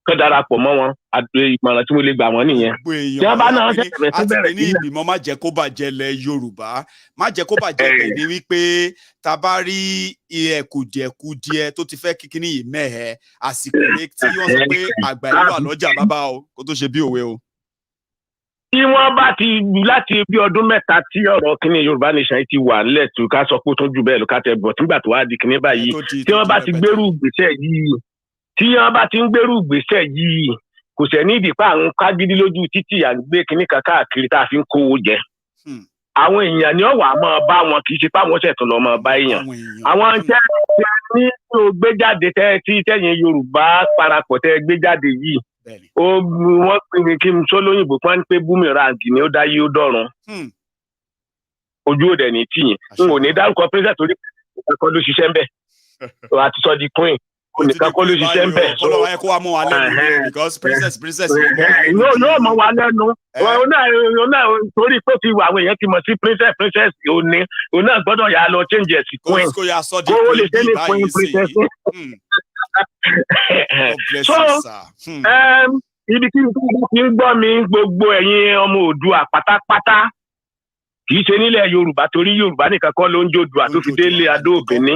ká darapọ̀ mọ́ wọn ìmọ̀ràn tí mo lè gbà wọ́n nìyẹn. Tí wọ́n bá náà ṣẹ̀ṣẹ̀ tó bẹ̀rẹ̀ ní ìgbìmọ̀ má jẹ́ kó bàjẹ́ lẹ̀ Yorùbá má jẹ́ kó bàjẹ́ lẹ̀ ní wípé tá bá rí kùdìẹ̀kùdìẹ̀ tó ti fẹ́ kíkíní yìí mẹ́hẹ̀ àsìkò rẹ̀ tí wọ́n sọ pé àgbà ìlú àlọ́jà bàbá o kó tó ṣe bí òwe o. Tí wọ́n bá ti láti bí ọdún mẹ́ta tí ọ̀rọ̀ kíní Yorùbá Nation ti wà nílẹ̀ tó ká sọ pé ó tún jù bẹ́ẹ̀ lọ ká tẹ bọ̀ nígbà tó wá di kíní báyìí tí wọ́n bá ti gbérù ìgbésẹ̀ yìí kò sẹ́ ní ìdí pa àwọn kágídí lójú títì à ń gbé kinní kan káàkiri tá a fi ń kówó jẹ. Àwọn èèyàn ni ọ̀wà máa bá wọn kì í ṣe páwọn ṣẹ̀tún lọ máa bá èèyàn. Àwọn iṣẹ́ ní gbé jáde tẹ́yìn Yorùbá parapọ̀ tẹ́ gbé jáde yìí. Wọ́n pinnu kí n sọ lóyìnbó pọ́n pé boomerang ni ó dá yí ó dọ̀run. Ojú òde ní tìyìn. N ò ní dárúkọ pínlẹ̀ torí kọ́ ló ṣiṣẹ́ ń bẹ̀. Àti sọ di queen. Nìkan kọ́ ló ṣiṣẹ́ ń bẹ̀. Kọ́lọ́ wáyé kó wá mọ́ wa lẹ́nu because princess. Yóò mọ̀ wá lẹ́nu. Òun náà torí pé ti wà àwọn èèyàn ti mọ̀ sí princess òní. Òun náà gbọ́dọ̀ yà á lọ change ẹ̀ sí queen. Kó lè ṣe ní queen princess. So ibi tí n ti ń gbọ́ mi gbogbo ẹ̀yin ọmọ Oòduà pátápátá kì í ṣe nílẹ̀ Yorùbá torí Yorùbá nìkan kọ́ ló ń jó Oòduà tó fi dé ilé Adó Òbíní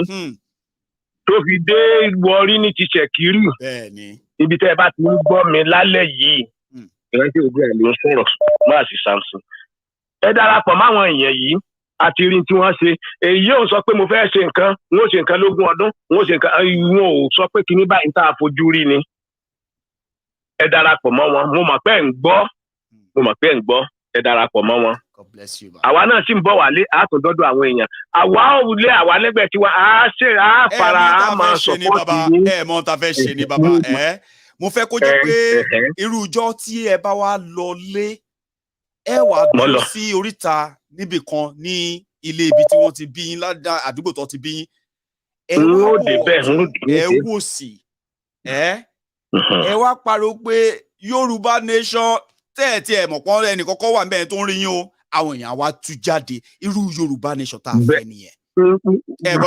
tó fi dé Wọrí ní ti Ṣẹ̀kírù ibi tẹ́ ẹ bá ti ń gbọ́ mi lálẹ́ yìí ìrántí Oòduà ló ń sọ̀rọ̀ máa sì Samson ẹ darapọ̀ máwọn èèyàn yìí àti rí tí wọ́n ṣe èyí ò sọ pé mo fẹ́ ṣe nǹkan n ó ṣe nǹkan lógún ọdún n ó ṣe nǹkan wọn ò sọ pé kíní báyìí tá a fojú rí ni ẹ darapọ̀ mọ́ wọn mo mọ̀ pé ẹ̀ ń gbọ́ ẹ darapọ̀ mọ́ wọn. Àwa náà sì ń bọ̀ wálé àtúndọ́dọ̀ àwọn èèyàn àwa òwúlé àwa lẹ́gbẹ̀ẹ́ tiwa fara á máa sọ̀pọ̀tì yín. Ẹ mọ̀ ta fẹ́ ṣe ni bàbá mo fẹ́ kó jẹ́ pé irú ọjọ́ tí ẹ bá wá lọ lé ẹ wà dúró sí oríta níbì kan ní ilé ibi tí wọ́n ti bí yín ládàá àdúgbò tó ti bí yín ẹ wò sí ẹ wá pariwo pé Yorùbá nation tẹ́ẹ̀tì ẹ̀ mọ̀ pọ́n ẹnì kọ́kọ́ wà mẹ́rin tó ń rí yín o àwọn èèyàn wa tú jáde irú Yorùbá nation tá a fẹ́ nìyẹn.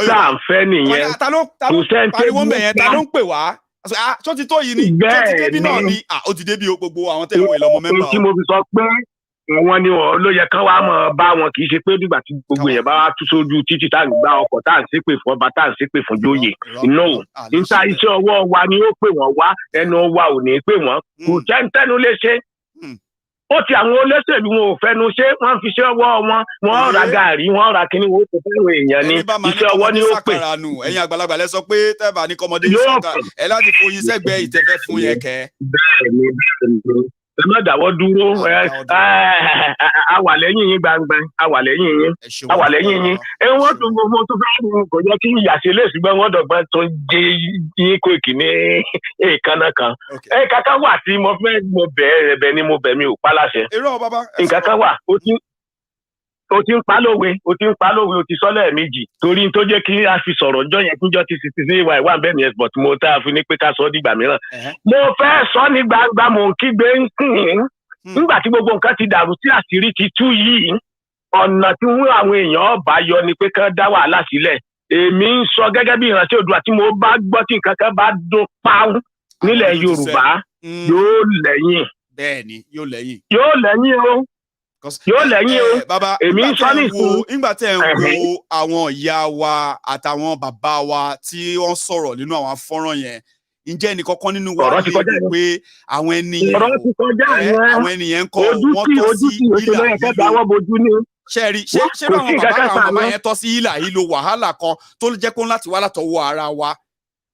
tá a fẹ́ nìyẹn ta ló pariwo mẹ́yẹn ta ló ń pè wá tó ti tó yìí ni tó ti débi náà ni ó ti débi gbogbo àwọn tẹ̀lé ìwé lọ́mọ mẹ́mbà. tí mo fi sọ pé àwọn ni wọn ló yẹ kán wá mọ̀ bá wọn kì í ṣe pé nígbà tí gbogbo èèyàn bá wá tú sójú títí tá à ń gbá ọkọ̀ tá à ń ṣépè fún ọba tá à ń ṣépè fún jóyè no níta iṣẹ́ ọwọ́ wa ni ó pè wọ́n wá ẹnu wa ò ní pè wọ́n kò tẹ́ntẹ́nu lè ṣe ó ti àwọn olóṣèlú wọn ò fẹnu ṣe wọn fi ṣe ọwọ́ wọn ra gàrí wọn ra kíní wọn kò fẹ́ràn èèyàn ní iṣẹ́ ọwọ́ ni ó pè. ẹ̀yin àgbàlagbà lẹ sọ pé tẹ́ẹ̀bà ní kọ́mọdé yìí sọ́kà ẹ láti foyín sẹ́gbẹ̀ẹ́ ìtẹ́fẹ́ fún yẹn kẹ́. bẹ́ẹ̀ni ẹ má dáwọ́ dúró a wà lẹ́yìn yín gbangba a wà lẹ́yìn yín wọ́n tún mo tún fẹ́ kò yẹ kí ìyàsí lè ṣùgbọ́n wọ́n dọ̀gbọ́n tó jẹ yín kó ìkíní èèkánná kan kankan wà tí mo fẹ́ mo bẹ̀ẹ́ ni mo bẹ̀ mi ò pa láṣẹ nǹkan kan wà o ti ń pa lówe o ti sọ lẹ́ẹ̀mejì torí tó jẹ́ kí a fi sọ̀rọ̀ ọjọ́ yẹn kíjọ́ ti sì sí ìwà ìwà bẹ́ẹ̀ ni ẹ̀ but mo tá a fi ní pé ká sọ ọ́ dìgbà mìíràn. mo fẹ́ sọ ní gbangba mò ń kígbe ń kùn nígbà tí gbogbo nǹkan ti dàrú tí àṣírí ti tú yìí ọ̀nà tí wọ́n àwọn èèyàn ọba yọ ni pé kán dá wàhálà sílẹ̀ èmi ń sọ gẹ́gẹ́ bí ìrántí Oòduà tí mo bá gbọ́ tí nǹkan kan bá dún páún nílẹ̀ Yorùbá yóò lẹ́yìn. bẹ́ẹ̀ni yóò lẹ́yìn. yóò lẹ́yìn o yóò lẹ́yìn o èmi ń sọ nìkú. nígbà tẹ́ ń wo àwọn ìyá wa àtàwọn bàbá wa tí wọ́n sọ̀rọ̀ nínú àwọn fọ́nrán yẹn ǹjẹ́ ẹnì kankan nínú wa lè rò pé àwọn ènìyàn ń kọ́ wọ́n tọ́ sí ìlà yìí ṣẹ́ẹ̀rí ṣé báwọn bàbá àwọn màmá yẹn tọ́ sí ìlà yìí lo wàhálà kan tó jẹ́ kó láti wá látọwọ́ ara wa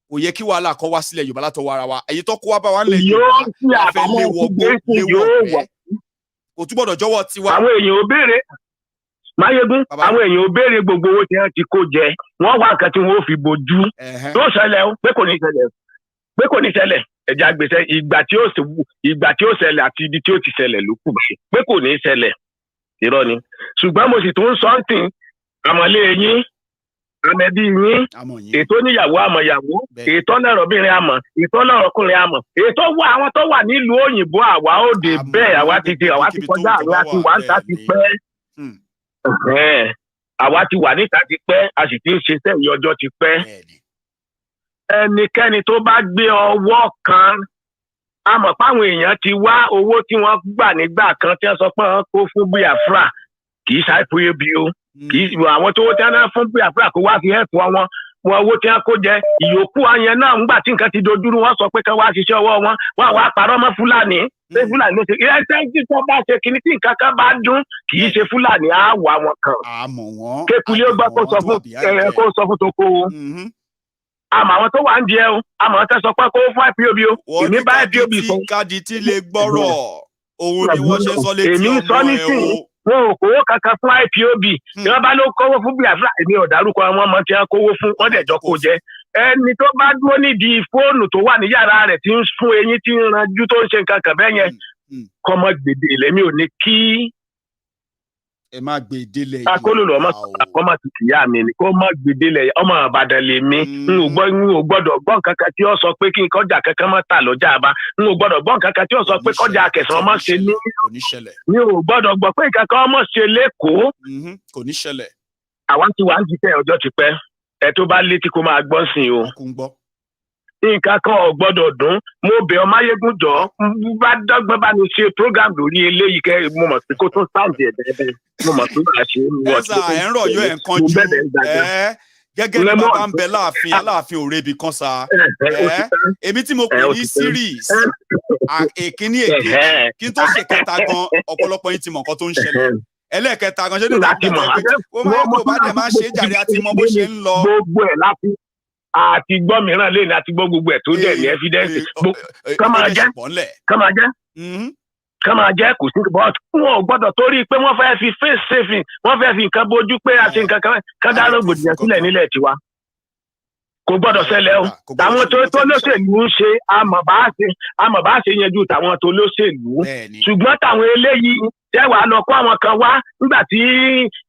kò yẹ kí wàhálà kan wá sílẹ̀ Yorùbá látọwọ́ ara wa èyí tó kó wá bá wa nílẹ̀ Yorùbá àfẹ́ léwọ́ bẹ́ẹ̀ kò túbọ̀dọ̀ jọ̀wọ́ tiwa. àwọn èèyàn ò béèrè Máyégún àwọn èèyàn ò béèrè gbogbo owó tí wọ́n ti kó jẹ wọ́n wá nǹkan tí wọ́n ó fi bojú tó ṣẹlẹ̀ o pé kò ní ṣẹlẹ̀ ẹ̀já gbèsè ìgbà tí ó ṣẹlẹ̀ àti ibi tí ó ti ṣẹlẹ̀ ló kù báyìí pé kò ní ṣẹlẹ̀ irọ́ ni ṣùgbọ́n mo sì tún sọ́ǹtìn àmọ̀lé yín àmẹ́bí yín ètò níyàwó àmọ̀yàwó ètò lẹ́rọ̀bìnrin àmọ̀ ètò lẹ́rọ̀kùnrin àmọ̀ ètò wà àwọn tó wà nílùú òyìnbó àwa ó dé bẹ́ẹ̀ àwa ti kọjá àwa ti wà níta ti pẹ́ àwa ti wà níta ti pẹ́ a sì ti ń ṣe sẹ́yìn ọjọ́ ti pẹ́ ẹnikẹ́ni tó bá gbé ọwọ́ kan àmọ̀ páwọn èèyàn ti wá owó tí wọ́n gbà nígbà kan tí wọ́n sọ pé wọ́n kó fún Biafra kì í ṣàìpé ebi o kì í àwọn tó tí wọ́n fún Biafra kó wá fi ẹ̀kún wọn owó tí wọ́n kó jẹ ìyókù àyẹn náà ńgbà tí nǹkan ti dojúrú wọ́n sọ pé kán wá ṣiṣẹ́ ọwọ́ wọn wọ́n wá parọ́ mọ́ Fúlàní ṣé Fúlàní ló ṣe ẹsẹ̀ tí wọ́n bá ṣe kíní tí nǹkan kan bá dún kì í ṣe Fúlàní á wà wọn kan kékulé ó gbọ́ kó sọ fún toko àmọ́ àwọn tó wà ń jẹ o àmọ́ àwọn tó sọ pé kó fún IPOB o èmi bá IPOB sọ. kádì tí lè gbọ́rọ̀ òun ni wọ́n ṣe sọ létí ọmọ ẹ̀ o. wọn ò kówó kankan fún IPOB tí wọ́n bá ló kówó fún Biafra èmi ò dárúkọ àwọn ọmọ tí wọ́n kówó fún wọ́n dẹ̀ jọ kó jẹ. ẹni tó bá dúró nídìí fóònù tó wà ní yàrá rẹ̀ tí ń fún eyín tí ń ranjú tó ń ṣe nǹkan kan bẹ́ẹ̀ yẹn kọ́mọ gbèdé lèmi ò ní kí. ẹ má gbèdé lẹ yìí. Koolu lọ ọmọ ti kìyà mi ni kó má gbèdé lẹ ọmọ Ìbàdàn lè mi n ò gbọ́dọ̀ gbọ́ kankan tí ó sọ pé kí n kọjá kankan má ta lọ́jà àbá n ò gbọ́dọ̀ gbọ́ kankan tí ó sọ pé kọjá Akẹ̀sán ọmọ ṣe ní. n ò gbọ́dọ̀ gbọ́ pé kankan ọmọ ṣe lẹ́kọ̀ọ́. kò ní ṣẹlẹ̀. àwa ti wà ń jíṣẹ́ ọjọ́ ti pẹ́ ẹ tó bá létí kó máa gbọ́ sí o. nǹkan kan ò gbọ́dọ̀ dùn mo bẹ̀ ọ Máyégún jọ bá dọ́gbọ́n bá mi ṣe program lórí eléyìí kẹ́ mo mọ̀ sí kó tún sáǹdì ẹ̀dẹ́ẹ̀dẹ́ mo mọ̀ sí máa ṣe é. ẹ̀sà ẹ̀ ń rọ̀ yóò ẹ̀ ń kanjú gẹ́gẹ́ bí bàbá ń bẹ láàfin aláàfin òrebi kan sa èmi tí mo pè ní series èkíní èké kí n tó ṣe kẹta gan ọ̀pọ̀lọpọ̀ yín ti mọ̀ nǹkan tó ń ṣẹlẹ̀ ẹlẹ́ẹ̀kẹta gan ṣé ní ìdájọ́ ó máa ń kó bá dẹ̀ máa ṣe é jàre àti mọ bó ṣe ń lọ. gbogbo ẹ̀ láti àti gbọ́ mìíràn lẹ́yìn àti gbọ́ gbogbo ẹ̀ tó dẹ̀ ní evidence kọ́ máa jẹ́ kò sí but wọn ò gbọ́dọ̀ torí pé wọ́n fẹ́ fi face saving wọ́n fẹ́ fi nǹkan bójú pé àti nǹkan kan dáná gbòdìyàn sílẹ̀ nílẹ̀ tiwa kò gbọ́dọ̀ ṣẹlẹ̀ o táwọn tó lóṣèlú ń ṣe àmọ̀ bá ṣe yanjú táwọn tó lóṣèlú ṣùgbọ́n táwọn eléyìí jẹ́wà lọ kó àwọn kan wá nígbà tí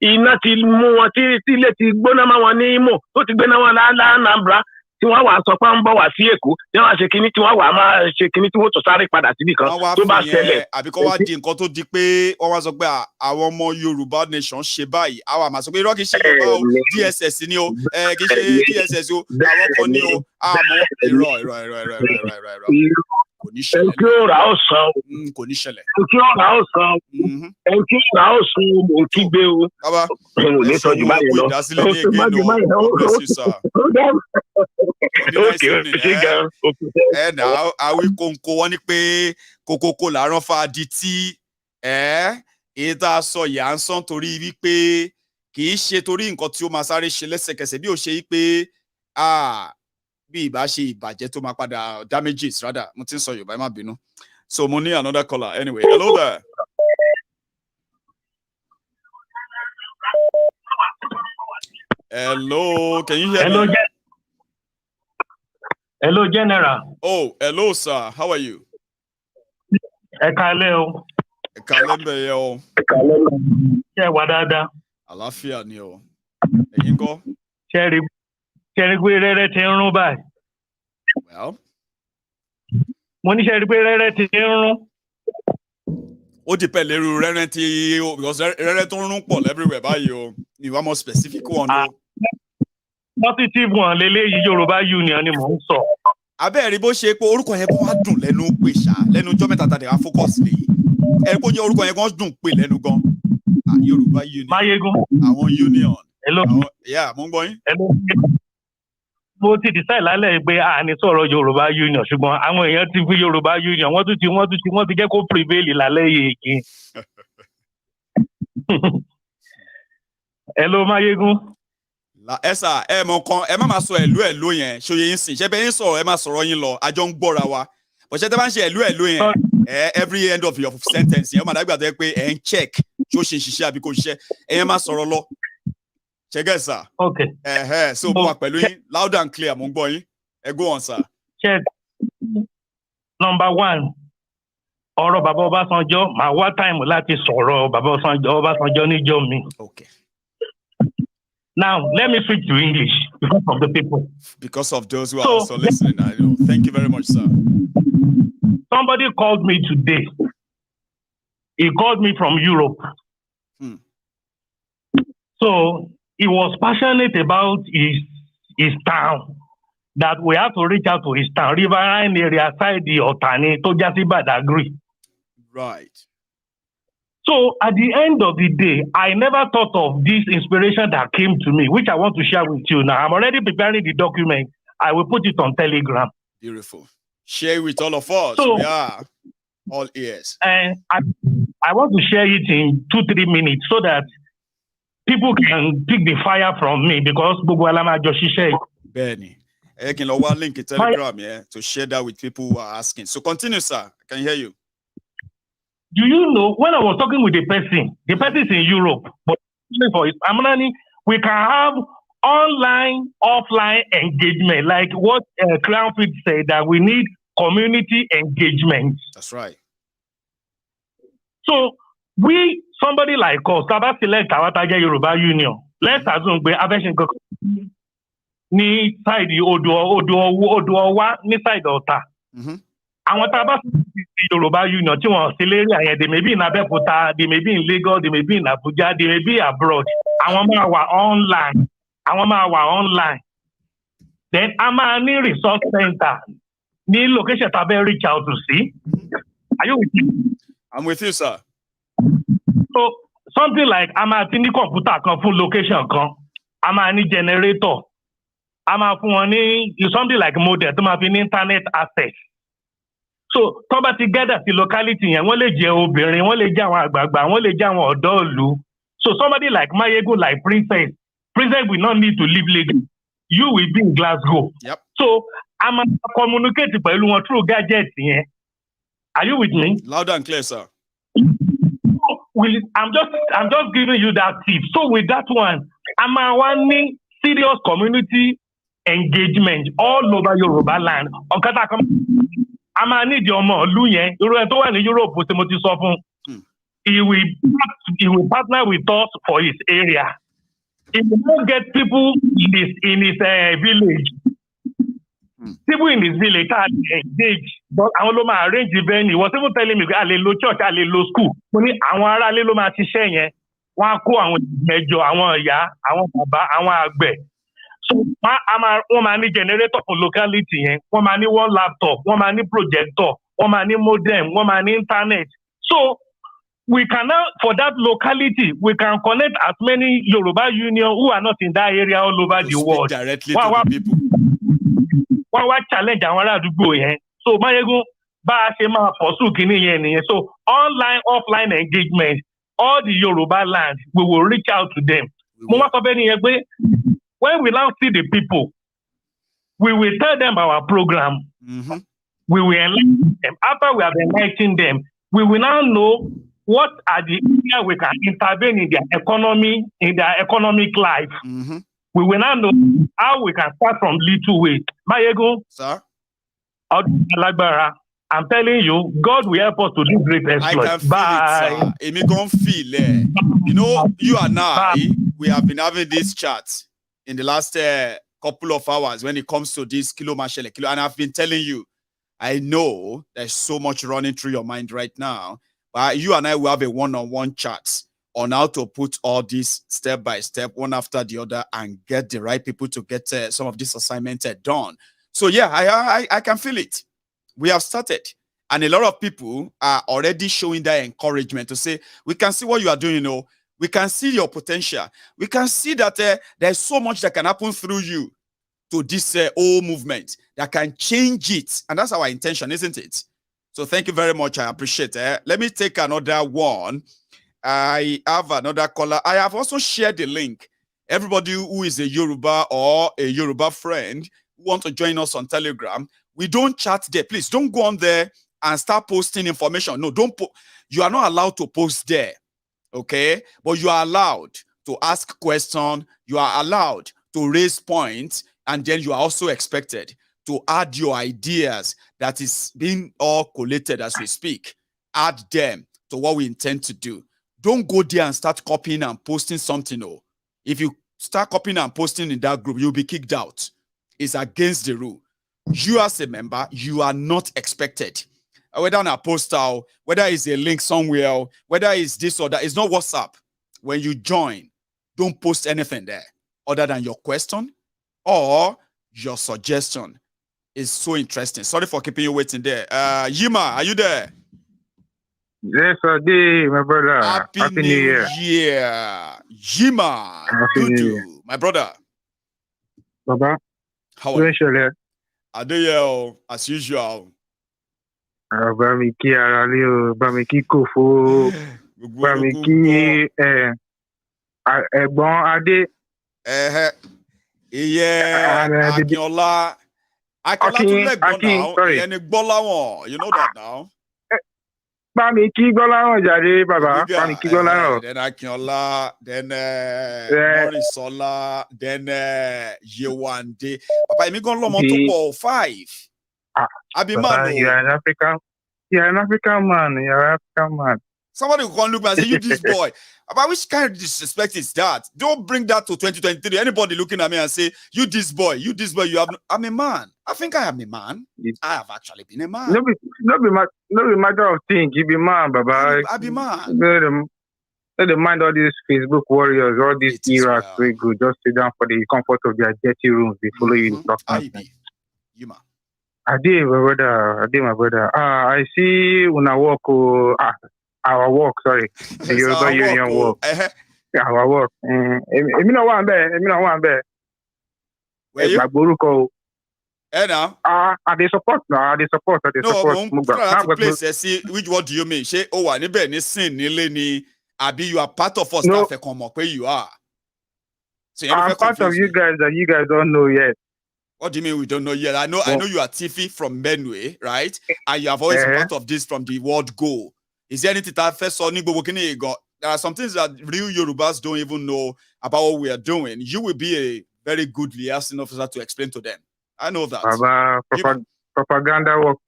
iná ti mú wọn tí ilé ti gbóná mọ́ wọn ní Imo tó ti gbéná wọn l'Anambra tí wọ́n wà sọ pé ń bọ̀ wá sí Èkó tí wọ́n ṣe kinní tí wọ́n wà máa ṣe kinní tí wọ́n tó sáré padà síbì kan tó bá ṣẹlẹ̀. àbí kọ́ wá di nǹkan tó di pé wọ́n wá sọ pé àwọn ọmọ Yorùbá nation ṣe báyìí àwọn àmà sọ pé irọ́ kìí ṣe Yorùbá o DSS ni o kìí ṣe DSS o àwọn kan ni o àmọ́ irọ́ kò ní ṣẹlẹ̀. ẹnkí òrà ó san o. kò ní ṣẹlẹ̀. ẹnkí òrà ó san o. ẹnkí òrà ó sun o mò ń kígbe o. ò ní sọjú báyìí lọ. ẹ nà àwí kòǹkò wọn ni pé kòkòkò làárọ̀ fàdí tí èyí tá a sọ yà ń sàn torí wípé kì í ṣe torí nǹkan tí ó máa sáré ṣe lẹ́sẹ̀kẹsẹ̀ bí ó ṣe yí pé bí ìbá ṣe ìbàjẹ́ tó máa padà damages rather mo ti ń sọ Yorùbá ẹ má bínú so mo ní another caller anyway hello there. Hello, can you hear me? Hello, General. Oh, hello, sir. How are you? Ẹ káalẹ́ o. Ẹ káalẹ́ ń bẹ̀ yẹ o. Ṣé wà dáadáa? Àlàáfíà ni o. Ẹ̀yin kọ́? Ṣé rí pé rẹ́rẹ́ ti ń rún báyìí? Well. Mo ní ṣé rí pé rẹ́rẹ́ ti ń rún. Ó ti pẹ̀ lérú rẹ́rẹ́ tí because rẹ́rẹ́ tó ń rún pọ̀ everywhere báyìí o. Ìwà more specific one o. Positive one leléyìí Yoruba Union ni mò ń sọ. Abẹ́ẹ̀rí bó ṣe pé orúkọ yẹn kó wá dùn lẹ́nu pè ṣá lẹ́nu ọjọ́ mẹ́ta tàdé wá focus lè yìí. Ẹ kó jẹ́ orúkọ yẹn kan dùn pè lẹ́nu gan. Yoruba Union. Máyégún. Àwọn union. Hello. Yeah, mo ń gbọ́ yín. Hello. Mo ti decide lálẹ́ pé a ní sọ̀rọ̀ Yoruba Union ṣùgbọ́n àwọn èèyàn ti fi Yoruba Union wọ́n ti jẹ́ kó prevail lálẹ́ yìí. Hello Máyégún. Ẹ̀sà ẹ mọ̀ kan ẹ má máa sọ ẹ̀lú yẹn ṣòye yín sìn ṣẹ́ bẹ́ẹ̀ yín sọ̀rọ̀ ẹ má sọ̀rọ̀ yín lọ àjọ ń gbọ́ra wa bọ̀ṣẹ́ tẹ́ bá ń ṣe ẹ̀lú yẹn every end of your sentence yẹn ó máa dágbà tó yẹ pé ẹ̀ ń check ṣó ṣe ṣiṣẹ́ àbí kò ṣiṣẹ́ ẹ̀yẹn má sọ̀rọ̀ lọ ṣẹ́gẹ́ sà. Okay. So mo wà pẹ̀lú yín loud and clear mo ń gbọ́ yín ẹ go on sà. Check. Number 1 ọ̀rọ̀ bàbá Ọbásanjọ́ màá wá táìmù láti sọ̀rọ̀ bàbá Ọbásanjọ́ níjọ́ mi. Okay. Now, let me switch to English because of the people. Because of those who are also listening, I know. Thank you very much, sir. Somebody called me today. He called me from Europe. So, he was passionate about his town, that we have to reach out to his town, riverine area, side the Otani, to Jasi Badagry. Right. So at the end of the day, I never thought of this inspiration that came to me, which I want to share with you now. I'm already preparing the document. I will put it on Telegram. Beautiful. Share with all of us. So, we are all ears. And I want to share it in 2-3 minutes so that people can pick the fire from me because Benny. I can link a Telegram, to share that with people who are asking. So continue, sir. I can hear you. Do you know, when I was talking with the person is in Europe, but for his Amnani, we can have online, offline engagement, like what Crown Prince said, that we need community engagement. That's right. So somebody like us, Sabah select our Yoruba Union. Let's assume we have ni side Oduowa ni side Ota. Àwọn Sabah Yoruba Union tí wọ́n sí lérí àyẹn, they may be in Abeokuta, they may be in Lagos, they may be in Abuja, they may be abroad. Àwọn máa wà online. Then a máa ní resource center ní location tàbí reach out to see. Are you with me? I'm with you, sir. So something like a máa ti ní computer kan fún location kan, a máa ní generator, a máa fún wọn ní something like model tó máa fi ní internet access. So tó bá ti gather sí locality yẹn, wọ́n lè jẹ́ obìnrin, wọ́n lè jẹ́ àwọn àgbààgbà, wọ́n lè jẹ́ àwọn ọ̀dọ́ ìlú. So somebody like Mayegun, like Princess will not need to leave Lagos. You will be in Glasgow. Yep. So I'm going to communicate with you through gadgets here. Are you with me? Loud and clear, sir. I'm just giving you that tip. So with that one, I'm wanting serious community engagement all over Yoruba land. I'm gonna need your more Luyen. In Europe, he will partner with us for his area. He will not get people in his village. People in his village are engaged, but I want to arrange event. He was even telling me, I will church, I will school. Money, I want to lo ma ti share. One ko àwọn mẹ́jọ, àwọn ìyá, àwọn bàbá, àwọn àgbẹ̀. So, one man need generator for locality. One man need one laptop, one man need projector, one man need modem, one man need internet. So we can now, for that locality, we can connect as many Yoruba Union who are not in that area all over the world. Directly to the people. What challenge àwọn ará àdúgbò yẹn. So Mayegun bá a ṣe máa pursue kìíní yẹn nìyẹn. So online, offline engagement, all the Yoruba land, we will reach out to them. Mo wá sọ bẹ́ẹ̀ nìyẹn pé when we now see the people, we will tell them our program. We will enlighten them. After we have enlightened them, we will now know what are the areas we can intervene in their economy, in their economic life. We will now know how we can start from little way. Mayegun, sir, I'm telling you, God will help us to do great exploits. I can feel it, sir. Emilokan feel it. You know, you and I, we have been having this chat in the last couple of hours when it comes to this kilo mashele kilo, and I've been telling you, I know there's so much running through your mind right now, but you and I will have a one-on-one chat on how to put all this step by step, one after the other, and get the right people to get some of this assignment done. So yeah, I can feel it. We have started, and a lot of people are already showing their encouragement to say, we can see what you are doing, you know. We can see your potential. We can see that there's so much that can happen through you to this whole movement that can change it. And that's our intention, isn't it? So thank you very much. I appreciate it. Let me take another one. I have another caller. I have also shared the link. Everybody who is a Yoruba or a Yoruba friend who want to join us on Telegram, we don't chat there. Please don't go on there and start posting information. No, don't. You are not allowed to post there. Okay, but you are allowed to ask questions, you are allowed to raise points, and then you are also expected to add your ideas that is being all collated as we speak. Add them to what we intend to do. Don't go there and start copying and posting something. No. If you start copying and posting in that group, you'll be kicked out. It's against the rule. You as a member, you are not expected. Whether on a poster, whether it's a link somewhere, whether it's this or that, it's not WhatsApp. When you join, don't post anything there other than your question or your suggestion. It's so interesting. Sorry for keeping you waiting there. Yima, are you there? Yes, I did, my brother. Happy New Year. Yima, Dudu, my brother. Baba, how are you? I do you as usual. Bamiki Aralio, Bamiki Kofo, Bamiki Egbon Ade. Yeah, Akinola. Akin, sorry. You know that now. Bami Kigolaro Jare Baba. Bami Kigolaro. Then Akinola, then Morisola, then Yewande. Papa, you go to 5. Abi man. You're an African. You're an African man. You're an African man. Somebody will look and say, you this boy. About which kind of disrespect is that? Don't bring that to 2023. Anybody looking at me and say, you this boy, you have I'm a man. I think I am a man. I have actually been a man. No be matter of things. You be man, Baba. I be man. Let them mind all these Facebook warriors, all these eras very good. Just sit down for the comfort of their dirty rooms. They follow you in talk. I did, my brother. I see when I walk. Our work, sorry. The Yoruba Union work. Our work. Emilokan there. Where you? Buruko. Now? They support now. They support. No, place. See, which what do you mean? Say, Abi, you are part of us. No. Where you are. So I'm part of you guys that you guys don't know yet. What do you mean we don't know yet? I know you are Tiffy from Benue, right? And you have always been part of this from the word go. Is there anything that first saw There are some things that real Yorubas don't even know about what we are doing. You will be a very good liaison officer to explain to them. I know that. Propaganda work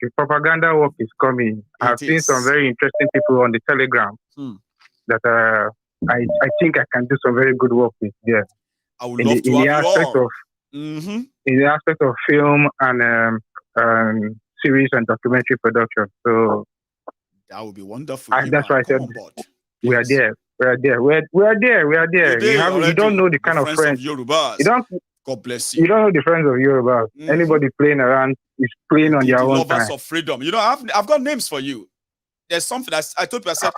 is coming. I've seen some very interesting people on the Telegram that I think I can do some very good work with there. I would love to have you all. In the aspect of film and series and documentary production. So that would be wonderful. That's why I said we are there. We are there. You don't know the kind of friends. God bless you. You don't know the friends of Yoruba. Anybody playing around is playing on their own time. Lovers of freedom. You know, I've got names for you. There's something I told you. I said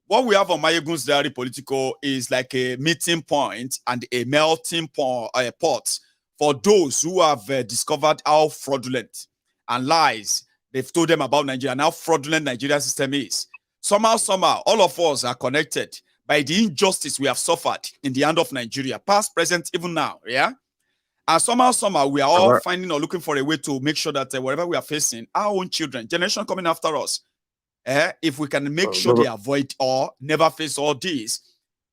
what we have on Mayegun's Diary Politico is like a meeting point and a melting pot for those who have discovered how fraudulent and lies they've told them about Nigeria and how fraudulent Nigeria system is. Somehow, all of us are connected by the injustice we have suffered in the hand of Nigeria, past, present, even now. Yeah. And somehow, we are all finding or looking for a way to make sure that whatever we are facing, our own children, generation coming after us, if we can make sure they avoid or never face all this,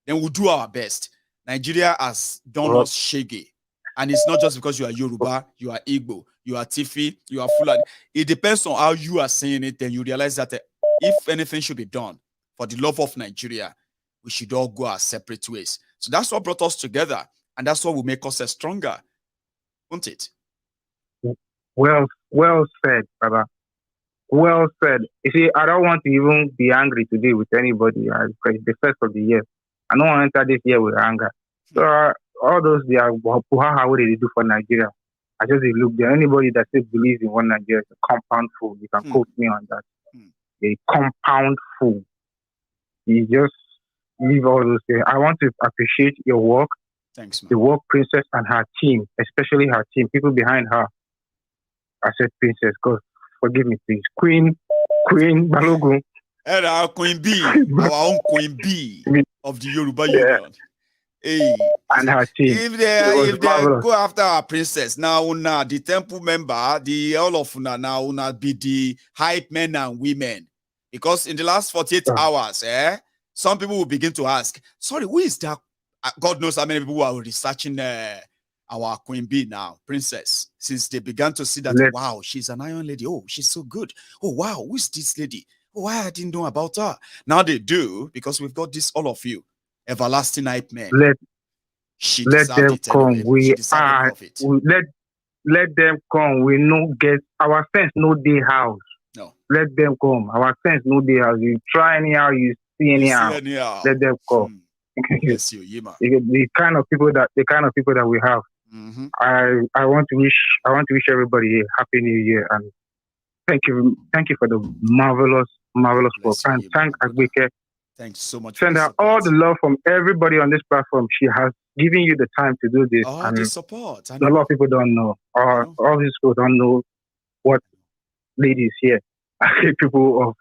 then we'll do our best. Nigeria has done us shaggy. And it's not just because you are Yoruba, you are Igbo, you are Tifi, you are Fulani. It depends on how you are saying it. Then you realize that if anything should be done for the love of Nigeria, we should all go our separate ways. So that's what brought us together. And that's what will make us stronger. Won't it? Well said, Baba. Well said. You see, I don't want to even be angry today with anybody because it's the first of the year. I don't want to enter this year with anger. So all those they are what they do for Nigeria. I just look there. Anybody that still believes in one Nigeria is a compound fool. You can quote me on that. A compound fool. You just leave all those things. I want to appreciate your work. Thanks, man. The work Princess and her team, especially her team, people behind her. I said Princess, God, forgive me, please. Queen Balogun. And our Queen B, our own Queen B of the Yoruba Union. Hey, and her team. If they go after our princess, now the temple member, all of now be the hype men and women. Because in the last 48 hours, some people will begin to ask, sorry, who is that? God knows how many people are researching our Queen Bee now, princess, since they began to see that, wow, she's an iron lady. Oh, she's so good. Oh, wow, who is this lady? Oh, why I didn't know about her. Now they do, because we've got this, all of you, everlasting hype men. Let them come. Let them come. We no get our friends no day house. No. Let them come. Our friends no day house. You try anyhow, you see anyhow. Let them come. Yes, Yima. The kind of people that we have. I want to wish everybody a happy new year and thank you for the marvelous work. And thank Agbeke. Thanks so much. Send her all the love from everybody on this platform. She has given you the time to do this. And the support. A lot of people don't know. All these people don't know what ladies here. People of,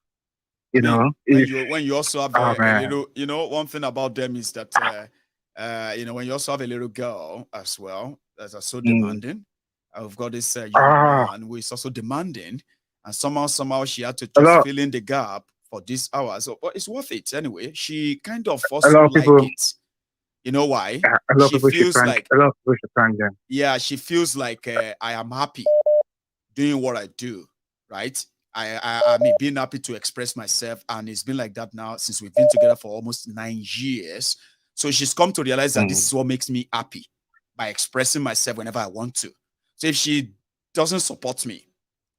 when you also have a little, one thing about them is that, when you also have a little girl as well, that are so demanding, I've got this young man who is also demanding, and somehow she had to just fill in the gap for this hour. So, but it's worth it anyway. She kind of also like it. You know why? She feels like a lot of people should thank them. Yeah, she feels like I am happy doing what I do, right? I mean, being happy to express myself, and it's been like that now since we've been together for almost 9 years. So she's come to realize that this is what makes me happy, by expressing myself whenever I want to. So if she doesn't support me,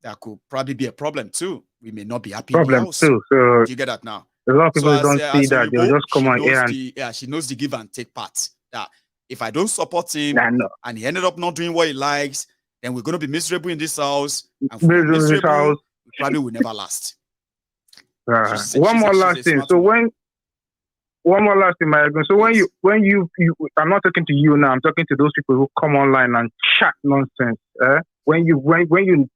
that could probably be a problem too. We may not be happy in the house. Too. So do you get that now? A lot of people don't see that. They'll just come on here and she knows the give and take part. That if I don't support him and he ended up not doing what he likes, then we're going to be miserable in this house. And miserable, we probably will never last. One more last thing. So when you, I'm not talking to you now. I'm talking to those people who come online and chat nonsense. When you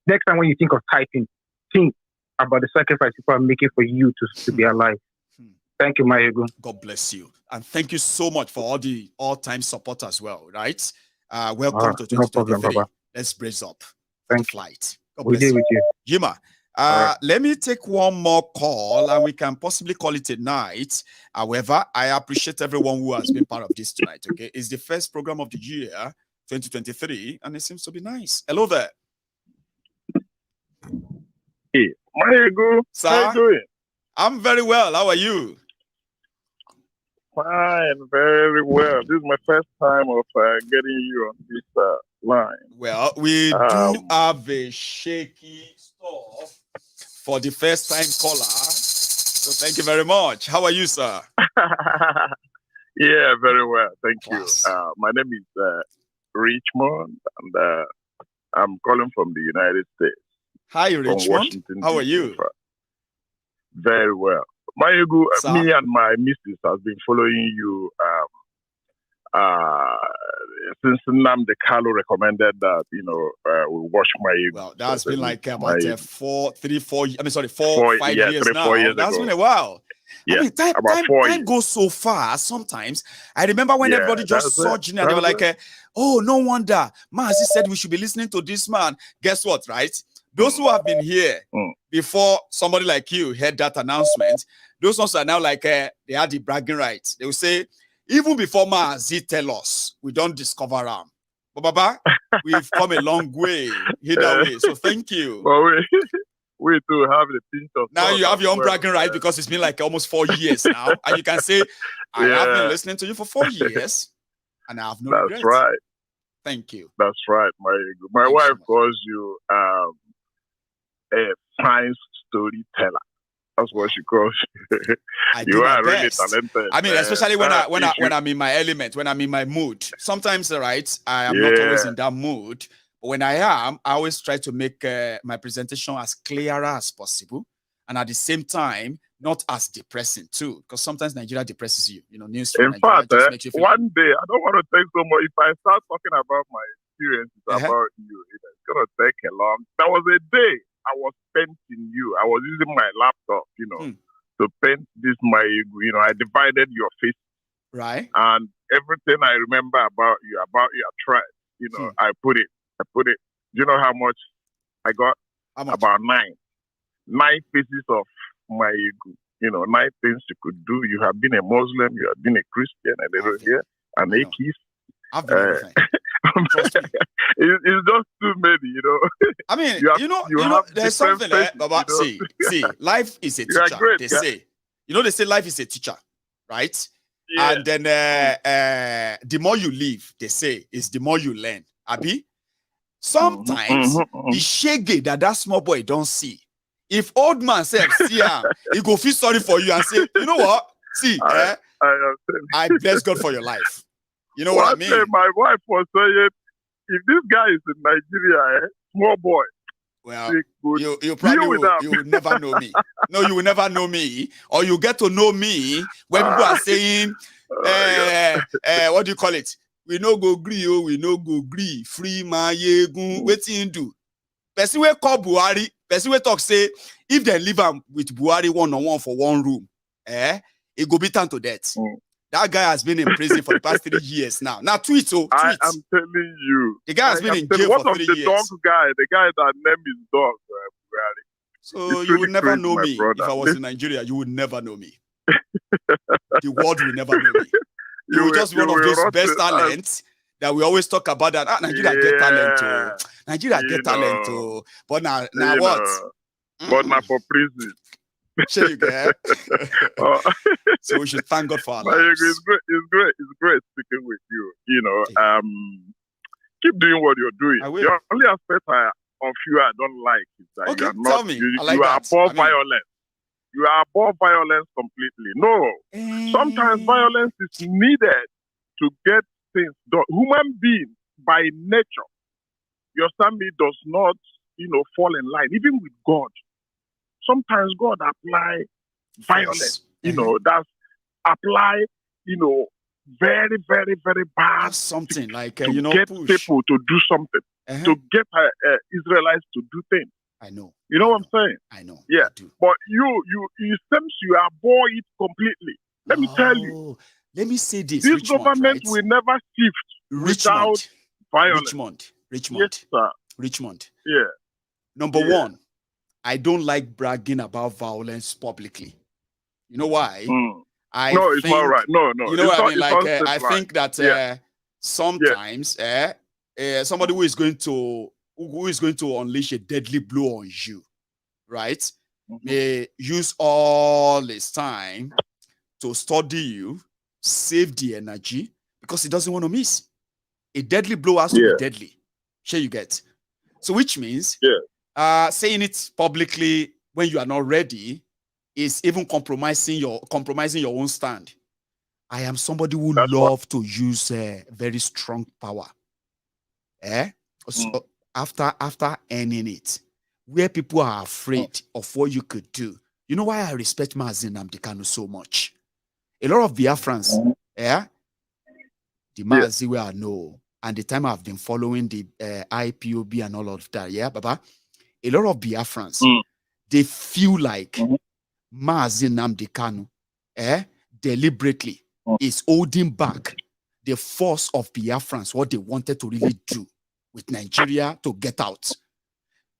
next time when you think of typing, think about the sacrifice people are making for you to be alive. Thank you, Mayegu. God bless you. And thank you so much for all the all-time support as well, right? Welcome to 2023. No problem, Let's brace up. Thank the flight. God we bless did with you. Jima, let me take one more call and we can possibly call it a night. However, I appreciate everyone who has been part of this tonight, okay? It's the first program of the year, 2023, and it seems to be nice. Hello there. Hey, Mayegu, sir, how you doing? I'm very well. How are you? Fine, very well. This is my first time of getting you on this line. Well, we do have a shaky stuff for the first time caller. So thank you very much. How are you, sir? Yeah, very well. Thank you. My name is Richmond, and I'm calling from the United States. Hi, Richmond. How are you? Very well. Mayegu, me and my missus has been following you since Nnamdi recommended that, we watch Mayegu. Well, that's been like about 5 years now. 4 years that's ago. been a while. Yeah, I mean, time goes so fast sometimes. I remember when everybody just saw Junior, they were like, oh, no wonder. Mazi said we should be listening to this man. Guess what, right? Those who have been here before somebody like you heard that announcement, those ones are now like, they had the bragging rights. They will say, even before Mazi tell us, we don't discover them. But Baba, we've come a long way either way. So thank you. Well, we do have the pinch of now you have your own bragging right because it's been like almost 4 years now. And you can say, I have been listening to you for 4 years and I have no regrets. That's right. Thank you. That's right. My wife calls you a science storyteller. That's what she calls you. You are really talented. I mean, especially when I'm in my element, when I'm in my mood. Sometimes, right, I am not always in that mood. But when I am, I always try to make my presentation as clear as possible. And at the same time, not as depressing too. Because sometimes Nigeria depresses you. News from in Nigeria fact, just makes you feel one day, I don't want to take so much. If I start talking about my experiences about you, it's going to take a long. There was a day I was painting you. I was using my laptop, to paint this Mayegu. I divided your face. Right. And everything I remember about your tribe, I put it. Do you know how much I got? How much? About 9 pieces of Mayegu. 9 things you could do. You have been a Muslim, you have been a Christian, a little here, an atheist. I've been everything. It's just too many, I mean, there's something there, Baba. See, life is a teacher. They say life is a teacher, right? Yeah. And then the more you live, they say, is the more you learn. Abi? Sometimes the shege that small boy don't see. If old man said, see him, he go feel sorry for you and say, you know what? See, I bless God for your life. You know what I mean? My wife was saying, if this guy is in Nigeria, small boy. Well, you probably will never know me. No, you will never know me. Or you get to know me when people are saying, what do you call it? We no go gree, we no go gree. Free Mayegu. Wetin do? Person wey call Buhari, person wey talk say, if they leave him with Buhari one-on-one for one room, it go be turned to death. That guy has been in prison for the past 3 years now. Now tweet, tweet. I am telling you. The guy has been in jail for 3 years. What of the dog guy? The guy that named his dog. So you would never know me if I was in Nigeria. You would never know me. The world will never know me. You will just be one of those best talents that we always talk about. That Nigeria get talent too. Nigeria get talent too. But now what? But now for prison. Sure you get. So we should thank God for our lives. It's great speaking with you. You know, keep doing what you're doing. The only aspect of you I don't like is that you are not. Tell me. You are above violence. You are above violence completely. No. Sometimes violence is needed to get things done. Human being by nature, your family does not, fall in line. Even with God. Sometimes God apply violence. That's apply, very, very, very bad something like to get people to do something, to get Israelites to do things. I know. You know what I'm saying? I know. Yeah. But it seems you abhor it completely. Let me tell you. Let me say this. This government will never shift without violence. Richmond. Yes, sir. Richmond. Yeah. Number one, I don't like bragging about violence publicly. You know why? It's not right. No. You know what I mean? Like, I think that sometimes somebody who is going to unleash a deadly blow on you, right? May use all his time to study you, save the energy, because he doesn't want to miss. A deadly blow has to be deadly. Sure you get. So which means saying it publicly when you are not ready is even compromising your own stand. I am somebody who love to use very strong power. So after earning it, where people are afraid of what you could do. You know why I respect Nnamdi Kanu so much? A lot of Biafrans, the Mazi where I know, and the time I've been following the IPOB and all of that, Baba, a lot of Biafrans, they feel like Mazi Nnamdi Kanu deliberately is holding back the force of Biafrans, what they wanted to really do with Nigeria to get out.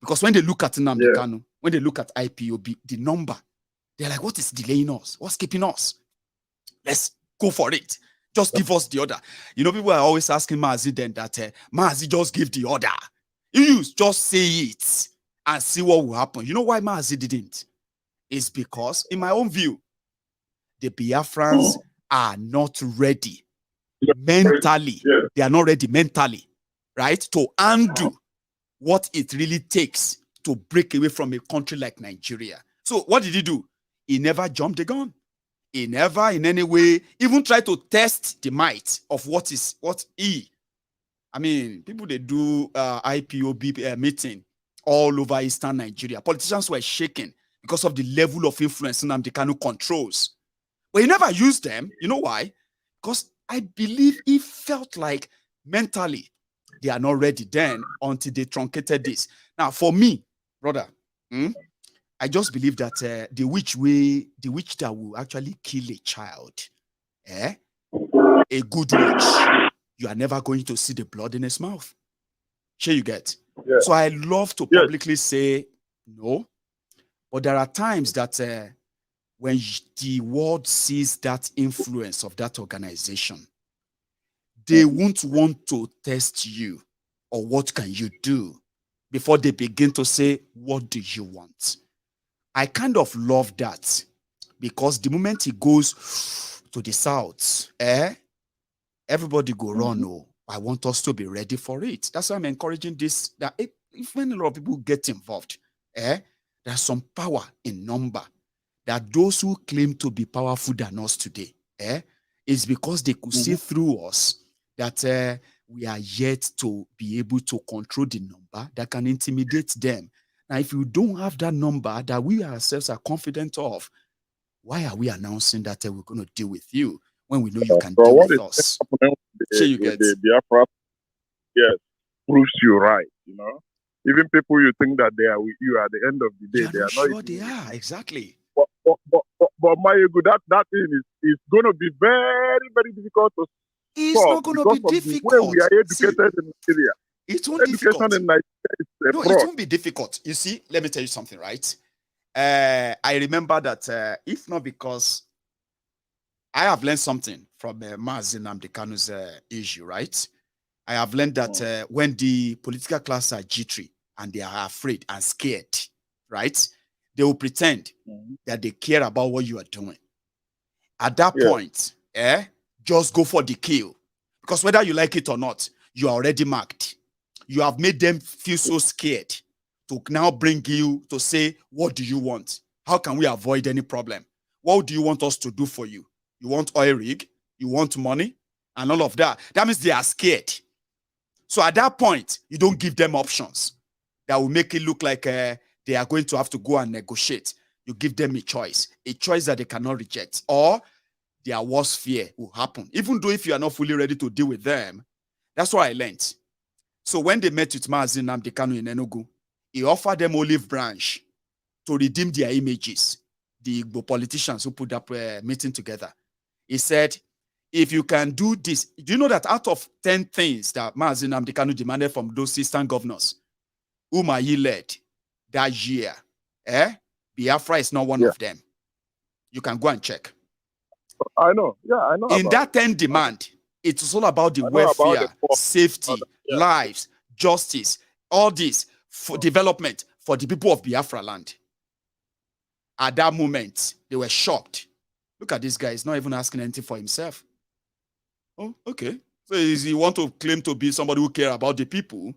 Because when they look at Nnamdi Kanu, when they look at IPOB, the number, they're like, what is delaying us? What's keeping us? Let's go for it. Just give us the order. People are always asking Mazi then that, Mazi, just give the order. You just say it and see what will happen. You know why Mazi didn't? It's because, in my own view, the Biafrans are not ready mentally. They are not ready mentally, right? To undo what it really takes to break away from a country like Nigeria. So what did he do? He never jumped the gun. He never in any way even tried to test the might of people, they do IPOB meeting all over Eastern Nigeria. Politicians were shaking because of the level of influence Nnamdi Kanu controls. But he never used them. You know why? Because I believe he felt like mentally they are not ready then until they truncated this. Now, for me, brother, I just believe that the witch that will actually kill a child, a good witch, you are never going to see the blood in his mouth. Sure you get. Yeah. So I love to publicly say no, but there are times that when the world sees that influence of that organization, they won't want to test you or what can you do before they begin to say, what do you want? I kind of love that because the moment he goes to the south, everybody go run. Oh, I want us to be ready for it. That's why I'm encouraging this. That if when a lot of people get involved, there's some power in number. That those who claim to be powerful than us today, is because they could see through us that we are yet to be able to control the number that can intimidate them. Now, if you don't have that number that we ourselves are confident of, why are we announcing that we're going to deal with you when we know you can deal with us? You get the Biafra, proves you right. Even people you think that they are with you at the end of the day, they are not. They are exactly. But about Mayegu, that thing is going to be very, very difficult to it's solve not going to because be of difficult. the way we are educated in Nigeria. It won't Education difficult. in Nigeria is no, fraud. it won't be difficult. You see, let me tell you something, right? I remember that if not because I have learned something from Mazi Nnamdi Kanu's issue, right? I have learned that when the political class are jittery and they are afraid and scared, right? They will pretend that they care about what you are doing. At that point, just go for the kill. Because whether you like it or not, you are already marked. You have made them feel so scared to now bring you to say, what do you want? How can we avoid any problem? What do you want us to do for you? You want oil rig? You want money? And all of that. That means they are scared. So at that point, you don't give them options that will make it look like they are going to have to go and negotiate. You give them a choice that they cannot reject, or their worst fear will happen. Even though if you are not fully ready to deal with them, that's what I learned. So when they met with Mazi Nnamdi Kanu in Enugu, he offered them olive branch to redeem their images, the Igbo politicians who put up a meeting together. He said, if you can do this, do you know that out of 10 things that Mazi Nnamdi Kanu demanded from those eastern governors, whom he led that year, Biafra is not one of them. You can go and check. I know. Yeah, I know. In that 10 demand, it's all about the welfare, safety, lives, justice, all this for development for the people of Biafra land. At that moment, they were shocked. Look at this guy, he's not even asking anything for himself. Oh, okay. So if you want to claim to be somebody who cares about the people,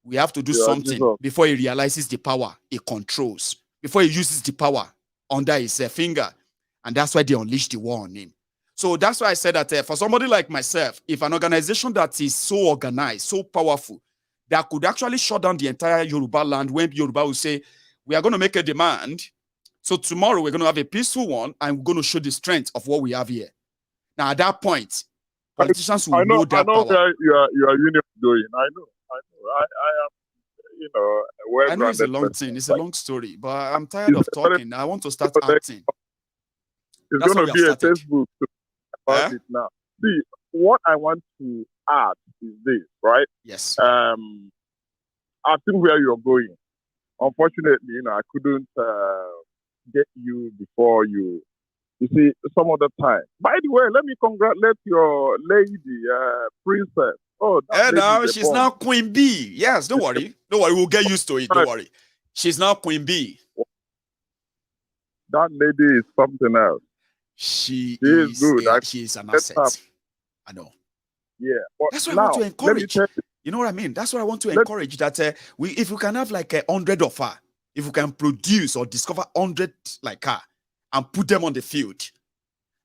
we have to do something before he realizes the power he controls, before he uses the power under his finger. And that's why they unleashed the war on him. So that's why I said that for somebody like myself, if an organization that is so organized, so powerful, that could actually shut down the entire Yoruba land, when Yoruba will say, we are going to make a demand, so tomorrow we're going to have a peaceful one, and we're going to show the strength of what we have here. Now, at that point, politicians will know that power. Where your union is going. I know. I am, well. I know it's a long thing. It's a long story, but I'm tired of talking. I want to start acting. It's going to be a Facebook about it now. See, what I want to add is this, right? Yes. I think where you're going. Unfortunately, I couldn't get you before you. You see, some other time. By the way, let me congratulate your lady, princess. Oh, now she's now Queen B. Yes, don't worry. Don't worry, we'll get used to it. Don't worry. She's now Queen B. That lady is something else. She is good. She is an asset. I know. Yeah. But that's what I want to encourage. You know what I mean? That's what I want to encourage. That if we can have like 100 of her, if we can produce or discover 100 like her and put them on the field.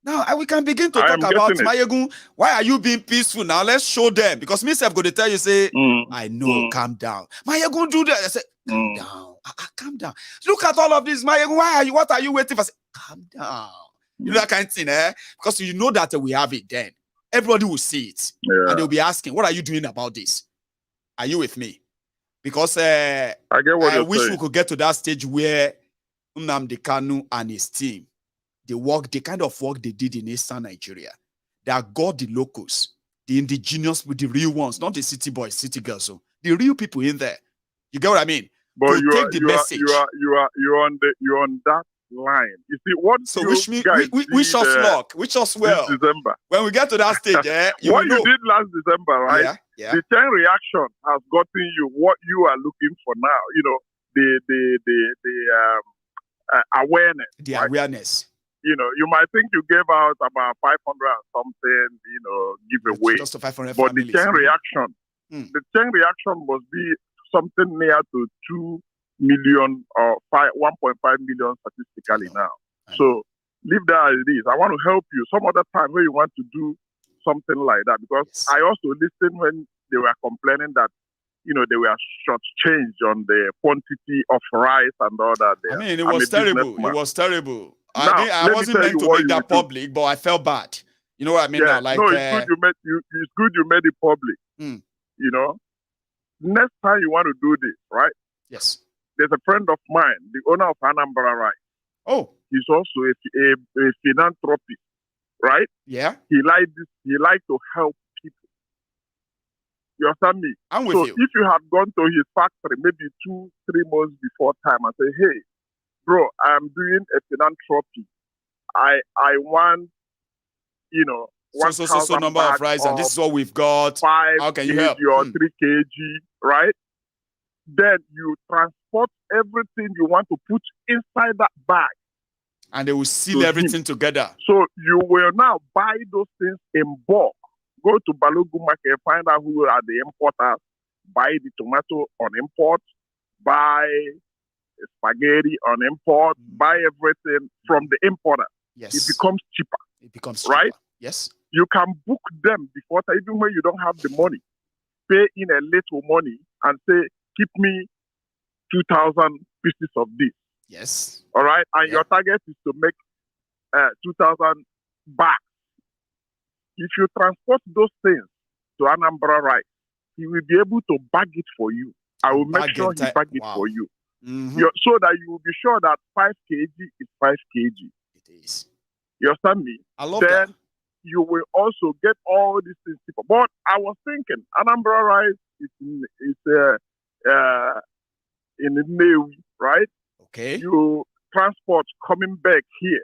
Now we can begin to talk about Mayegun. Why are you being peaceful now? Let's show them. Because myself going to tell you, say, I know, calm down. Mayegun do that. I say, calm down. Calm down. Look at all of this, Mayegun. What are you waiting for? I say, calm down. You know that kind of thing, Because you know that we have it then. Everybody will see it. Yeah. And they'll be asking, what are you doing about this? Are you with me? Because I wish we could get to that stage where Nnamdi Kanu and his team, the kind of work they did in Eastern Nigeria, that got the locals, the indigenous with the real ones, not the city boys, city girls, so the real people in there. You get what I mean? But you're on that line. You see what? So wish us luck. Wish us well. December. When we get to that stage, what you did last December, right? Yeah. The chain reaction has gotten you what you are looking for now. The awareness. The awareness. You might think you gave out about 500 and something, giveaway. Just 500 but families. The chain reaction, the chain reaction must be something near to 2 million or 1.5 million statistically now. So leave that as it is. I want to help you some other time when you want to do something like that, because I also listened when they were complaining that they were shortchanged on the quantity of rice and all that. I mean, it was terrible. It was terrible. I wasn't meant to make that public, but I felt bad. You know what I mean? Yeah, now, like, no, it's good you made it public. Next time you want to do this, right? Yes. There's a friend of mine, the owner of Anambra Rice. Oh. he's also a philanthropist, right? Yeah. He liked to help people. You understand me? I'm with you. If you had gone to his factory maybe 2-3 months before time and say, hey, bro, I'm doing a philanthropy. I want, so number of rice, and this is what we've got. 5 How can you kg help? or 3 kg, right? Then you transport everything you want to put inside that bag. And they will seal everything together. So you will now buy those things in bulk. Go to Balogun Market, find out who are the importers, buy the tomato on import, buy spaghetti on import, buy everything from the importer. Yes. It becomes cheaper. It becomes cheaper. Right? Yes. You can book them before, even when you don't have the money. Pay in a little money and say, keep me 2,000 pieces of this. Yes. All right? And your target is to make 2,000 bags. If you transport those things to Anambra Rice, he will be able to bag it for you. I will make sure he bag it for you. Mm-hmm. So that you will be sure that 5 kg is 5 kg. It is. You understand me? I love then that. You will also get all these things cheaper. But I was thinking, Anambra Rice is in Nnewi, right? Okay. You transport coming back here.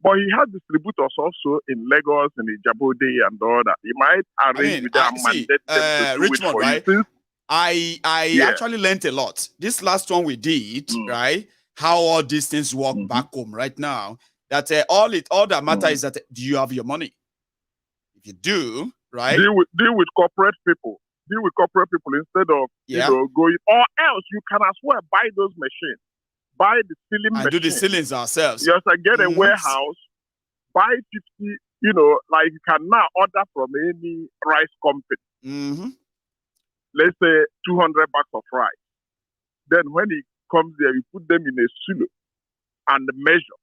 But he has distributors also in Lagos and in Ijabode and all that. He might arrange with them and mandate them to do Richmond, it for right? you. I actually learned a lot. This last one we did, right? How all these things work back home right now. That all that matter is that do you have your money? If you do, right? Deal with corporate people. Deal with corporate people instead of going, or else you can as well buy those machines. Buy the sealing machine. And do the ceilings ourselves. Yes, I get a warehouse, buy 50, like you can now order from any rice company. Mm-hmm. Let's say 200 bags of rice. Then when it comes there, you put them in a silo and measure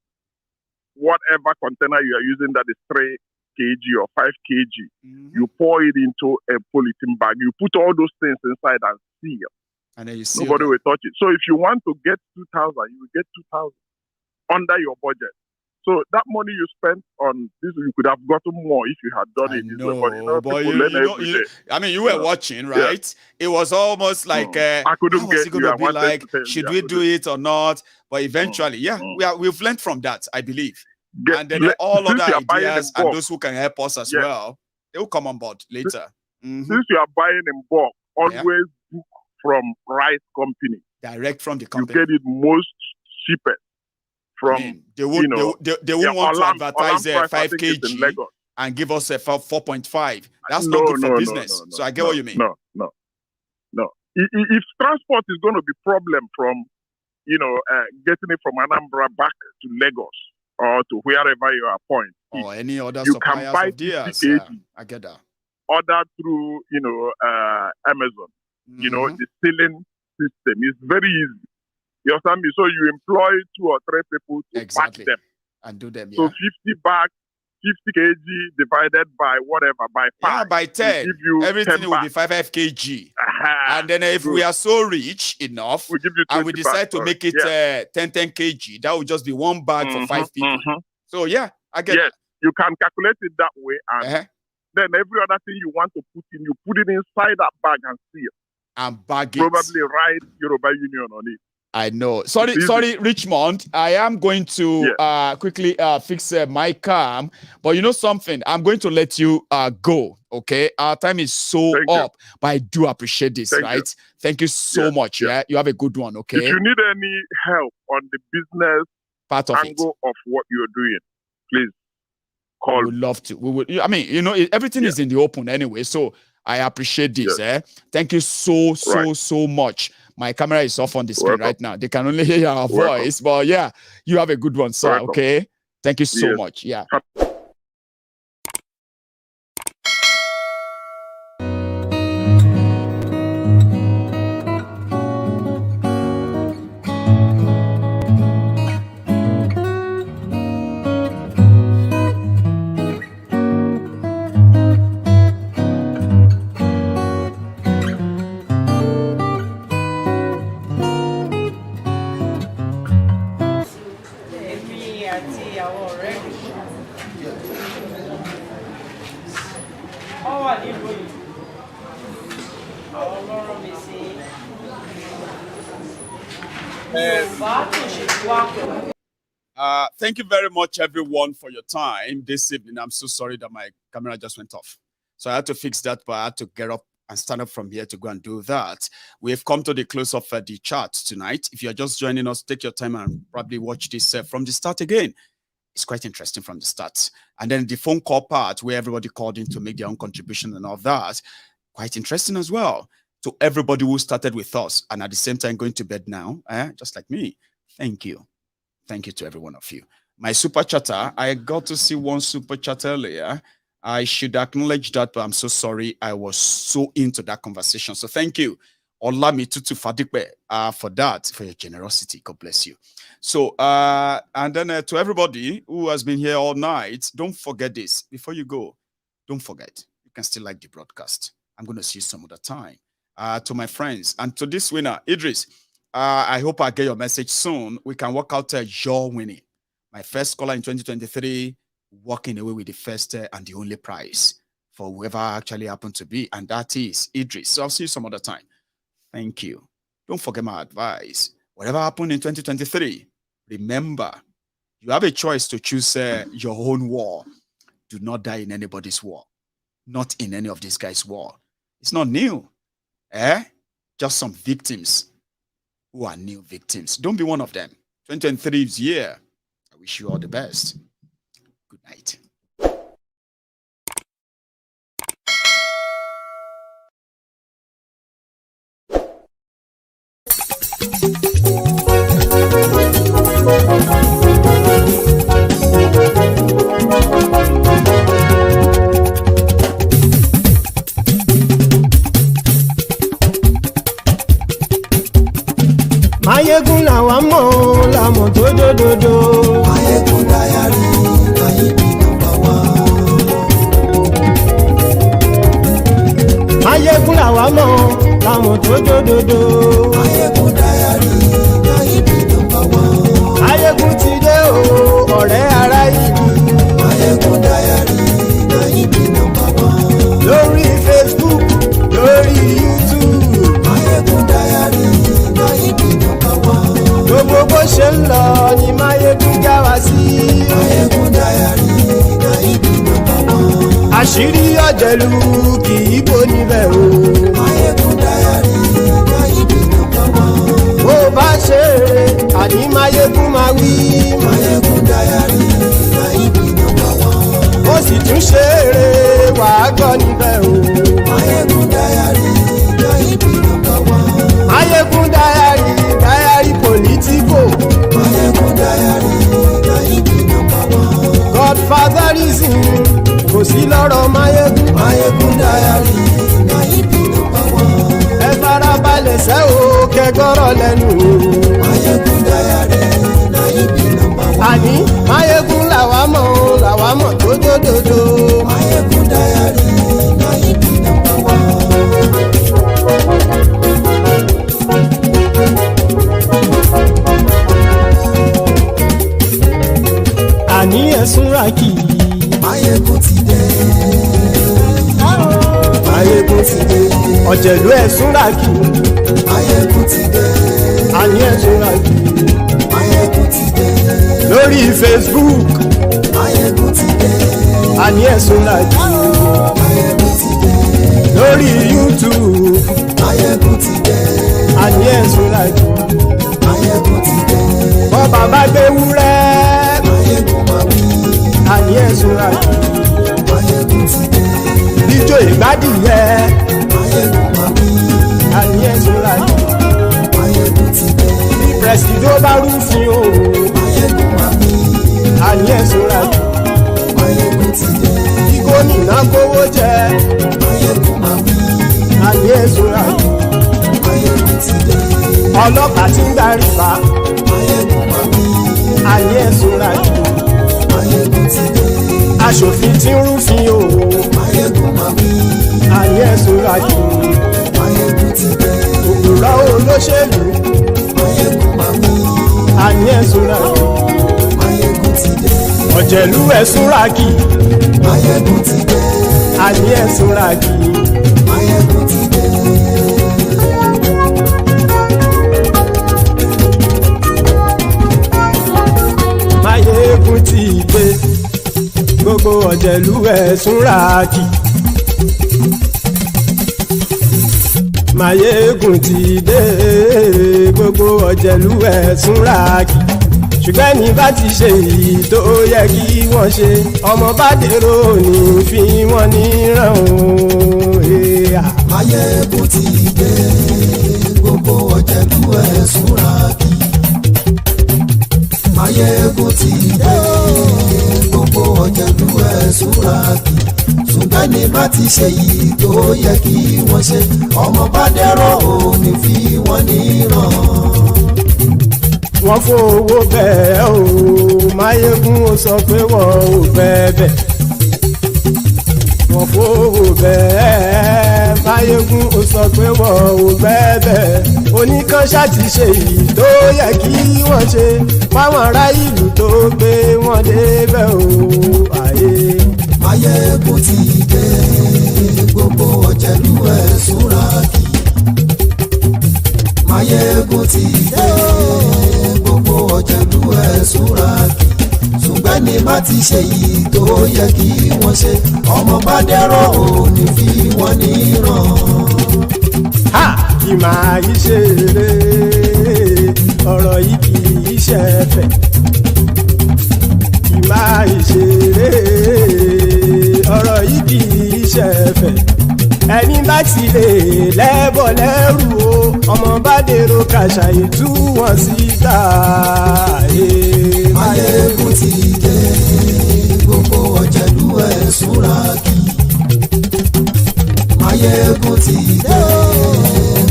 whatever container you are using, that is 3 kg or 5 kg. You pour it into a polythene bag. You put all those things inside and seal. And then you seal. Nobody will touch it. So if you want to get 2,000, you will get 2,000 under your budget. So that money you spent on this, you could have gotten more if you had done it this way. But I mean, you were watching, right? Yeah. It was almost like I couldn't get going to be like, should we do it or not? But eventually, we've learned from that, I believe. And then all other ideas and those who can help us as well, they will come on board later. Since you are buying in bulk, always book from rice company. Direct from the company. You get it most cheapest. From they won't want to advertise 5 kg and give us a 4.5. That's not good for business. So I get what you mean. No. If transport is going to be problem from getting it from Anambra back to Lagos or to wherever you are point, or any other you suppliers can buy of theirs. 50 kg. I get that. Order through Amazon. The selling system is very easy. You understand me? So you employ 2 or 3 people to pack them and do them. So 50 bags, 50 kg divided by whatever, by 5. Yeah, by 10. Everything will be 5 kg. And then if we are so rich enough, we'll give you and we decide to make it 10 kg, that would just be 1 bag for 5 people. So yeah, I get it. You can calculate it that way, and then every other thing you want to put in, you put it inside that bag and seal. And bag it. Probably write Yoruba Union on it. I know. Sorry, Richmond. I am going to quickly fix my cam. But you know something? I'm going to let you go, okay? Our time is so up. But I do appreciate this, right? Thank you so much, You have a good one, okay? If you need any help on the business part of angle of what you're doing, please call. We would love to. We would. I mean, everything is in the open anyway. So I appreciate this. Thank you so much. My camera is off on the screen right now. They can only hear our voice. But yeah, you have a good one, sir. Okay. Thank you so much. Yeah. Thank you very much, everyone, for your time this evening. I'm so sorry that my camera just went off. So I had to fix that, but I had to get up and stand up from here to go and do that. We've come to the close of the chat tonight. If you're just joining us, take your time and probably watch this from the start again. It's quite interesting from the start. And then the phone call part where everybody called in to make their own contribution and all that, quite interesting as well. To everybody who started with us and at the same time going to bed now, just like me, thank you. Thank you to every one of you. My super chatter, I got to see one super chat earlier. I should acknowledge that, but I'm so sorry. I was so into that conversation. So thank you, Olami Tutu Fadikbe, for that, for your generosity. God bless you. So, and then to everybody who has been here all night, don't forget this. Before you go, don't forget, you can still like the broadcast. I'm going to see you some other time. To my friends and to this winner, Idris, I hope I get your message soon. We can work out your winning. My first caller in 2023, walking away with the first and the only prize for whoever actually happened to be, and that is Idris. So I'll see you some other time. Thank you. Don't forget my advice. Whatever happened in 2023, remember, you have a choice to choose your own war. Do not die in anybody's war. Not in any of these guys' war. It's not new. Just some victims who are new victims. Don't be one of them. 2023 is here. I wish you all the best. Good night. Mayegun làwa mọ̀ làmọ̀ tó dòdòdò. Mayegun Diary Nayibi #1. Mayegun làwa mọ̀ làmọ̀ tó dòdòdò. Mayegun Diary Nayibi #1. Mayegun ti dé o ọ̀rẹ́ ara ìlú. Mayegun Diary Nayibi #1. Lórí Facebook, lórí YouTube. Mayegun Diary Nayibi #1. Gbogbo bó ṣe ń lọ ni Mayegun já wa sí. Mayegun Diary Nayibi #1. Àṣírí ọ̀jẹ̀lú kì í bò níbẹ̀ o. Mayegun Diary Nayibi #1. Bó bá ṣe eré àní Mayegun máa wí. Mayegun Diary Nayibi #1. Ó sì tún ṣe eré wàá gbọ́ níbẹ̀ o. Mayegun Diary Nayibi #1. Mayegun Diary Politico. Mayegun Diary Nayibi #1. Godfatherism kò sí lọ́rọ̀ Mayegun. Mayegun Diary Nayibi #1. Ẹ farabalẹ̀ sẹ́ o kẹgọ́rọ̀ lẹ́nu o. Mayegun Diary Nayibi #1. Àní Mayegun làwa mọ̀ tó dòdòdò. Mayegun Diary Nayibi #1. Àní ẹ̀sùn rákì. Mayegun ti dé. Mayegun ti dé. Ọ̀jẹ̀lú ẹ̀sùn rákì. Mayegun ti dé. Àní ẹ̀sùn rákì. Mayegun ti dé. Lórí Facebook. Mayegun ti dé. Àní ẹ̀sùn rákì. Mayegun ti dé. Lórí YouTube. Mayegun ti dé. Àní ẹ̀sùn rákì. Mayegun ti dé. Bọ́ bàbá gbé wúrẹ́. Mayegun máa wí. Àní ẹ̀sùn rákì. Mayegun ti dé. Ijó ìgbádìyẹ. Mayegun máa wí. Àní ẹ̀sùn rákì. Mayegun ti dé. Bí pẹ̀sìdó bá rúfin o. Mayegun máa wí. Àní ẹ̀sùn rákì. Mayegun ti dé. Bí gómìnà kówó jẹ. Mayegun máa wí. Àní ẹ̀sùn rákì. Mayegun ti dé. Ọlọ́pàá tí ń darí bá. Mayegun máa wí. Àní ẹ̀sùn rákì. Mayegun ti dé. Aṣòfin tí ń rúfin o. Mayegun máa wí. Àní ẹ̀sùn rákì. Mayegun ti dé. Òpùrọ́ olóṣèlú. Mayegun máa wí. Àní ẹ̀sùn rákì. Mayegun ti dé. ọ̀jẹ̀lú ẹ̀ súnra kì. Máyégún ti dé. Àní ẹ̀ súnra kì. Máyégún ti dé. Máyégún ti dé. Gbogbo ọ̀jẹ̀lú ẹ̀ súnra kì. Máyégún ti dé. Gbogbo ọ̀jẹ̀lú ẹ̀ súnra kì. Ṣùgbọ́n ní bá ti ṣe èyí tó yẹ kí wọ́n ṣe ọmọ bá dèrò ní fi wọ́n níran o. Máyégún ti dé. Gbogbo ọ̀jẹ̀lú ẹ̀ súnra kì. Máyégún ti dé. Gbogbo ọ̀jẹ̀lú ẹ̀ súnra kì. Ṣùgbọ́n ní bá ti ṣe èyí tó yẹ kí wọ́n ṣe ọmọ bá dèrò ní fi wọ́n níran. Wọ́n fowó bẹ́ẹ̀ o Máyégún ó sọ pé wọ́n ò fẹ́ bẹ̀. Wọ́n fowó bẹ́ẹ̀ Máyégún ó sọ pé wọ́n ò fẹ́ bẹ̀. Oníkanṣá ti ṣe èyí tó yẹ kí wọ́n ṣe fáwọn ará ìlú tó gbé wọn débẹ̀ o. Máyégún ti dé. Gbogbo ọ̀jẹ̀lú ẹ̀ súnra kì. Máyégún ti dé. Gbogbo ọ̀jẹ̀lú ẹ̀ súnra kì. Ṣùgbọ́n ní bá ti ṣe yìí tó yẹ kí wọ́n ṣe ọmọ bá dẹ́rọ̀ ò ní fi wọ́n níran. Kì máa yí ṣe eré ọ̀rọ̀ yìí kì í ṣe ẹ̀fẹ̀. Kì máa yí ṣe eré ọ̀rọ̀ yìí kì í ṣe ẹ̀fẹ̀. Ẹni bá ti lè lẹ́bọ̀ lẹ́rù o ọmọ bá dèrò kàṣàyè tú wọn síta. Máyégún ti dé. Gbogbo ọ̀jẹ̀lú ẹ̀ súnra kì. Máyégún ti dé.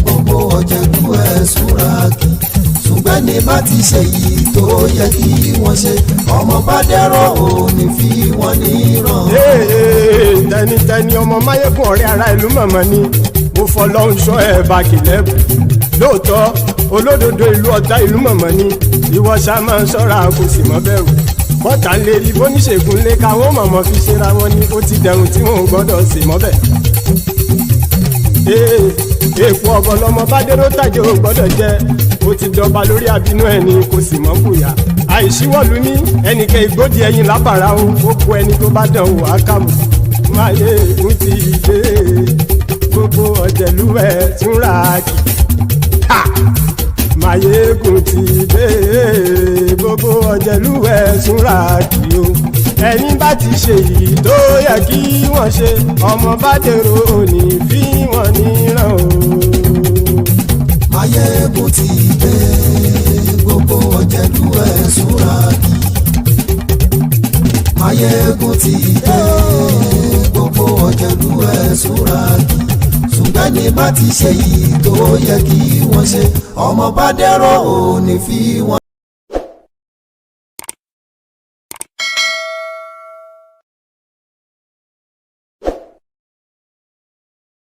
Gbogbo ọ̀jẹ̀lú ẹ̀ súnra kì. Ṣùgbọ́n ní bá ti ṣe yìí tó yẹ kí wọ́n ṣe ọmọ bá dẹ́rọ̀ ò ní fi wọ́n níran. Tẹnitẹni ọmọ Máyégún ọ̀rẹ́ ara ìlú mọ̀mọ́ ni mo fọlọ́run ṣọ́ ẹ̀ bá kìlẹ́bù. Lóòótọ́ olódodo ìlú ọ̀tá ìlú mọ̀mọ́ ni ìwọ ṣá máa ń ṣọ́ra kò sì mọ́ bẹ̀rù. Bọ́tà ń lè rí bóníṣègùn lé káwọn mọ̀mọ́ fi ṣera wọn ni ó ti dẹrùn tí wọn ò gbọ́dọ̀ sì mọ́ bẹ̀. Èèpo ọ̀bọ lọmọ bá dérò tàjẹ́ ò gbọ́dọ̀ jẹ́ ó ti dọba lórí àbínú ẹni kò sì mọ́ bùyà. Àìsíwọ́lu ní ẹnìkẹ́ ìgbódì ẹyin lábàrá o ó kó ẹni tó bá dán wò á kàmù. Máyégún ti dé. Gbogbo ọ̀jẹ̀lú ẹ̀ túnra kì. Máyégún ti dé. Gbogbo ọ̀jẹ̀lú ẹ̀ túnra kì o. Ẹni bá ti ṣe yìí tó yẹ kí wọ́n ṣe ọmọ bá dèrò òní fi wọ́n níran o. Máyégún ti dé. Gbogbo ọ̀jẹ̀lú ẹ̀ súnra kì. Máyégún ti dé. Gbogbo ọ̀jẹ̀lú ẹ̀ súnra kì. Ṣùgbọ́n ní bá ti ṣe yìí tó yẹ kí wọ́n ṣe ọmọ bá dẹ́rọ̀ ò ní fi wọ́n.